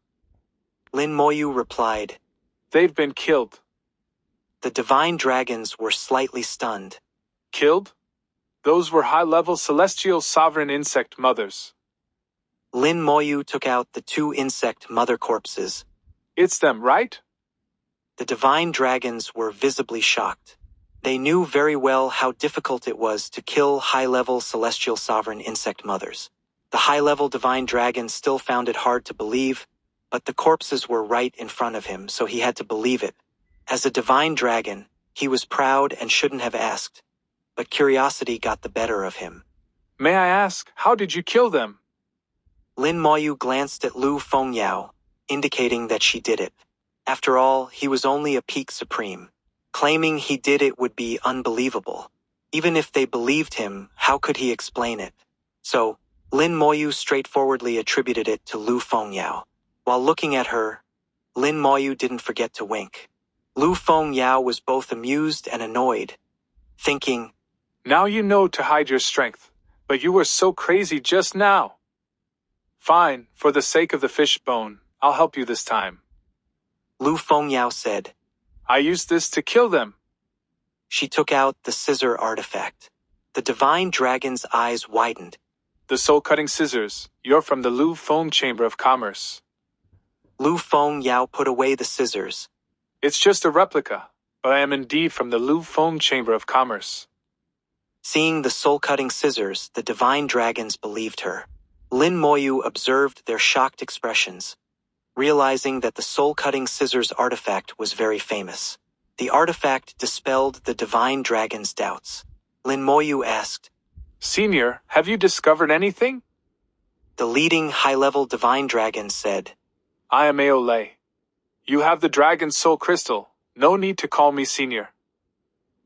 Lin Moyu replied. They've been killed. The divine dragons were slightly stunned. Killed? Those were high-level celestial sovereign insect mothers. Lin Moyu took out the two insect mother corpses. It's them, right? The divine dragons were visibly shocked. They knew very well how difficult it was to kill high-level celestial sovereign insect mothers. The high-level divine dragon still found it hard to believe, but the corpses were right in front of him, so he had to believe it. As a divine dragon, he was proud and shouldn't have asked, but curiosity got the better of him. May I ask, how did you kill them? Lin Moyu glanced at Lu Fengyao, indicating that she did it. After all, he was only a peak supreme. Claiming he did it would be unbelievable. Even if they believed him, how could he explain it? So, Lin Moyu straightforwardly attributed it to Lu Fengyao. While looking at her, Lin Moyu didn't forget to wink. Lu Fengyao was both amused and annoyed, thinking, Now you know to hide your strength, but you were so crazy just now. Fine, for the sake of the fish bone, I'll help you this time. Lu Fengyao said. I used this to kill them. She took out the scissor artifact. The divine dragon's eyes widened. The soul-cutting scissors, you're from the Lu Feng Chamber of Commerce. Lu Fengyao put away the scissors. It's just a replica, but I am indeed from the Lu Feng Chamber of Commerce. Seeing the soul-cutting scissors, the divine dragons believed her. Lin Moyu observed their shocked expressions, realizing that the soul-cutting scissors artifact was very famous. The artifact dispelled the divine dragon's doubts. Lin Moyu asked, Senior, have you discovered anything? The leading high-level divine dragon said, I am Aole. You have the dragon's soul crystal. No need to call me senior.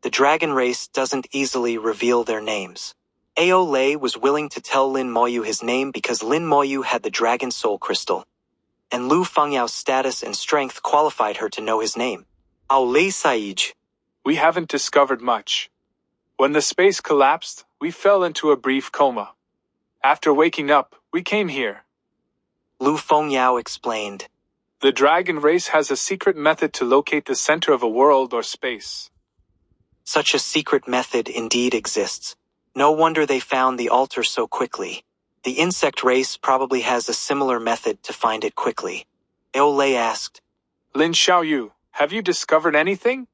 The dragon race doesn't easily reveal their names. Aole was willing to tell Lin Moyu his name because Lin Moyu had the dragon soul crystal, and Lu Fengyao's status and strength qualified her to know his name. Aole Saij. We haven't discovered much. When the space collapsed, we fell into a brief coma. After waking up, we came here. Lu Fengyao explained. The dragon race has a secret method to locate the center of a world or space. Such a secret method indeed exists. No wonder they found the altar so quickly. The insect race probably has a similar method to find it quickly. Aole asked. Lin Xiaoyu, have you discovered anything?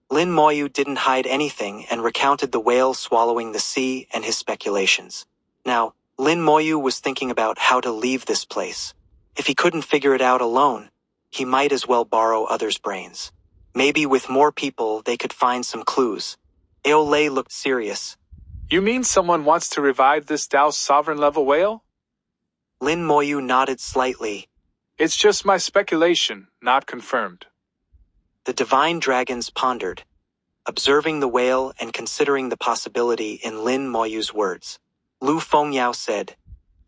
Lin Moyu didn't hide anything and recounted the whale swallowing the sea and his speculations. Now, Lin Moyu was thinking about how to leave this place. If he couldn't figure it out alone, he might as well borrow others' brains. Maybe with more people they could find some clues. Aole looked serious. You mean someone wants to revive this Dao's sovereign-level whale? Lin Moyu nodded slightly. It's just my speculation, not confirmed. The divine dragons pondered, observing the whale and considering the possibility in Lin Moyu's words. Lu Fengyao said,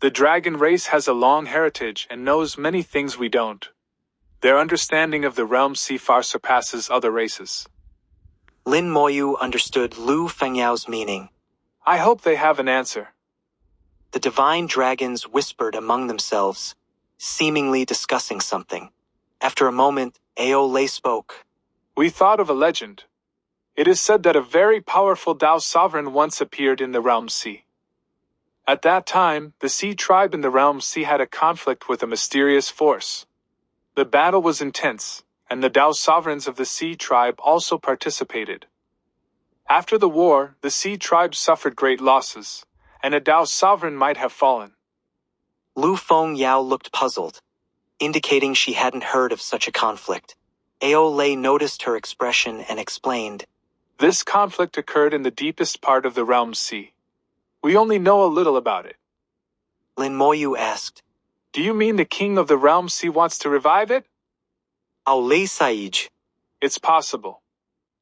The dragon race has a long heritage and knows many things we don't. Their understanding of the realm sea far surpasses other races. Lin Moyu understood Lu Fengyao's meaning. I hope they have an answer. The divine dragons whispered among themselves, seemingly discussing something. After a moment, Aole spoke. We thought of a legend. It is said that a very powerful Dao sovereign once appeared in the realm sea. At that time, the sea tribe in the realm sea had a conflict with a mysterious force. The battle was intense, and the Dao sovereigns of the sea tribe also participated. After the war, the sea tribe suffered great losses, and a Dao sovereign might have fallen. Lu Fengyao looked puzzled, indicating she hadn't heard of such a conflict. Aole noticed her expression and explained. This conflict occurred in the deepest part of the realm sea. We only know a little about it. Lin Moyu asked. Do you mean the king of the realm sea wants to revive it? Aole Saij. It's possible.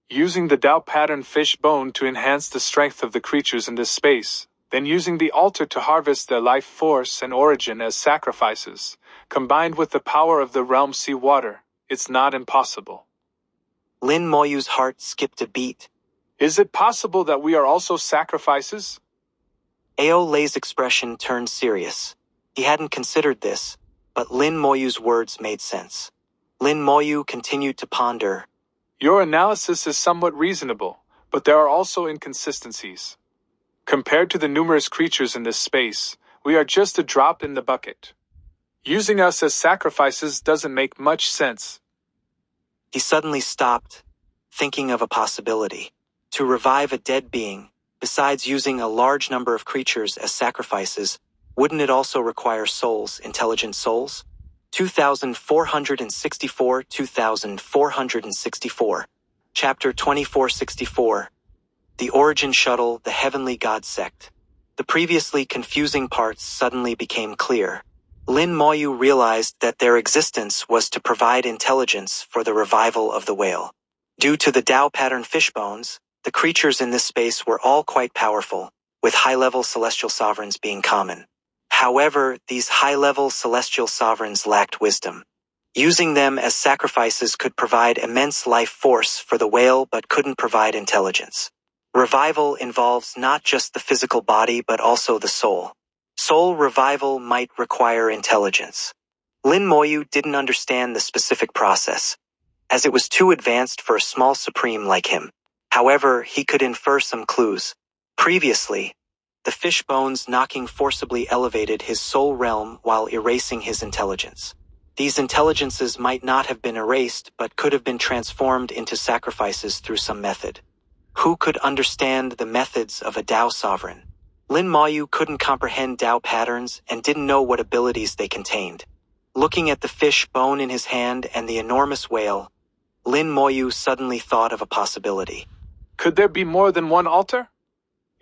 Using the Dao pattern fish bone to enhance the strength of the creatures in this space, then using the altar to harvest their life force and origin as sacrifices, combined with the power of the realm sea water, it's not impossible. Lin Moyu's heart skipped a beat. Is it possible that we are also sacrifices? Aole's expression turned serious. He hadn't considered this, but Lin Moyu's words made sense. Lin Moyu continued to ponder. Your analysis is somewhat reasonable, but there are also inconsistencies. Compared to the numerous creatures in this space, we are just a drop in the bucket. Using us as sacrifices doesn't make much sense. He suddenly stopped, thinking of a possibility. To revive a dead being, besides using a large number of creatures as sacrifices, wouldn't it also require souls, intelligent souls? 2464 2464. Chapter 2464. The Origin Shuttle, the Heavenly God Sect. The previously confusing parts suddenly became clear. Lin Moyu realized that their existence was to provide intelligence for the revival of the whale. Due to the Dao pattern fishbones, the creatures in this space were all quite powerful, with high-level celestial sovereigns being common. However, these high-level celestial sovereigns lacked wisdom. Using them as sacrifices could provide immense life force for the whale but couldn't provide intelligence. Revival involves not just the physical body but also the soul. Soul revival might require intelligence. Lin Moyu didn't understand the specific process, as it was too advanced for a small supreme like him. However, he could infer some clues. Previously, the fish bones knocking forcibly elevated his soul realm while erasing his intelligence. These intelligences might not have been erased but could have been transformed into sacrifices through some method. Who could understand the methods of a Tao sovereign? Lin Moyu couldn't comprehend Tao patterns and didn't know what abilities they contained. Looking at the fish bone in his hand and the enormous whale, Lin Moyu suddenly thought of a possibility. Could there be more than one altar?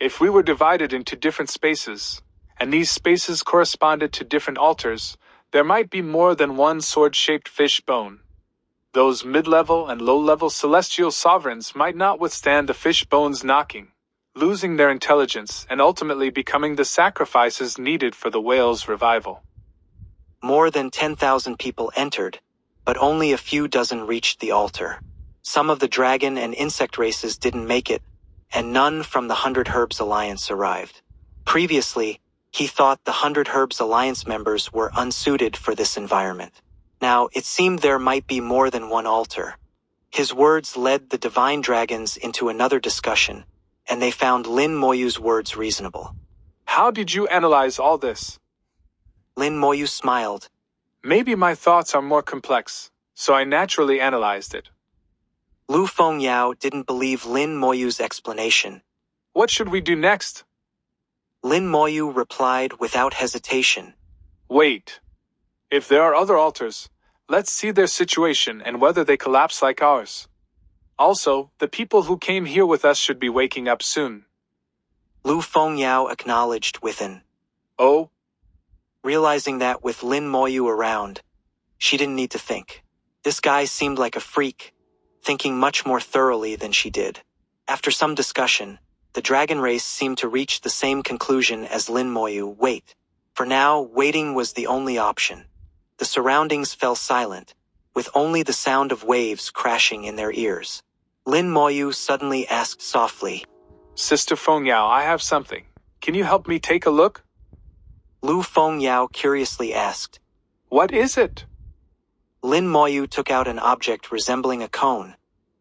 If we were divided into different spaces, and these spaces corresponded to different altars, there might be more than one sword-shaped fish bone. Those mid-level and low-level celestial sovereigns might not withstand the fish bones knocking, losing their intelligence and ultimately becoming the sacrifices needed for the whale's revival. More than 10,000 people entered, but only a few dozen reached the altar. Some of the dragon and insect races didn't make it, and none from the 100 Herbs Alliance arrived. Previously, he thought the 100 Herbs Alliance members were unsuited for this environment. Now, it seemed there might be more than one altar. His words led the divine dragons into another discussion, and they found Lin Moyu's words reasonable. How did you analyze all this? Lin Moyu smiled. Maybe my thoughts are more complex, so I naturally analyzed it. Lu Fengyao didn't believe Lin Moyu's explanation. What should we do next? Lin Moyu replied without hesitation. Wait. If there are other altars, let's see their situation and whether they collapse like ours. Also, the people who came here with us should be waking up soon. Lu Fengyao acknowledged with an "Oh." Realizing that with Lin Moyu around, she didn't need to think. This guy seemed like a freak, thinking much more thoroughly than she did. After some discussion, the dragon race seemed to reach the same conclusion as Lin Moyu. Wait. For now, waiting was the only option. The surroundings fell silent, with only the sound of waves crashing in their ears. Lin Moyu suddenly asked softly, Sister Fengyao, I have something. Can you help me take a look? Lu Fengyao curiously asked, What is it? Lin Moyu took out an object resembling a cone,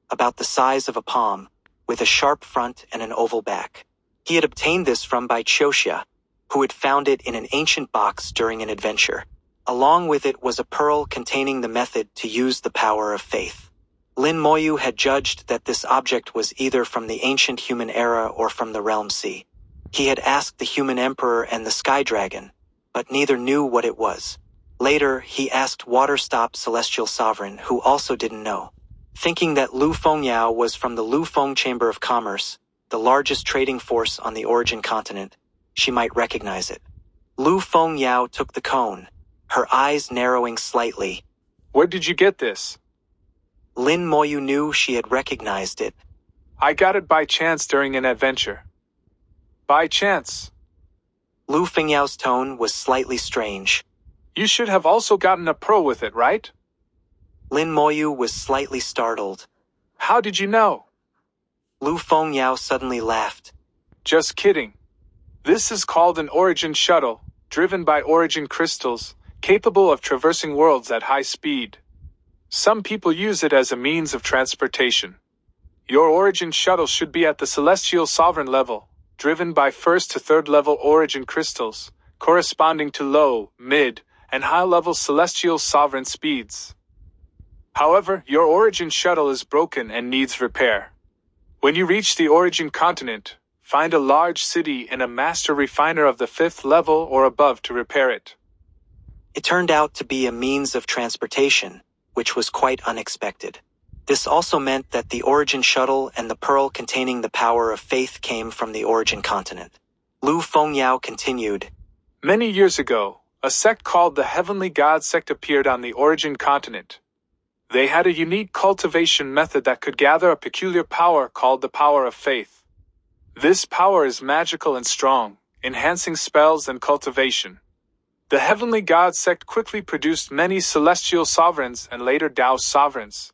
about the size of a palm, with a sharp front and an oval back. He had obtained this from Bai Chioxia, who had found it in an ancient box during an adventure. Along with it was a pearl containing the method to use the power of faith. Lin Moyu had judged that this object was either from the ancient human era or from the realm sea. He had asked the human emperor and the sky dragon, but neither knew what it was. Later, he asked Waterstop Celestial Sovereign, who also didn't know. Thinking that Lu Fengyao was from the Lu Feng Chamber of Commerce, the largest trading force on the Origin continent, she might recognize it. Lu Fengyao took the cone, her eyes narrowing slightly. Where did you get this? Lin Moyu knew she had recognized it. I got it by chance during an adventure. By chance. Lu Fengyao's tone was slightly strange. You should have also gotten a pearl with it, right? Lin Moyu was slightly startled. How did you know? Lu Fengyao suddenly laughed. Just kidding. This is called an Origin shuttle, driven by Origin crystals, capable of traversing worlds at high speed. Some people use it as a means of transportation. Your Origin shuttle should be at the Celestial Sovereign level, driven by first to third level Origin crystals, corresponding to low, mid, and high-level Celestial Sovereign speeds. However, your Origin shuttle is broken and needs repair. When you reach the Origin continent, find a large city and a master refiner of the 5th level or above to repair it. It turned out to be a means of transportation, which was quite unexpected. This also meant that the Origin shuttle and the pearl containing the power of faith came from the Origin continent. Lu Fengyao continued. Many years ago, a sect called the Heavenly God sect appeared on the Origin continent. They had a unique cultivation method that could gather a peculiar power called the power of faith. This power is magical and strong, enhancing spells and cultivation. The heavenly god sect quickly produced many celestial sovereigns and later Tao sovereigns.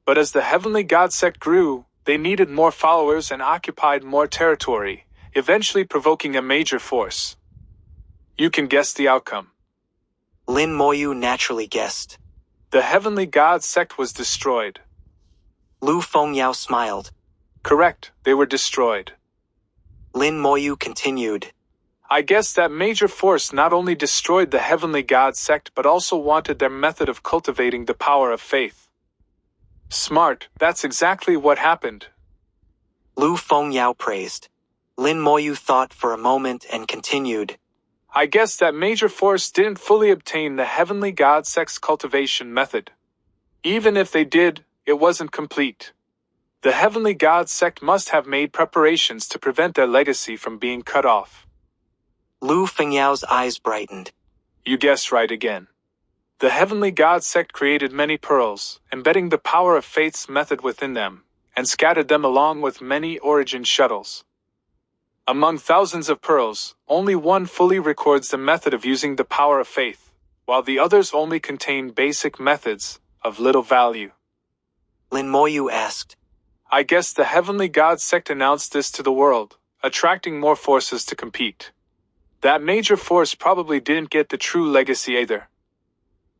But as the heavenly god sect grew, they needed more followers and occupied more territory, eventually provoking a major force. You can guess the outcome. Lin Moyu naturally guessed. The heavenly god sect was destroyed. Lu Fengyao smiled. Correct, they were destroyed. Lin Moyu continued. I guess that major force not only destroyed the heavenly god sect but also wanted their method of cultivating the power of faith. Smart, that's exactly what happened. Lu Fengyao praised. Lin Moyu thought for a moment and continued. I guess that major force didn't fully obtain the heavenly god sect's cultivation method. Even if they did, it wasn't complete. The heavenly god sect must have made preparations to prevent their legacy from being cut off. Lu Fengyao's eyes brightened. You guessed right again. The heavenly god sect created many pearls, embedding the power of faith's method within them, and scattered them along with many origin shuttles. Among thousands of pearls, only one fully records the method of using the power of faith, while the others only contain basic methods of little value. Lin Moyu asked. I guess the heavenly god sect announced this to the world, attracting more forces to compete. That major force probably didn't get the true legacy either.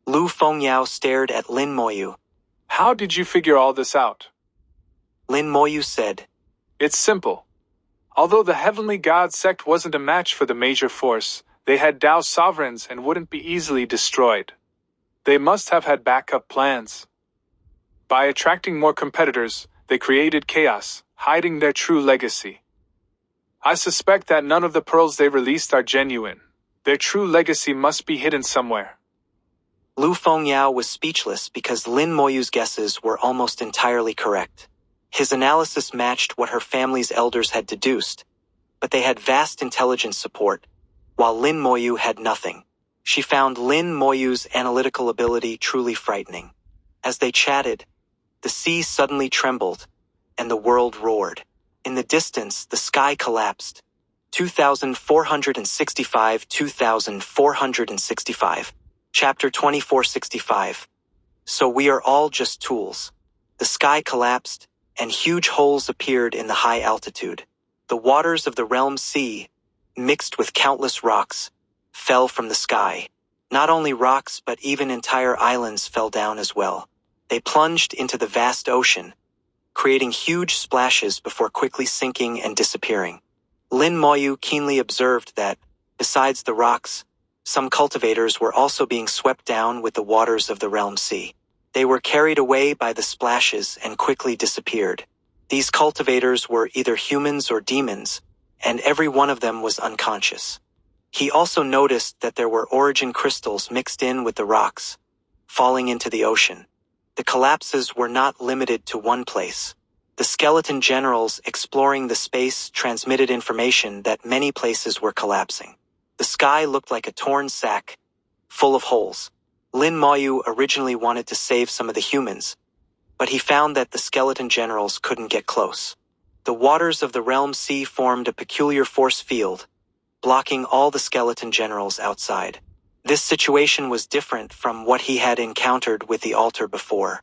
Lu Fengyao stared at Lin Moyu. How did you figure all this out? Lin Moyu said. It's simple. Although the heavenly god sect wasn't a match for the major force, they had Tao sovereigns and wouldn't be easily destroyed. They must have had backup plans. By attracting more competitors, they created chaos, hiding their true legacy. I suspect that none of the pearls they released are genuine. Their true legacy must be hidden somewhere. Lu Fengyao was speechless because Lin Moyu's guesses were almost entirely correct. His analysis matched what her family's elders had deduced, but they had vast intelligence support, while Lin Moyu had nothing. She found Lin Moyu's analytical ability truly frightening. As they chatted, the sea suddenly trembled, and the world roared. In the distance, the sky collapsed. 2465 2465. Chapter 2465. So we are all just tools. The sky collapsed, and huge holes appeared in the high altitude. The waters of the realm sea, mixed with countless rocks, fell from the sky. Not only rocks but even entire islands fell down as well. They plunged into the vast ocean, creating huge splashes before quickly sinking and disappearing. Lin Moyu keenly observed that, besides the rocks, some cultivators were also being swept down with the waters of the realm sea. They were carried away by the splashes and quickly disappeared. These cultivators were either humans or demons, and every one of them was unconscious. He also noticed that there were origin crystals mixed in with the rocks, falling into the ocean. The collapses were not limited to one place. The skeleton generals exploring the space transmitted information that many places were collapsing. The sky looked like a torn sack, full of holes. Lin Moyu originally wanted to save some of the humans, but he found that the skeleton generals couldn't get close. The waters of the realm sea formed a peculiar force field, blocking all the skeleton generals outside. This situation was different from what he had encountered with the altar before.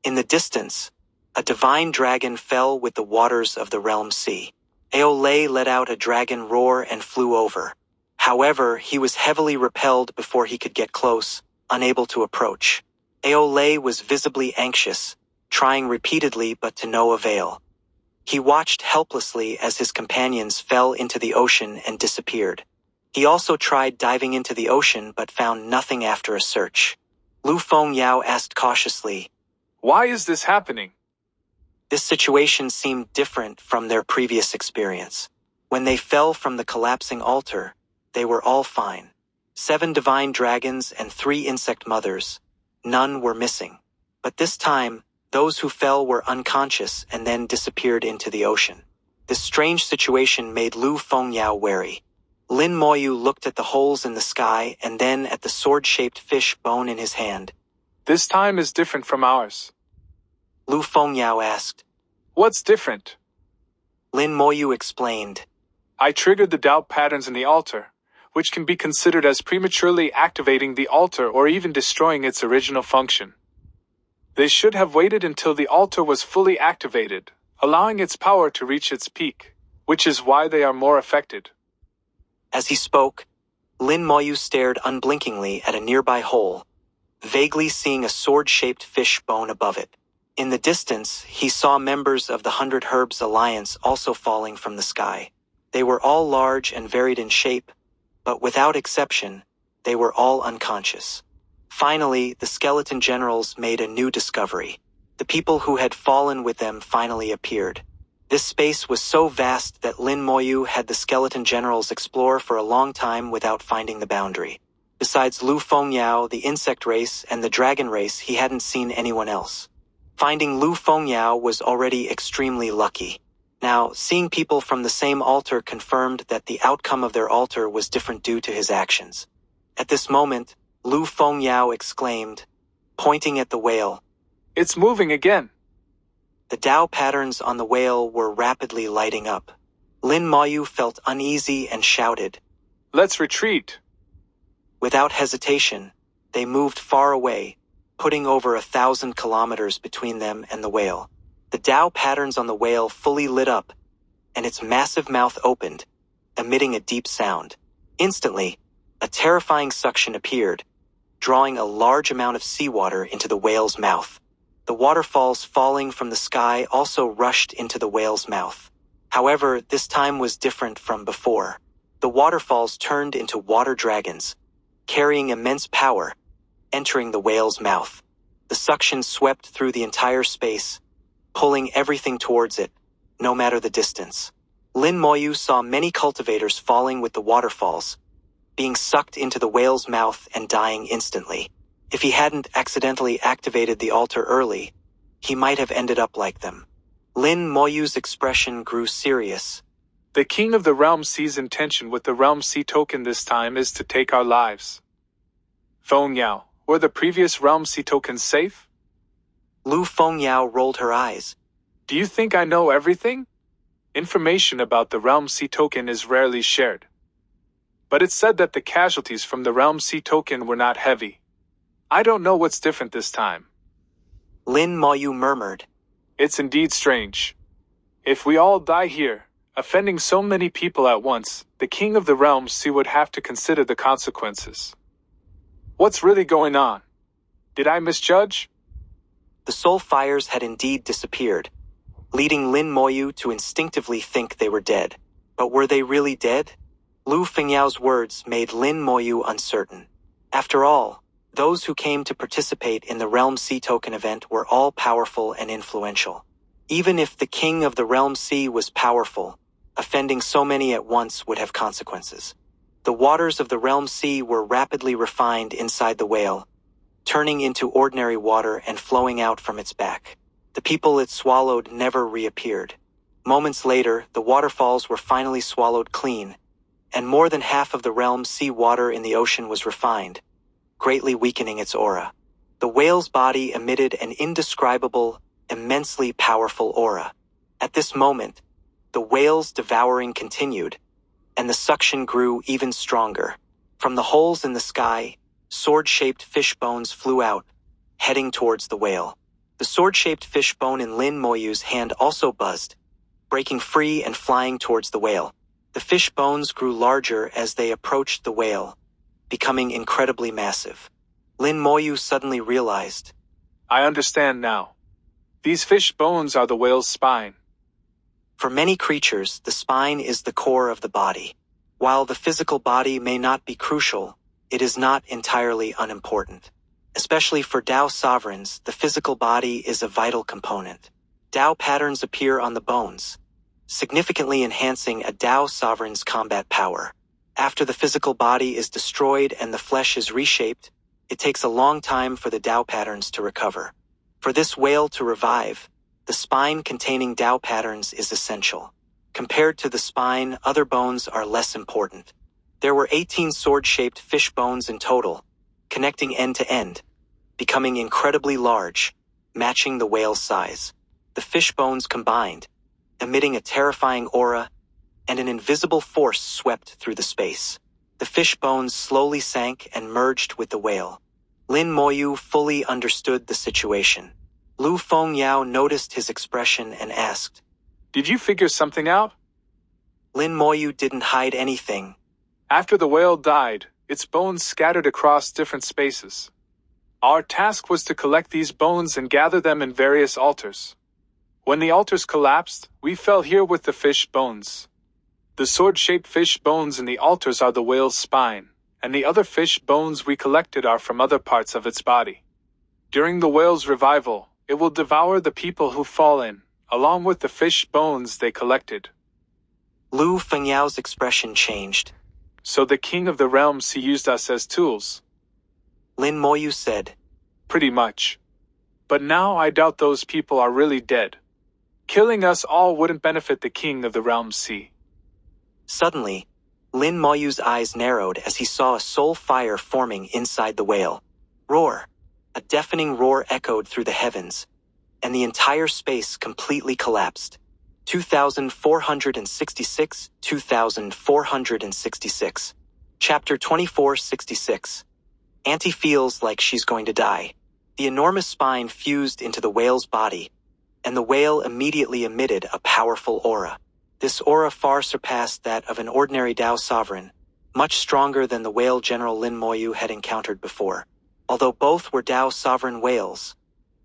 In the distance, a divine dragon fell with the waters of the realm sea. Aolei let out a dragon roar and flew over. However, he was heavily repelled before he could get close, unable to approach. Aolei was visibly anxious, trying repeatedly but to no avail. He watched helplessly as his companions fell into the ocean and disappeared. He also tried diving into the ocean but found nothing after a search. Lu Fengyao asked cautiously, Why is this happening? This situation seemed different from their previous experience. When they fell from the collapsing altar, they were all fine. 7 divine dragons and 3 insect mothers. None were missing. But this time, those who fell were unconscious and then disappeared into the ocean. This strange situation made Lu Fengyao wary. Lin Moyu looked at the holes in the sky and then at the sword-shaped fish bone in his hand. This time is different from ours. Lu Fengyao asked. What's different? Lin Moyu explained. I triggered the doubt patterns in the altar, which can be considered as prematurely activating the altar or even destroying its original function. They should have waited until the altar was fully activated, allowing its power to reach its peak, which is why they are more affected. As he spoke, Lin Moyu stared unblinkingly at a nearby hole, vaguely seeing a sword-shaped fish bone above it. In the distance, he saw members of the 100 Herbs Alliance also falling from the sky. They were all large and varied in shape, but without exception, they were all unconscious. Finally, the skeleton generals made a new discovery. The people who had fallen with them finally appeared. This space was so vast that Lin Moyu had the skeleton generals explore for a long time without finding the boundary. Besides Lu Fengyao, the insect race, and the dragon race, he hadn't seen anyone else. Finding Lu Fengyao was already extremely lucky. Now, seeing people from the same altar confirmed that the outcome of their altar was different due to his actions. At this moment, Lu Fengyao exclaimed, pointing at the whale, "It's moving again!" The Tao patterns on the whale were rapidly lighting up. Lin Moyu felt uneasy and shouted, "Let's retreat!" Without hesitation, they moved far away, putting over 1,000 kilometers between them and the whale. The Tao patterns on the whale fully lit up, and its massive mouth opened, emitting a deep sound. Instantly, a terrifying suction appeared, drawing a large amount of seawater into the whale's mouth. The waterfalls falling from the sky also rushed into the whale's mouth. However, this time was different from before. The waterfalls turned into water dragons, carrying immense power, entering the whale's mouth. The suction swept through the entire space, pulling everything towards it, no matter the distance. Lin Moyu saw many cultivators falling with the waterfalls, being sucked into the whale's mouth and dying instantly. If he hadn't accidentally activated the altar early, he might have ended up like them. Lin Moyu's expression grew serious. "The King of the Realm Sea's intention with the Realm Sea token this time is to take our lives." Fengyao, were the previous Realm Sea tokens safe? Lu Fengyao rolled her eyes. "Do you think I know everything? Information about the Realm Sea token is rarely shared. But it's said that the casualties from the Realm Sea token were not heavy. I don't know what's different this time." Lin Moyu murmured. "It's indeed strange. If we all die here, offending so many people at once, the King of the Realm Sea would have to consider the consequences. What's really going on? Did I misjudge?" The soul fires had indeed disappeared, leading Lin Moyu to instinctively think they were dead. But were they really dead? Lu Fengyao's words made Lin Moyu uncertain. After all, those who came to participate in the Realm Sea token event were all powerful and influential. Even if the King of the Realm Sea was powerful, offending so many at once would have consequences. The waters of the Realm Sea were rapidly refined inside the whale, turning into ordinary water and flowing out from its back. The people it swallowed never reappeared. Moments later, the waterfalls were finally swallowed clean, and more than half of the Realm Sea water in the ocean was refined, greatly weakening its aura. The whale's body emitted an indescribable, immensely powerful aura. At this moment, the whale's devouring continued, and the suction grew even stronger. From the holes in the sky, sword-shaped fish bones flew out, heading towards the whale. The sword-shaped fish bone in Lin Moyu's hand also buzzed, breaking free and flying towards the whale. The fish bones grew larger as they approached the whale, becoming incredibly massive. Lin Moyu suddenly realized, "I understand now. These fish bones are the whale's spine." For many creatures, the spine is the core of the body. While the physical body may not be crucial, it is not entirely unimportant. Especially for Tao sovereigns, the physical body is a vital component. Tao patterns appear on the bones, significantly enhancing a Tao sovereign's combat power. After the physical body is destroyed and the flesh is reshaped, it takes a long time for the Tao patterns to recover. For this whale to revive, the spine containing Tao patterns is essential. Compared to the spine, other bones are less important. There were 18 sword-shaped fish bones in total, connecting end to end, becoming incredibly large, matching the whale's size. The fish bones combined, emitting a terrifying aura, and an invisible force swept through the space. The fish bones slowly sank and merged with the whale. Lin Moyu fully understood the situation. Lu Fengyao noticed his expression and asked, "Did you figure something out?" Lin Moyu didn't hide anything. After the whale died, its bones scattered across different spaces. Our task was to collect these bones and gather them in various altars. When the altars collapsed, we fell here with the fish bones. The sword-shaped fish bones in the altars are the whale's spine, and the other fish bones we collected are from other parts of its body. During the whale's revival, it will devour the people who fall in, along with the fish bones they collected. Lu Fengyao's expression changed. So the king of the realms used us as tools. Lin Moyu said, Pretty much. But now I doubt those people are really dead. Killing us all wouldn't benefit the king of the realms sea. Suddenly, Lin Moyu's eyes narrowed as he saw a soul fire forming inside the whale. Roar! A deafening roar echoed through the heavens, and the entire space completely collapsed. 2466, 2466. Chapter 2466. Auntie feels like she's going to die. The enormous spine fused into the whale's body, and the whale immediately emitted a powerful aura. This aura far surpassed that of an ordinary Dao sovereign, much stronger than the whale General Lin Moyu had encountered before. Although both were Dao sovereign whales,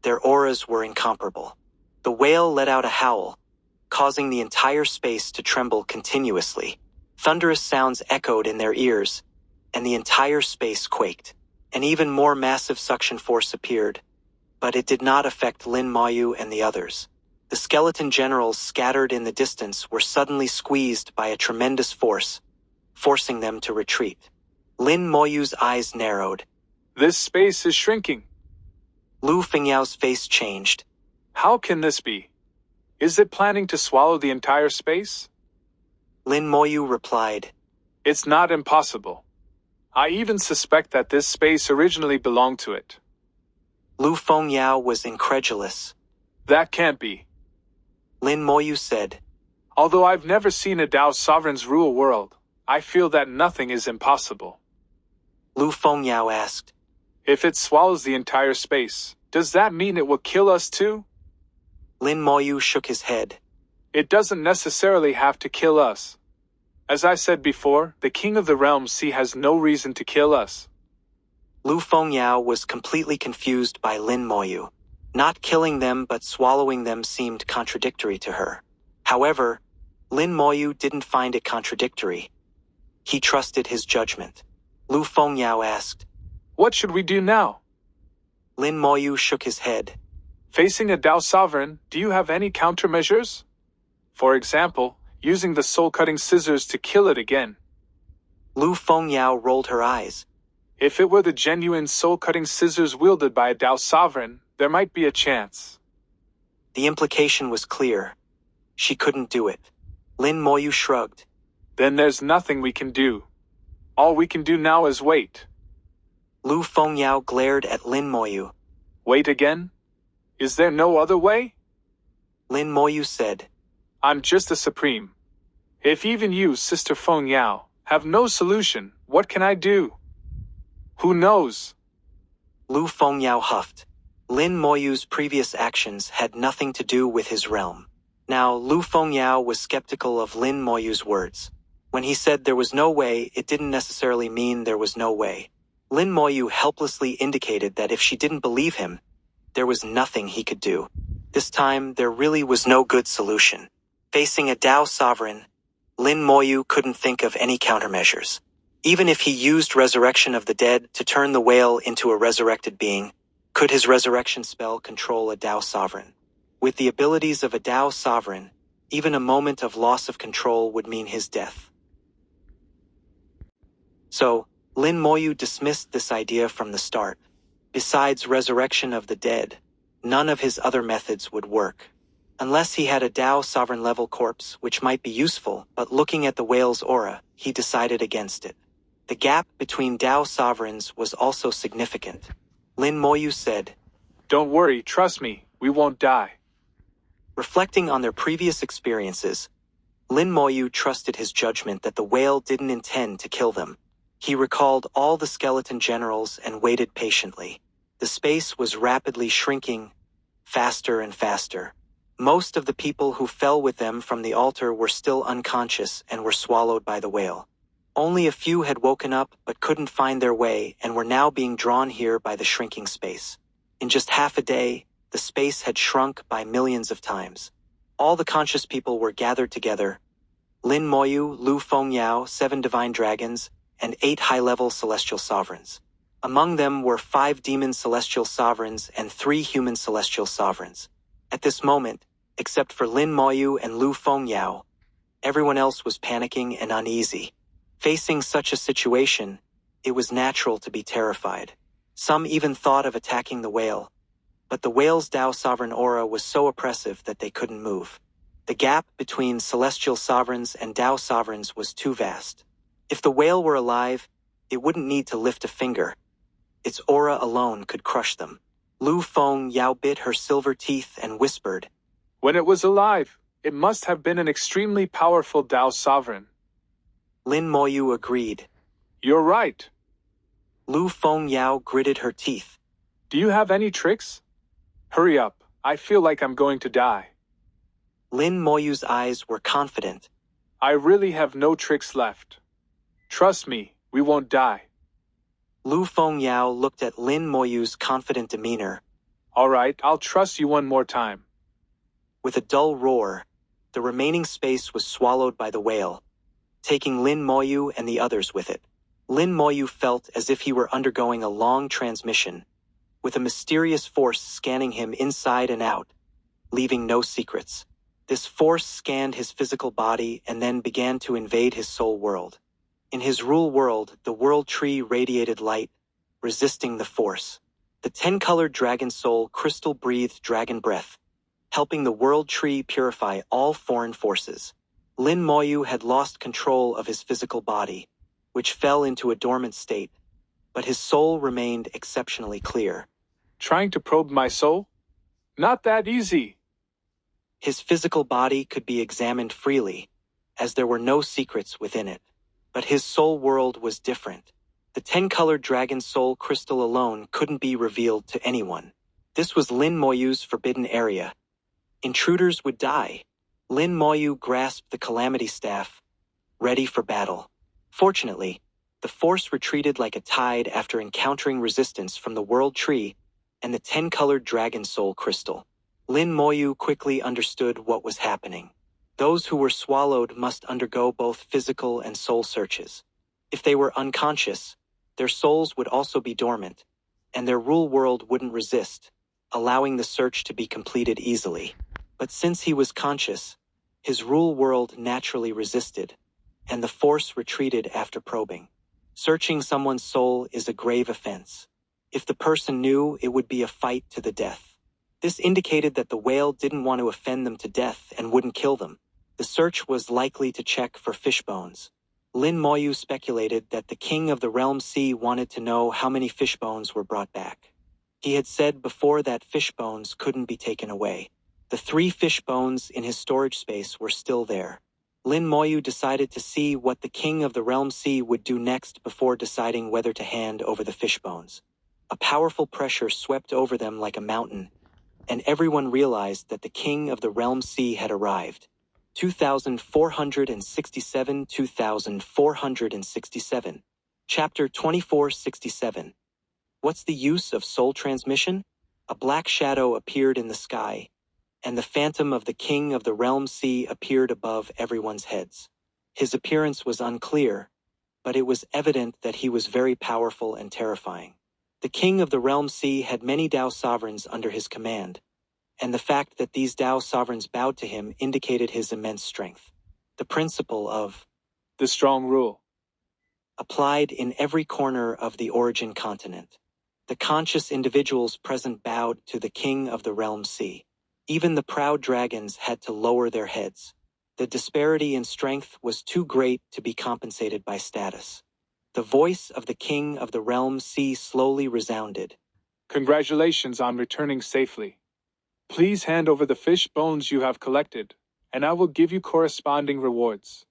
their auras were incomparable. The whale let out a howl, causing the entire space to tremble continuously. Thunderous sounds echoed in their ears, and the entire space quaked. An even more massive suction force appeared, but it did not affect Lin Moyu and the others. The skeleton generals scattered in the distance were suddenly squeezed by a tremendous force, forcing them to retreat. Lin Moyu's eyes narrowed. This space is shrinking. Lu Fengyao's face changed. How can this be? Is it planning to swallow the entire space? Lin Moyu replied, It's not impossible. I even suspect that this space originally belonged to it. Lu Fengyao was incredulous. That can't be. Lin Moyu said, Although I've never seen a Dao sovereign's rule world, I feel that nothing is impossible. Lu Fengyao asked, If it swallows the entire space, does that mean it will kill us too? Lin Moyu shook his head. It doesn't necessarily have to kill us. As I said before, the king of the realms sea has no reason to kill us. Lu Fengyao was completely confused by Lin Moyu. Not killing them but swallowing them seemed contradictory to her. However, Lin Moyu didn't find it contradictory. He trusted his judgment. Lu Fengyao asked, What should we do now? Lin Moyu shook his head. Facing a Dao sovereign, do you have any countermeasures? For example, using the soul-cutting scissors to kill it again. Lu Fengyao rolled her eyes. If it were the genuine soul-cutting scissors wielded by a Dao sovereign, there might be a chance. The implication was clear. She couldn't do it. Lin Moyu shrugged. Then there's nothing we can do. All we can do now is wait. Lu Fengyao glared at Lin Moyu. Wait again? Is there no other way? Lin Moyu said, I'm just a supreme. If even you, Sister Fengyao, have no solution, what can I do? Who knows? Lu Fengyao huffed. Lin Moyu's previous actions had nothing to do with his realm. Now, Lu Fengyao was skeptical of Lin Moyu's words. When he said there was no way, it didn't necessarily mean there was no way. Lin Moyu helplessly indicated that if she didn't believe him, there was nothing he could do. This time, there really was no good solution. Facing a Dao sovereign, Lin Moyu couldn't think of any countermeasures. Even if he used Resurrection of the Dead to turn the whale into a resurrected being, could his resurrection spell control a Dao sovereign? With the abilities of a Dao sovereign, even a moment of loss of control would mean his death. So, Lin Moyu dismissed this idea from the start. Besides Resurrection of the Dead, none of his other methods would work. Unless he had a Dao sovereign level corpse, which might be useful, but looking at the whale's aura, he decided against it. The gap between Dao sovereigns was also significant. Lin Moyu said, Don't worry, trust me, we won't die. Reflecting on their previous experiences, Lin Moyu trusted his judgment that the whale didn't intend to kill them. He recalled all the skeleton generals and waited patiently. The space was rapidly shrinking, faster and faster. Most of the people who fell with them from the altar were still unconscious and were swallowed by the whale. Only a few had woken up but couldn't find their way and were now being drawn here by the shrinking space. In just half a day, the space had shrunk by millions of times. All the conscious people were gathered together: Lin Moyu, Lu Fengyao, 7 divine dragons, and 8 high-level celestial sovereigns. Among them were 5 demon celestial sovereigns and 3 human celestial sovereigns. At this moment, except for Lin Moyu and Lu Fengyao, everyone else was panicking and uneasy. Facing such a situation, it was natural to be terrified. Some even thought of attacking the whale, but the whale's Tao sovereign aura was so oppressive that they couldn't move. The gap between celestial sovereigns and Tao sovereigns was too vast. If the whale were alive, it wouldn't need to lift a finger. Its aura alone could crush them. Lu Fengyao bit her silver teeth and whispered, "When it was alive, it must have been an extremely powerful Tao sovereign." Lin Moyu agreed. "You're right." Lu Fengyao gritted her teeth. "Do you have any tricks? Hurry up, I feel like I'm going to die." Lin Moyu's eyes were confident. "I really have no tricks left. Trust me, we won't die." Lu Fengyao looked at Lin Moyu's confident demeanor. "All right, I'll trust you one more time." With a dull roar, the remaining space was swallowed by the whale, taking Lin Moyu and the others with it. Lin Moyu felt as if he were undergoing a long transmission, with a mysterious force scanning him inside and out, leaving no secrets. This force scanned his physical body and then began to invade his soul world. In his rule world, the world tree radiated light, resisting the force. The 10-colored dragon soul crystal breathed dragon breath, helping the world tree purify all foreign forces. Lin Moyu had lost control of his physical body, which fell into a dormant state, but his soul remained exceptionally clear. "Trying to probe my soul? Not that easy." His physical body could be examined freely, as there were no secrets within it. But his soul world was different. The 10-colored dragon soul crystal alone couldn't be revealed to anyone. This was Lin Moyu's forbidden area. Intruders would die. Lin Moyu grasped the calamity staff, ready for battle. Fortunately, the force retreated like a tide after encountering resistance from the world tree and the 10-colored dragon soul crystal. Lin Moyu quickly understood what was happening. Those who were swallowed must undergo both physical and soul searches. If they were unconscious, their souls would also be dormant, and their rule world wouldn't resist, allowing the search to be completed easily. But since he was conscious, his rule world naturally resisted, and the force retreated after probing. Searching someone's soul is a grave offense. If the person knew, it would be a fight to the death. This indicated that the whale didn't want to offend them to death and wouldn't kill them. The search was likely to check for fish bones. Lin Moyu speculated that the king of the realm sea wanted to know how many fish bones were brought back. He had said before that fish bones couldn't be taken away. The 3 fish bones in his storage space were still there. Lin Moyu decided to see what the king of the realm sea would do next before deciding whether to hand over the fish bones. A powerful pressure swept over them like a mountain, and everyone realized that the king of the realm sea had arrived. 2467. Chapter 2467. What's the use of soul transmission? A black shadow appeared in the sky, and the phantom of the king of the realm sea appeared above everyone's heads. His appearance was unclear, but it was evident that he was very powerful and terrifying. The king of the realm sea had many Tao sovereigns under his command, and the fact that these Tao sovereigns bowed to him indicated his immense strength. The principle of the strong rule applied in every corner of the origin continent. The conscious individuals present bowed to the king of the realm sea. Even the proud dragons had to lower their heads. The disparity in strength was too great to be compensated by status. The voice of the king of the realm sea slowly resounded. "Congratulations on returning safely. Please hand over the fish bones you have collected, and I will give you corresponding rewards."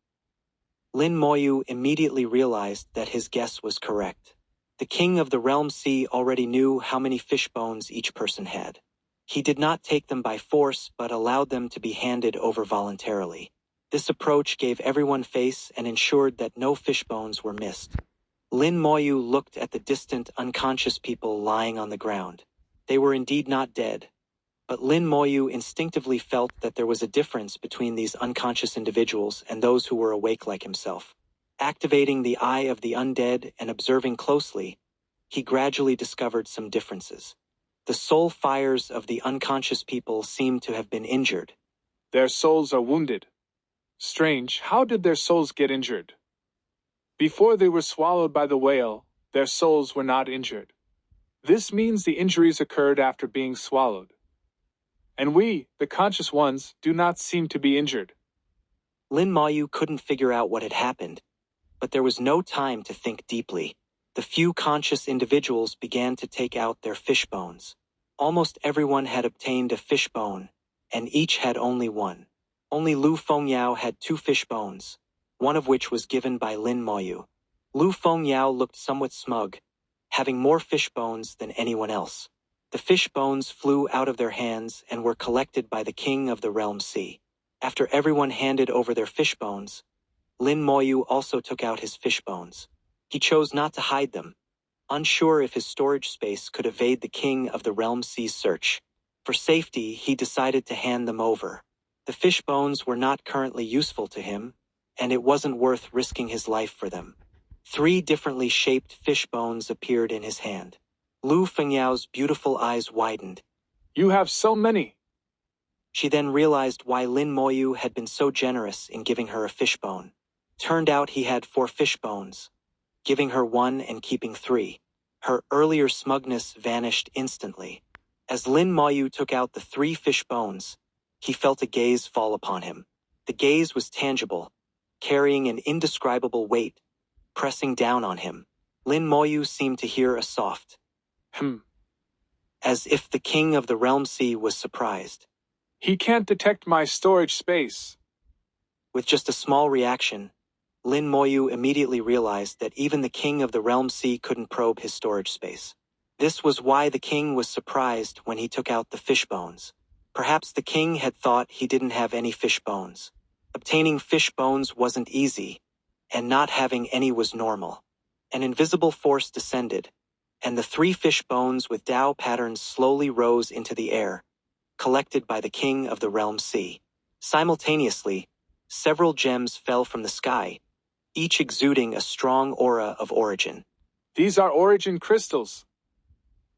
Lin Moyu immediately realized that his guess was correct. The king of the realm sea already knew how many fish bones each person had. He did not take them by force but allowed them to be handed over voluntarily. This approach gave everyone face and ensured that no fish bones were missed. Lin Moyu looked at the distant, unconscious people lying on the ground. They were indeed not dead, but Lin Moyu instinctively felt that there was a difference between these unconscious individuals and those who were awake like himself. Activating the eye of the undead and observing closely, he gradually discovered some differences. The soul fires of the unconscious people seemed to have been injured. Their souls are wounded. Strange, how did their souls get injured? Before they were swallowed by the whale, their souls were not injured. This means the injuries occurred after being swallowed. And we, the conscious ones, do not seem to be injured. Lin Moyu couldn't figure out what had happened, but there was no time to think deeply. The few conscious individuals began to take out their fish bones. Almost everyone had obtained a fish bone, and each had only one. Only Lu Fengyao had 2 fish bones, one of which was given by Lin Moyu. Lu Fengyao looked somewhat smug, having more fish bones than anyone else. The fish bones flew out of their hands and were collected by the king of the realm sea. After everyone handed over their fish bones, Lin Moyu also took out his fish bones. He chose not to hide them, unsure if his storage space could evade the king of the realm sea's search. For safety, he decided to hand them over. The fish bones were not currently useful to him, and it wasn't worth risking his life for them. 3 differently shaped fish bones appeared in his hand. Lu Fengyao's beautiful eyes widened. You have so many. She then realized why Lin Moyu had been so generous in giving her a fish bone. Turned out he had 4 fish bones, giving her 1 and keeping 3. Her earlier smugness vanished instantly. As Lin Moyu took out the 3 fish bones, he felt a gaze fall upon him. The gaze was tangible, carrying an indescribable weight, pressing down on him. Lin Moyu seemed to hear a soft as if the king of the realm sea was surprised. He can't detect my storage space. With just a small reaction, Lin Moyu immediately realized that even the king of the realm sea couldn't probe his storage space. This was why the king was surprised when he took out the fish bones. Perhaps the king had thought he didn't have any fish bones. Obtaining fish bones wasn't easy, and not having any was normal. An invisible force descended, and the 3 fish bones with Tao patterns slowly rose into the air, collected by the king of the realm sea. Simultaneously, several gems fell from the sky, each exuding a strong aura of origin. These are origin crystals.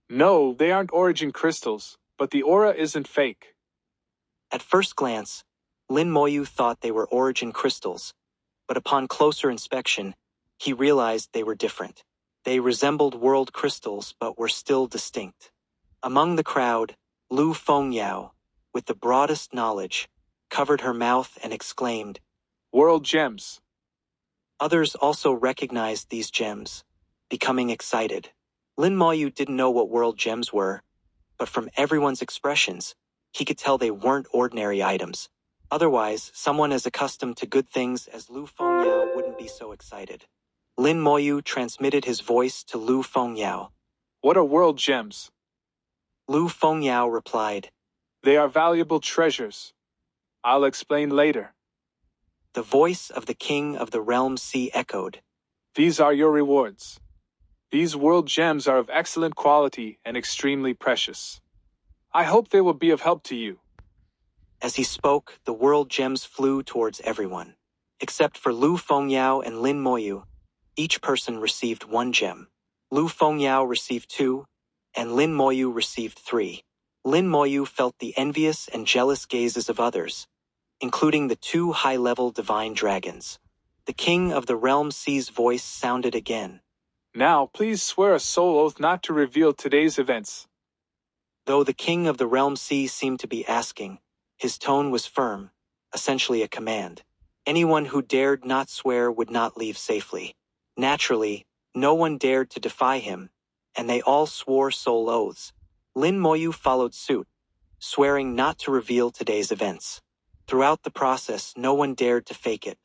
No, they aren't origin crystals, but the aura isn't fake. At first glance, Lin Moyu thought they were origin crystals, but upon closer inspection, he realized they were different. They resembled world crystals but were still distinct. Among the crowd, Lu Fengyao, with the broadest knowledge, covered her mouth and exclaimed, World gems. Others also recognized these gems, becoming excited. Lin Moyu didn't know what world gems were, but from everyone's expressions, he could tell they weren't ordinary items. Otherwise, someone as accustomed to good things as Lu Fengyao wouldn't be so excited. Lin Moyu transmitted his voice to Lu Fengyao. What are world gems? Lu Fengyao replied, They are valuable treasures. I'll explain later. The voice of the king of the realm sea echoed. These are your rewards. These world gems are of excellent quality and extremely precious. I hope they will be of help to you. As he spoke, the world gems flew towards everyone. Except for Lu Fengyao and Lin Moyu, each person received 1 gem. Lu Fengyao received 2, and Lin Moyu received 3. Lin Moyu felt the envious and jealous gazes of others, including the 2 high-level divine dragons. The king of the realm sea's voice sounded again. Now, please swear a soul oath not to reveal today's events. Though the king of the realm sea seemed to be asking, his tone was firm, essentially a command. Anyone who dared not swear would not leave safely. Naturally, no one dared to defy him, and they all swore soul oaths. Lin Moyu followed suit, swearing not to reveal today's events. Throughout the process, no one dared to fake it.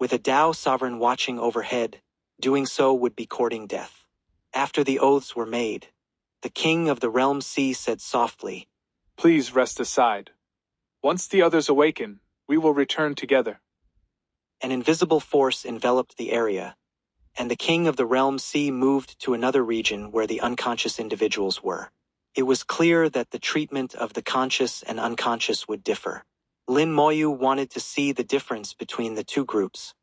With a Tao sovereign watching overhead, doing so would be courting death. After the oaths were made, the king of the realm sea said softly, "Please rest aside. Once the others awaken, we will return together." An invisible force enveloped the area, and the king of the realm sea moved to another region where the unconscious individuals were. It was clear that the treatment of the conscious and unconscious would differ. Lin Moyu wanted to see the difference between the two groups.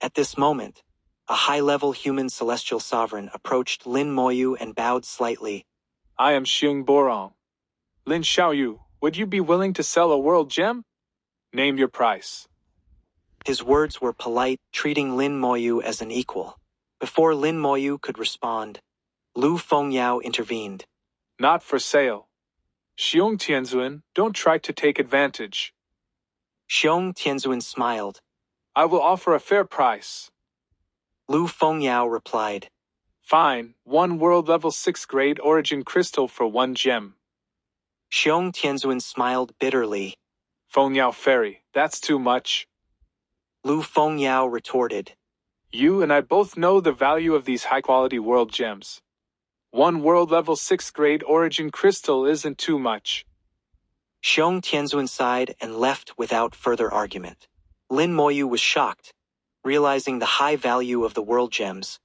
At this moment, a high-level human celestial sovereign approached Lin Moyu and bowed slightly. "I am Xiong Borong. Lin Xiaoyu, would you be willing to sell a world gem? Name your price." His words were polite, treating Lin Moyu as an equal. Before Lin Moyu could respond, Lu Fengyao intervened. "Not for sale. Xiong Tianzuan, don't try to take advantage." Xiong Tianzuan smiled. "I will offer a fair price." Lu Fengyao replied. "Fine, 1 world level 6 grade origin crystal for 1 gem." Xiong Tianzuan smiled bitterly. "Fengyao Fairy, that's too much." Lu Fengyao retorted. "You and I both know the value of these high-quality world gems. 1 world level 6 grade origin crystal isn't too much." Xiong Tianzuan sighed and left without further argument. Lin Moyu was shocked, realizing the high value of the world gems,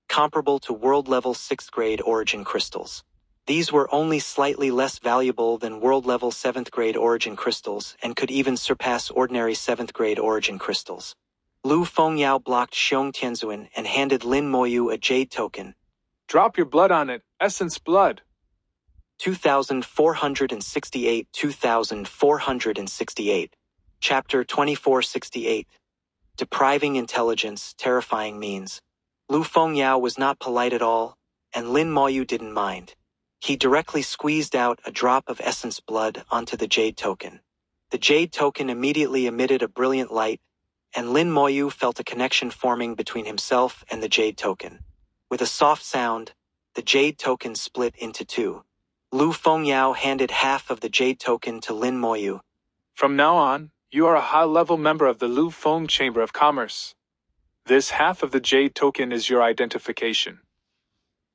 comparable to world-level 6th grade origin crystals. These were only slightly less valuable than world-level 7th grade origin crystals and could even surpass ordinary 7th grade origin crystals. Lu Fengyao blocked Xiong Tianzuan and handed Lin Moyu a jade token. "Drop your blood on it, essence blood." 2468 2468 Chapter 2468 Depriving Intelligence, Terrifying Means. Lu Fengyao was not polite at all, and Lin Moyu didn't mind. He directly squeezed out a drop of essence blood onto the jade token. The jade token immediately emitted a brilliant light, and Lin Moyu felt a connection forming between himself and the jade token. With a soft sound, the jade token split into two. Lu Fengyao handed half of the jade token to Lin Moyu. "From now on, you are a high-level member of the Lu Feng Chamber of Commerce. This half of the jade token is your identification.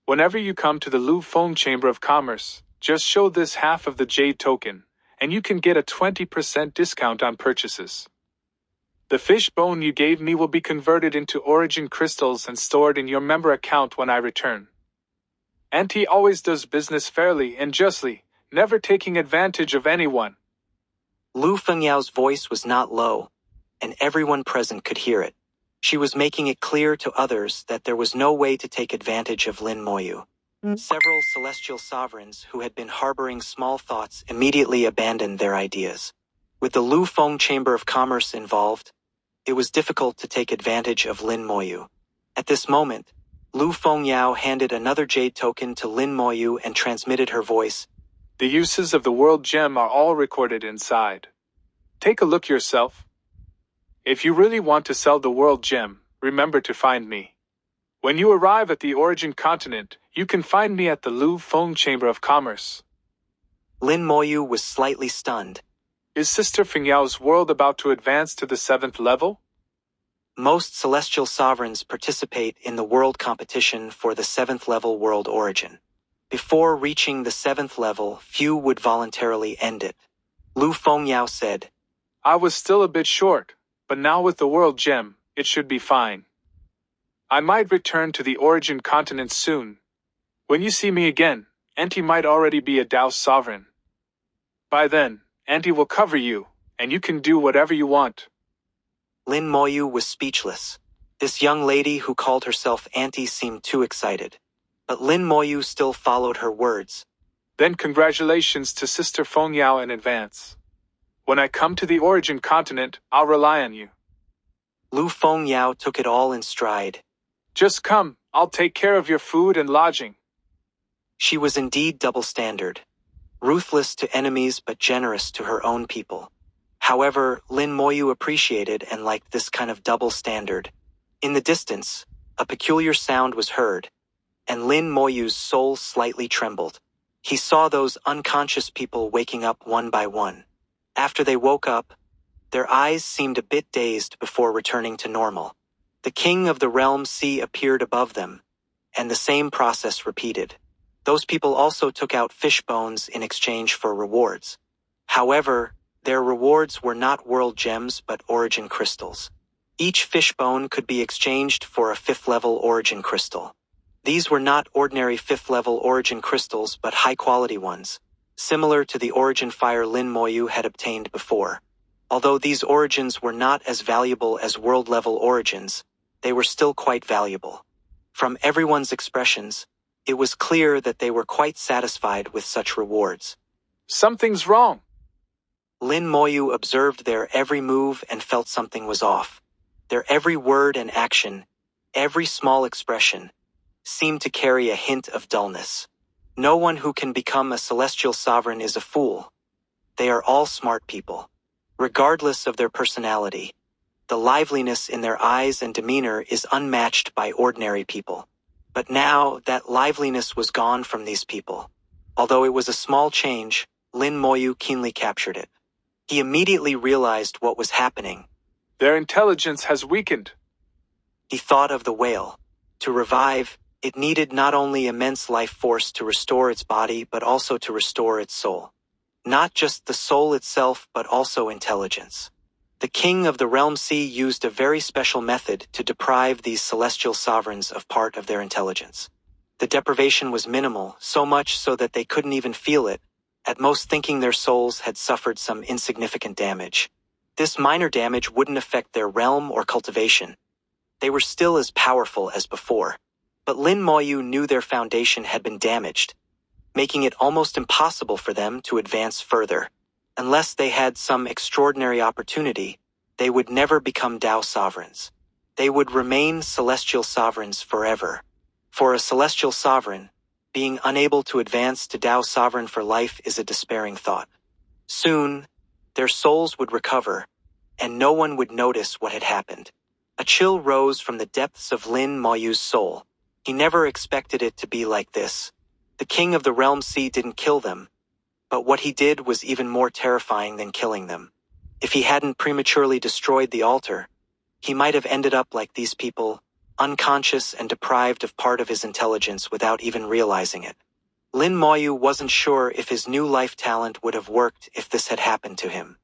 Whenever you come to the Lu Feng Chamber of Commerce, just show this half of the jade token, and you can get a 20% discount on purchases. The fish bone you gave me will be converted into origin crystals and stored in your member account when I return. Auntie always does business fairly and justly, never taking advantage of anyone." Lu Fengyao's voice was not low, and everyone present could hear it. She was making it clear to others that there was no way to take advantage of Lin Moyu. Several celestial sovereigns who had been harboring small thoughts immediately abandoned their ideas. With the Lu Feng Chamber of Commerce involved, it was difficult to take advantage of Lin Moyu. At this moment, Lu Fengyao handed another jade token to Lin Moyu and transmitted her voice. "The uses of the world gem are all recorded inside. Take a look yourself. If you really want to sell the world gem, remember to find me. When you arrive at the origin continent, you can find me at the Lu Feng Chamber of Commerce." Lin Moyu was slightly stunned. "Is Sister Fengyao's world about to advance to the 7th level?" Most celestial sovereigns participate in the world competition for the 7th level world origin. Before reaching the 7th level, few would voluntarily end it. Lu Fengyao said, "I was still a bit short, but now with the world gem, it should be fine. I might return to the origin continent soon. When you see me again, Auntie might already be a Tao sovereign. By then, Auntie will cover you, and you can do whatever you want." Lin Moyu was speechless. This young lady who called herself Auntie seemed too excited. But Lin Moyu still followed her words. "Then congratulations to Sister Fengyao in advance. When I come to the origin continent, I'll rely on you." Lu Fengyao took it all in stride. "Just come, I'll take care of your food and lodging." She was indeed double-standard. Ruthless to enemies but generous to her own people. However, Lin Moyu appreciated and liked this kind of double standard. In the distance, a peculiar sound was heard, and Lin Moyu's soul slightly trembled. He saw those unconscious people waking up one by one. After they woke up, their eyes seemed a bit dazed before returning to normal. The king of the realm sea appeared above them, and the same process repeated. Those people also took out fish bones in exchange for rewards. However, their rewards were not world gems but origin crystals. Each fish bone could be exchanged for a 5th-level origin crystal. These were not ordinary 5th-level origin crystals but high-quality ones, similar to the origin fire Lin Moyu had obtained before. Although these origins were not as valuable as world-level origins, they were still quite valuable. From everyone's expressions, it was clear that they were quite satisfied with such rewards. Something's wrong. Lin Moyu observed their every move and felt something was off. Their every word and action, every small expression, seemed to carry a hint of dullness. No one who can become a celestial sovereign is a fool. They are all smart people. Regardless of their personality, the liveliness in their eyes and demeanor is unmatched by ordinary people. But now that liveliness was gone from these people. Although it was a small change, Lin Moyu keenly captured it. He immediately realized what was happening. Their intelligence has weakened. He thought of the whale. To revive, it needed not only immense life force to restore its body but also to restore its soul. Not just the soul itself but also intelligence. The king of the realm sea used a very special method to deprive these celestial sovereigns of part of their intelligence. The deprivation was minimal, so much so that they couldn't even feel it, at most thinking their souls had suffered some insignificant damage. This minor damage wouldn't affect their realm or cultivation. They were still as powerful as before. But Lin Moyu knew their foundation had been damaged, making it almost impossible for them to advance further. Unless they had some extraordinary opportunity, they would never become Tao sovereigns. They would remain celestial sovereigns forever. For a celestial sovereign, being unable to advance to Tao sovereign for life is a despairing thought. Soon, their souls would recover, and no one would notice what had happened. A chill rose from the depths of Lin Moyu's soul. He never expected it to be like this. The king of the realm sea didn't kill them, but what he did was even more terrifying than killing them. If he hadn't prematurely destroyed the altar, he might have ended up like these people, unconscious and deprived of part of his intelligence without even realizing it. Lin Moyu wasn't sure if his new life talent would have worked if this had happened to him.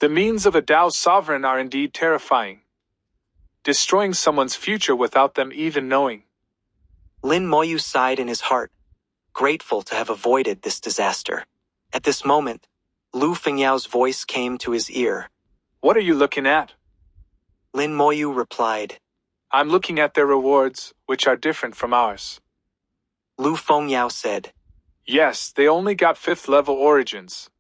The means of a Tao sovereign are indeed terrifying. Destroying someone's future without them even knowing. Lin Moyu sighed in his heart, grateful to have avoided this disaster. At this moment, Lu Fengyao's voice came to his ear. What are you looking at? Lin Moyu replied. I'm looking at their rewards, which are different from ours. Lu Fengyao said. Yes, they only got 5th-level origins.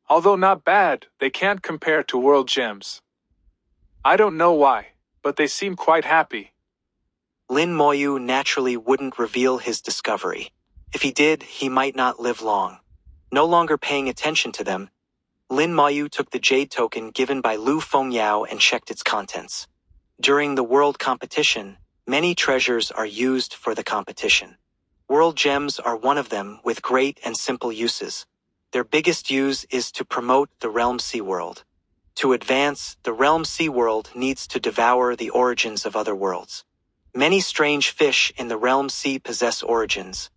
Although not bad, they can't compare to world gems. I don't know why, but they seem quite happy. Lin Moyu naturally wouldn't reveal his discovery. If he did, he might not live long. No longer paying attention to them, Lin Moyu took the jade token given by Lu Fengyao and checked its contents. During the world competition, many treasures are used for the competition. World gems are one of them with great and simple uses. Their biggest use is to promote the Realm Sea World. To advance, the Realm Sea World needs to devour the origins of other worlds. Many strange fish in the Realm Sea possess origins,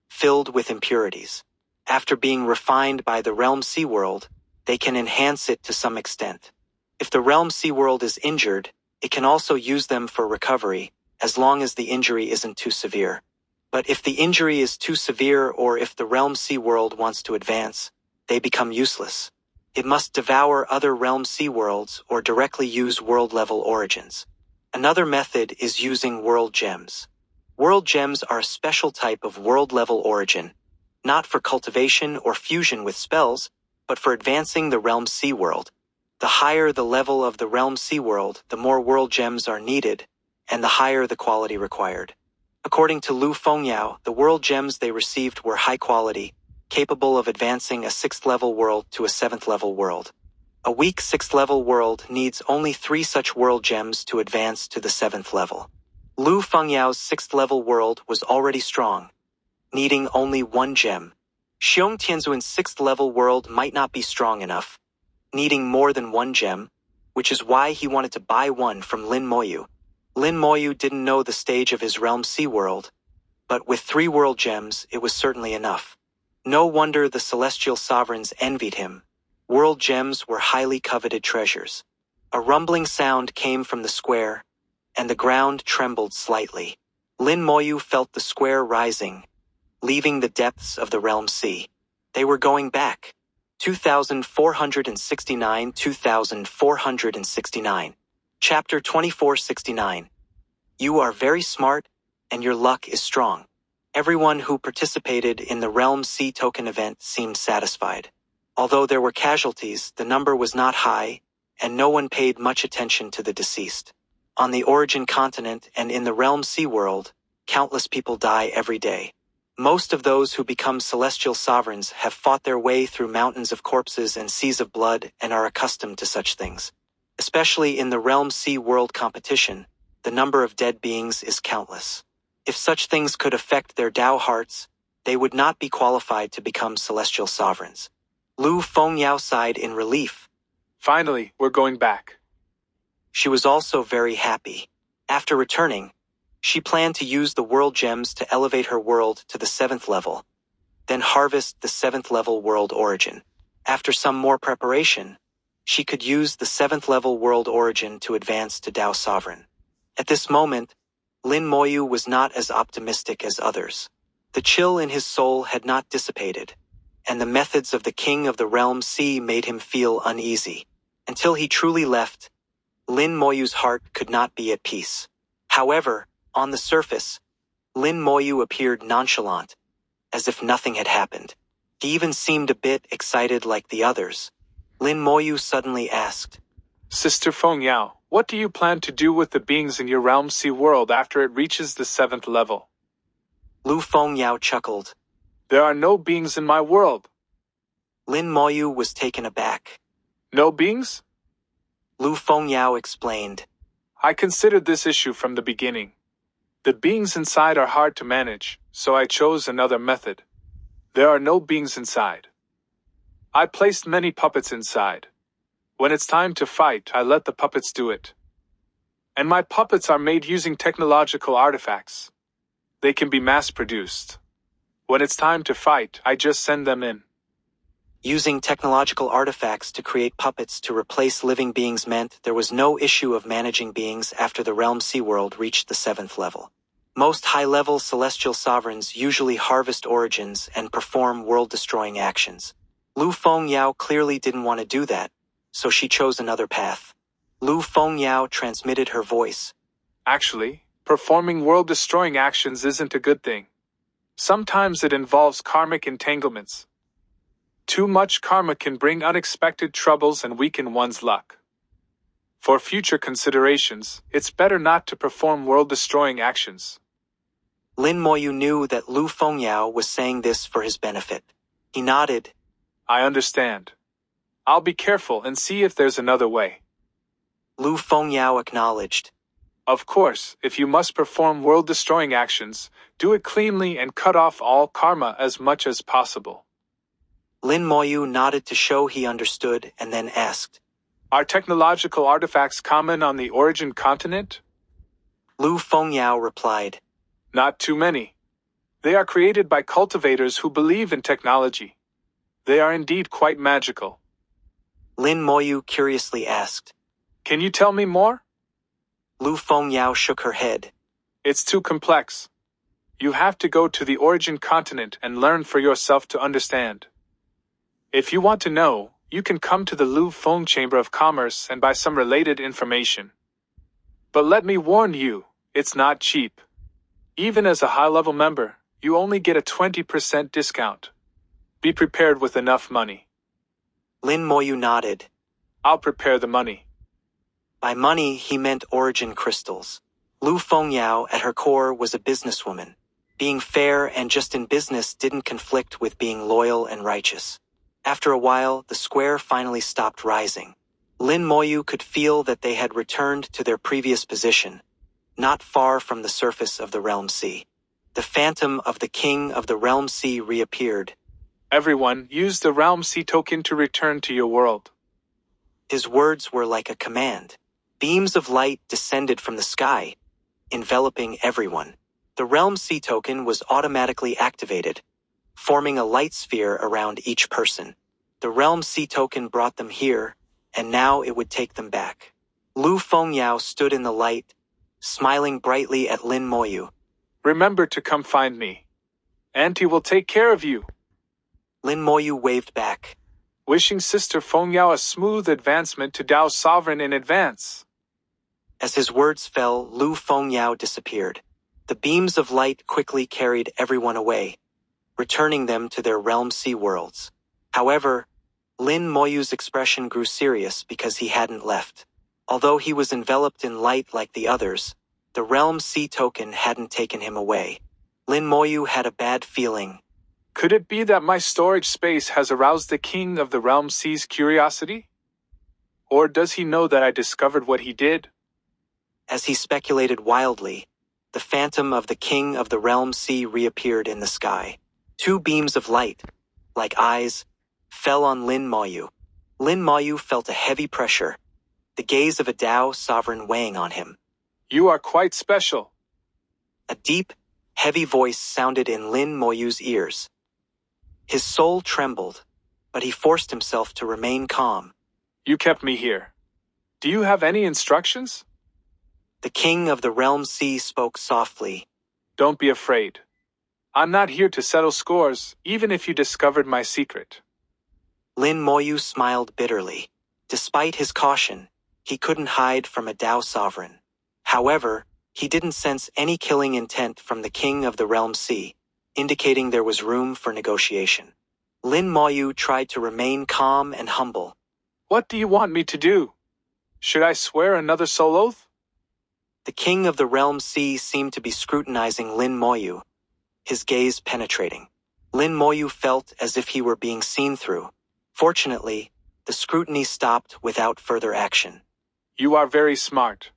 filled with impurities. After being refined by the Realm Sea World, they can enhance it to some extent. If the Realm Sea World is injured, it can also use them for recovery, as long as the injury isn't too severe. But if the injury is too severe or if the Realm Sea World wants to advance, they become useless. It must devour other Realm Sea Worlds or directly use world-level origins. Another method is using world gems. World gems are a special type of world-level origin, not for cultivation or fusion with spells, but for advancing the Realm Sea World. The higher the level of the Realm Sea World, the more world gems are needed, and the higher the quality required. According to Lu Fengyao, the world gems they received were high quality, capable of advancing a 6th-level world to a 7th-level world. A weak 6th-level world needs only 3 such world gems to advance to the 7th level. Lu Fengyao's 6th-level world was already strong, needing only 1 gem. Xiong Tianzuan's 6th-level world might not be strong enough, needing more than 1 gem, which is why he wanted to buy one from Lin Moyu. Lin Moyu didn't know the stage of his realm sea world, but with 3 world gems it was certainly enough. No wonder the celestial sovereigns envied him. World gems were highly coveted treasures. A rumbling sound came from the square, and the ground trembled slightly. Lin Moyu felt the square rising, leaving the depths of the realm sea. They were going back. 2469 2469. Chapter 2469. You are very smart, and your luck is strong. Everyone who participated in the Realm Sea Token event seemed satisfied. Although there were casualties, the number was not high, and no one paid much attention to the deceased. On the Origin continent and in the Realm Sea world, countless people die every day. Most of those who become celestial sovereigns have fought their way through mountains of corpses and seas of blood and are accustomed to such things. Especially in the Realm Sea world competition, the number of dead beings is countless. If such things could affect their Tao hearts, they would not be qualified to become celestial sovereigns. Lu Fengyao sighed in relief. Finally, we're going back. She was also very happy. After returning, she planned to use the world gems to elevate her world to the 7th level, then harvest the 7th level world origin. After some more preparation, she could use the 7th level world origin to advance to Tao Sovereign. At this moment, Lin Moyu was not as optimistic as others. The chill in his soul had not dissipated, and the methods of the King of the Realm Sea made him feel uneasy. Until he truly left, Lin Moyu's heart could not be at peace. However, on the surface, Lin Moyu appeared nonchalant, as if nothing had happened. He even seemed a bit excited like the others. Lin Moyu suddenly asked, Sister Fengyao, what do you plan to do with the beings in your Realm Sea world after it reaches the 7th level? Lu Fengyao chuckled. There are no beings in my world. Lin Moyu was taken aback. No beings? Lu Fengyao explained. I considered this issue from the beginning. The beings inside are hard to manage, so I chose another method. There are no beings inside. I placed many puppets inside. When it's time to fight, I let the puppets do it. And my puppets are made using technological artifacts. They can be mass-produced. When it's time to fight, I just send them in. Using technological artifacts to create puppets to replace living beings meant there was no issue of managing beings after the Realm Sea world reached the 7th level. Most high-level celestial sovereigns usually harvest origins and perform world-destroying actions. Lu Fengyao clearly didn't want to do that, so she chose another path. Lu Fengyao transmitted her voice. Actually, performing world-destroying actions isn't a good thing. Sometimes it involves karmic entanglements. Too much karma can bring unexpected troubles and weaken one's luck. For future considerations, it's better not to perform world-destroying actions. Lin Moyu knew that Lu Fengyao was saying this for his benefit. He nodded. I understand. I'll be careful and see if there's another way. Lu Fengyao acknowledged. Of course, if you must perform world-destroying actions, do it cleanly and cut off all karma as much as possible. Lin Moyu nodded to show he understood and then asked. Are technological artifacts common on the Origin continent? Lu Fengyao replied. Not too many. They are created by cultivators who believe in technology. They are indeed quite magical. Lin Moyu curiously asked. Can you tell me more? Lu Fengyao shook her head. It's too complex. You have to go to the Origin continent and learn for yourself to understand. If you want to know, you can come to the Lu Feng Chamber of Commerce and buy some related information. But let me warn you, it's not cheap. Even as a high-level member, you only get a 20% discount. Be prepared with enough money. Lin Moyu nodded. I'll prepare the money. By money, he meant origin crystals. Lu Fengyao, at her core, was a businesswoman. Being fair and just in business didn't conflict with being loyal and righteous. After a while, the square finally stopped rising. Lin Moyu could feel that they had returned to their previous position, not far from the surface of the Realm Sea. The phantom of the King of the Realm Sea reappeared. Everyone, use the Realm Sea token to return to your world. His words were like a command. Beams of light descended from the sky, enveloping everyone. The Realm Sea token was automatically activated, forming a light sphere around each person. The Realm Sea token brought them here, and now it would take them back. Lu Fengyao stood in the light, smiling brightly at Lin Moyu. Remember to come find me. Auntie will take care of you. Lin Moyu waved back. Wishing Sister Fengyao a smooth advancement to Dao Sovereign in advance. As his words fell, Lu Fengyao disappeared. The beams of light quickly carried everyone away, returning them to their Realm Sea worlds. However, Lin Moyu's expression grew serious because he hadn't left. Although he was enveloped in light like the others, the Realm Sea token hadn't taken him away. Lin Moyu had a bad feeling. Could it be that my storage space has aroused the King of the Realm Sea's curiosity? Or does he know that I discovered what he did? As he speculated wildly, the phantom of the King of the Realm Sea reappeared in the sky. Two beams of light, like eyes, fell on Lin Moyu. Lin Moyu felt a heavy pressure, the gaze of a Dao sovereign weighing on him. You are quite special. A deep, heavy voice sounded in Lin Moyu's ears. His soul trembled, but he forced himself to remain calm. You kept me here. Do you have any instructions? The King of the Realm Sea spoke softly. Don't be afraid. I'm not here to settle scores, even if you discovered my secret. Lin Moyu smiled bitterly. Despite his caution, he couldn't hide from a Dao sovereign. However, he didn't sense any killing intent from the King of the Realm Sea, indicating there was room for negotiation. Lin Moyu tried to remain calm and humble. What do you want me to do? Should I swear another soul oath? The King of the Realm Sea seemed to be scrutinizing Lin Moyu, his gaze penetrating. Lin Moyu felt as if he were being seen through. Fortunately, the scrutiny stopped without further action. You are very smart.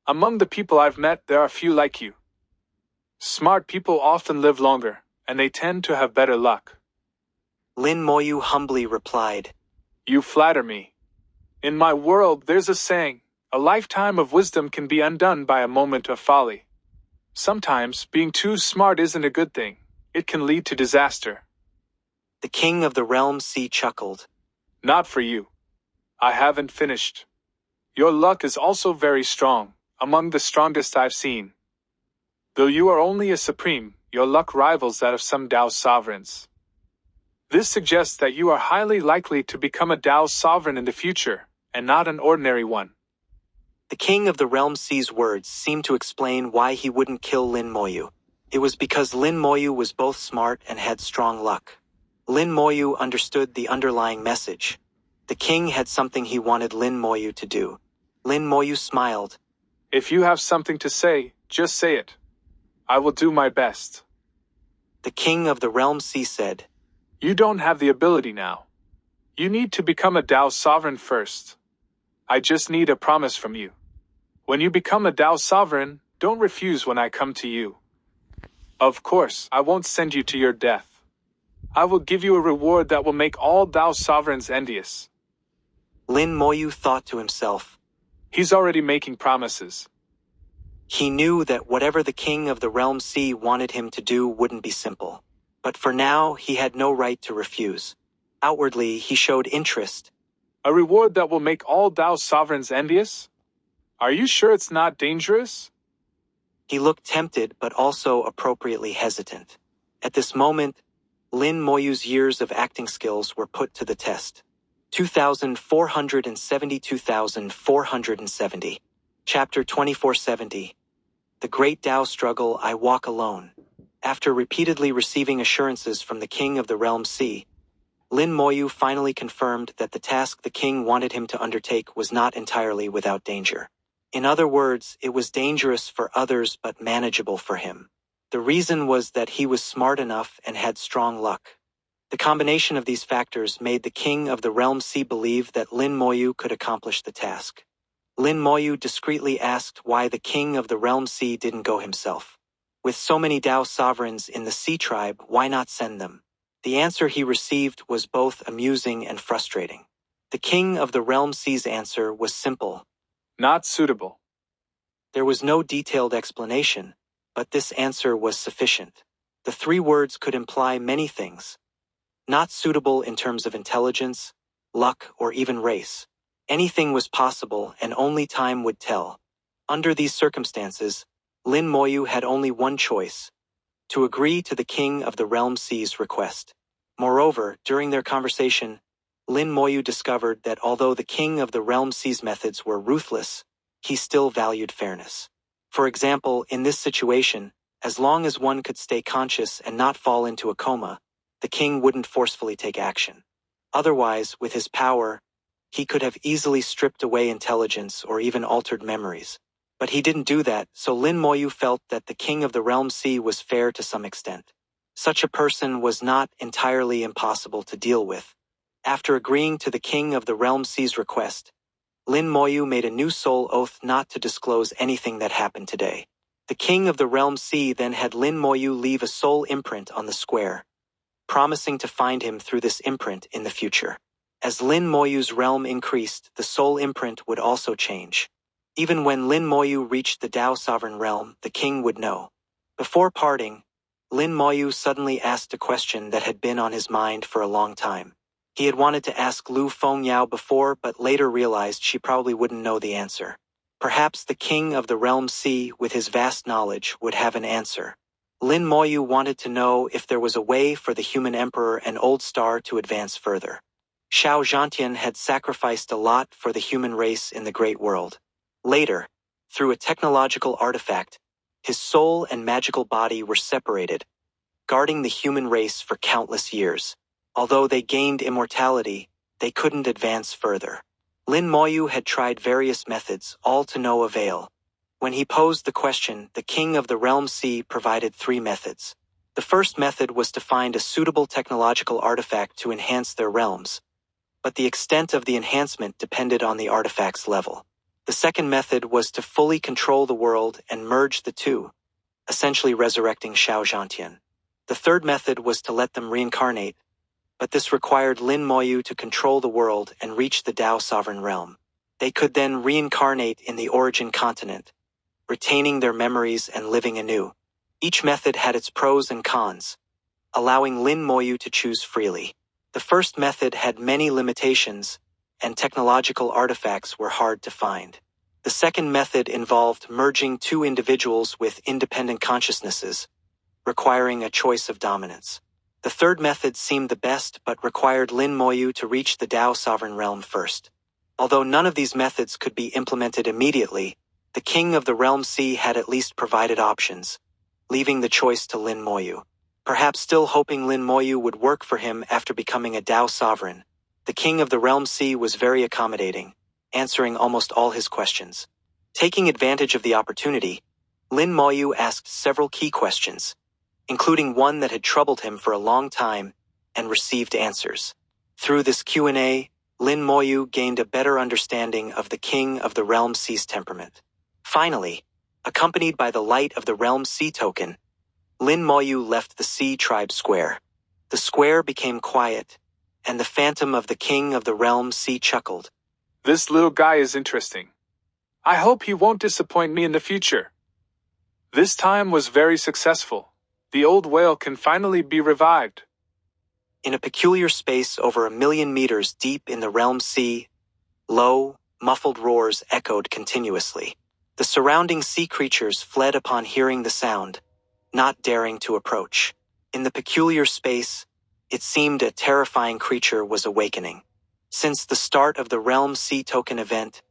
Among the people I've met, there are few like you. Smart people often live longer, and they tend to have better luck. Lin Moyu humbly replied. You flatter me. In my world, there's a saying, a lifetime of wisdom can be undone by a moment of folly. Sometimes, being too smart isn't a good thing. It can lead to disaster. The King of the Realm Sea chuckled. Not for you. I haven't finished. Your luck is also very strong, among the strongest I've seen. Though you are only a supreme, your luck rivals that of some Dao sovereigns. This suggests that you are highly likely to become a Dao sovereign in the future, and not an ordinary one. The King of the Realm Sea's words seemed to explain why he wouldn't kill Lin Moyu. It was because Lin Moyu was both smart and had strong luck. Lin Moyu understood the underlying message. The king had something he wanted Lin Moyu to do. Lin Moyu smiled. If you have something to say, just say it. I will do my best. The King of the Realm Sea said. You don't have the ability now. You need to become a Dao sovereign first. I just need a promise from you. When you become a Dao sovereign, don't refuse when I come to you. Of course, I won't send you to your death. I will give you a reward that will make all Dao sovereigns envious. Lin Moyu thought to himself. He's already making promises. He knew that whatever the King of the Realm Sea wanted him to do wouldn't be simple. But for now, he had no right to refuse. Outwardly, he showed interest. A reward that will make all Dao sovereigns envious? Are you sure it's not dangerous? He looked tempted but also appropriately hesitant. At this moment, Lin Moyu's years of acting skills were put to the test. 2470. Chapter 2470. The Great Tao Struggle. I Walk Alone. After repeatedly receiving assurances from the King of the Realm Sea, Lin Moyu finally confirmed that the task the king wanted him to undertake was not entirely without danger. In other words, it was dangerous for others but manageable for him. The reason was that he was smart enough and had strong luck. The combination of these factors made the King of the Realm Sea believe that Lin Moyu could accomplish the task. Lin Moyu discreetly asked why the King of the Realm Sea didn't go himself. With so many Dao sovereigns in the Sea tribe, why not send them? The answer he received was both amusing and frustrating. The King of the Realm Sea's answer was simple. Not suitable. There was no detailed explanation, but this answer was sufficient. The 3 words could imply many things. Not suitable in terms of intelligence, luck, or even race. Anything was possible and only time would tell. Under these circumstances, Lin Moyu had only one choice: to agree to the King of the Realm Sea's request. Moreover, during their conversation, Lin Moyu discovered that although the King of the Realm Sea's methods were ruthless, he still valued fairness. For example, in this situation, as long as one could stay conscious and not fall into a coma, the king wouldn't forcefully take action. Otherwise, with his power, he could have easily stripped away intelligence or even altered memories. But he didn't do that, so Lin Moyu felt that the King of the Realm Sea was fair to some extent. Such a person was not entirely impossible to deal with. After agreeing to the King of the Realm Sea's request, Lin Moyu made a new soul oath not to disclose anything that happened today. The King of the Realm Sea then had Lin Moyu leave a soul imprint on the square, promising to find him through this imprint in the future. As Lin Moyu's realm increased, the soul imprint would also change. Even when Lin Moyu reached the Tao Sovereign Realm, the king would know. Before parting, Lin Moyu suddenly asked a question that had been on his mind for a long time. He had wanted to ask Lu Fengyao before, but later realized she probably wouldn't know the answer. Perhaps the King of the Realm Sea, with his vast knowledge, would have an answer. Lin Moyu wanted to know if there was a way for the human emperor and Old Star to advance further. Xiao Zhantian had sacrificed a lot for the human race in the Great World. Later, through a technological artifact, his soul and magical body were separated, guarding the human race for countless years. Although they gained immortality, they couldn't advance further. Lin Moyu had tried various methods, all to no avail. When he posed the question, the King of the Realm Sea provided 3 methods. The first method was to find a suitable technological artifact to enhance their realms, but the extent of the enhancement depended on the artifact's level. The second method was to fully control the world and merge the two, essentially resurrecting Xiao Zhantian. The third method was to let them reincarnate, but this required Lin Moyu to control the world and reach the Tao Sovereign Realm. They could then reincarnate in the origin continent, retaining their memories and living anew. Each method had its pros and cons, allowing Lin Moyu to choose freely. The first method had many limitations, and technological artifacts were hard to find. The second method involved merging 2 individuals with independent consciousnesses, requiring a choice of dominance. The third method seemed the best but required Lin Moyu to reach the Tao Sovereign Realm first. Although none of these methods could be implemented immediately, the King of the Realm Sea had at least provided options, leaving the choice to Lin Moyu. Perhaps still hoping Lin Moyu would work for him after becoming a Tao Sovereign, the King of the Realm Sea was very accommodating, answering almost all his questions. Taking advantage of the opportunity, Lin Moyu asked several key questions, including one that had troubled him for a long time, and received answers. Through this Q&A, Lin Moyu gained a better understanding of the King of the Realm Sea's temperament. Finally, accompanied by the light of the Realm Sea token, Lin Moyu left the Sea Tribe Square. The square became quiet, and the phantom of the King of the Realm Sea chuckled. This little guy is interesting. I hope he won't disappoint me in the future. This time was very successful. The old whale can finally be revived. In a peculiar space over 1,000,000 meters deep in the Realm Sea, low, muffled roars echoed continuously. The surrounding sea creatures fled upon hearing the sound, not daring to approach. In the peculiar space, it seemed a terrifying creature was awakening. Since the start of the Realm Sea Token event,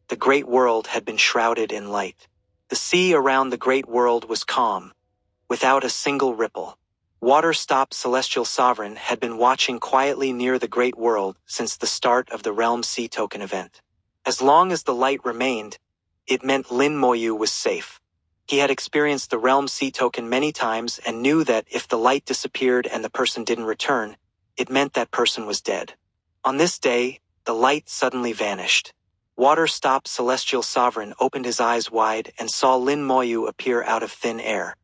the Great World had been shrouded in light. The sea around the Great World was calm, without a single ripple. Water-Stop Celestial Sovereign had been watching quietly near the Great World since the start of the Realm Sea Token event. As long as the light remained, it meant Lin Moyu was safe. He had experienced the Realm Sea Token many times and knew that if the light disappeared and the person didn't return, it meant that person was dead. On this day, the light suddenly vanished. Water-Stop Celestial Sovereign opened his eyes wide and saw Lin Moyu appear out of thin air.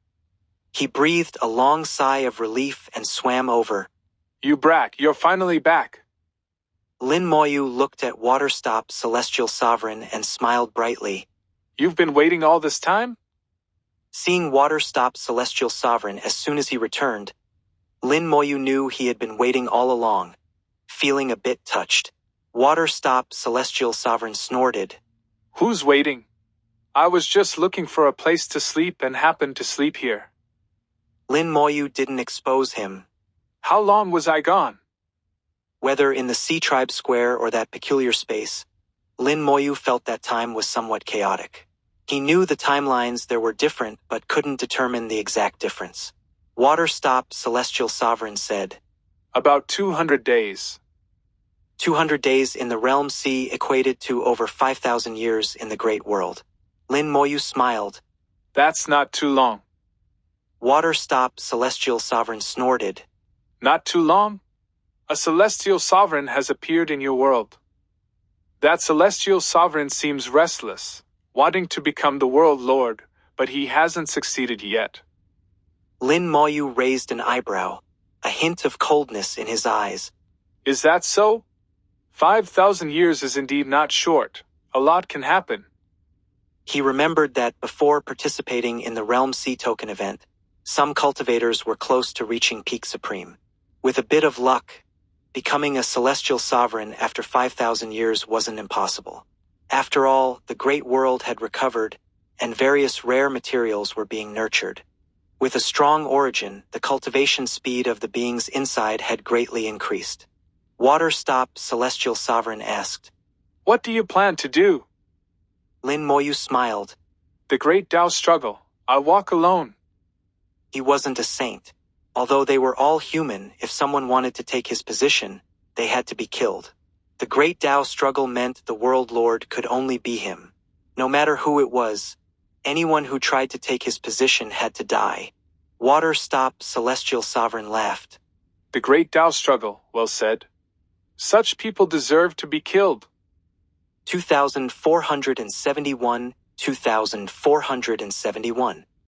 He breathed a long sigh of relief and swam over. You brat, you're finally back. Lin Moyu looked at Water-Stop Celestial Sovereign and smiled brightly. You've been waiting all this time? Seeing water stop Celestial Sovereign as soon as he returned, Lin Moyu knew he had been waiting all along, feeling a bit touched. Water stop Celestial Sovereign snorted. Who's waiting? I was just looking for a place to sleep and happened to sleep here. Lin Moyu didn't expose him. How long was I gone? Whether in the Sea Tribe Square or that peculiar space, Lin Moyu felt that time was somewhat chaotic. He knew the timelines there were different but couldn't determine the exact difference. Water stop Celestial Sovereign said. About 200 days. 200 days in the Realm Sea equated to over 5,000 years in the Great World. Lin Moyu smiled. That's not too long. Water stop Celestial Sovereign snorted. Not too long? A celestial sovereign has appeared in your world. That celestial sovereign seems restless, wanting to become the world lord, but he hasn't succeeded yet. Lin Moyu raised an eyebrow, a hint of coldness in his eyes. Is that so? 5,000 years is indeed not short. A lot can happen. He remembered that before participating in the Realm Sea Token event, some cultivators were close to reaching Peak Supreme. With a bit of luck, becoming a celestial sovereign after 5,000 years wasn't impossible. After all, the Great World had recovered, and various rare materials were being nurtured. With a strong origin, the cultivation speed of the beings inside had greatly increased. Water stop Celestial Sovereign asked. What do you plan to do? Lin Moyu smiled. The Great Tao struggle. I walk alone. He wasn't a saint. Although they were all human, if someone wanted to take his position, they had to be killed. The Great Tao struggle meant the World Lord could only be him. No matter who it was, anyone who tried to take his position had to die. Water stop Celestial Sovereign laughed. The Great Tao struggle, well said. Such people deserve to be killed. 2471, 2471.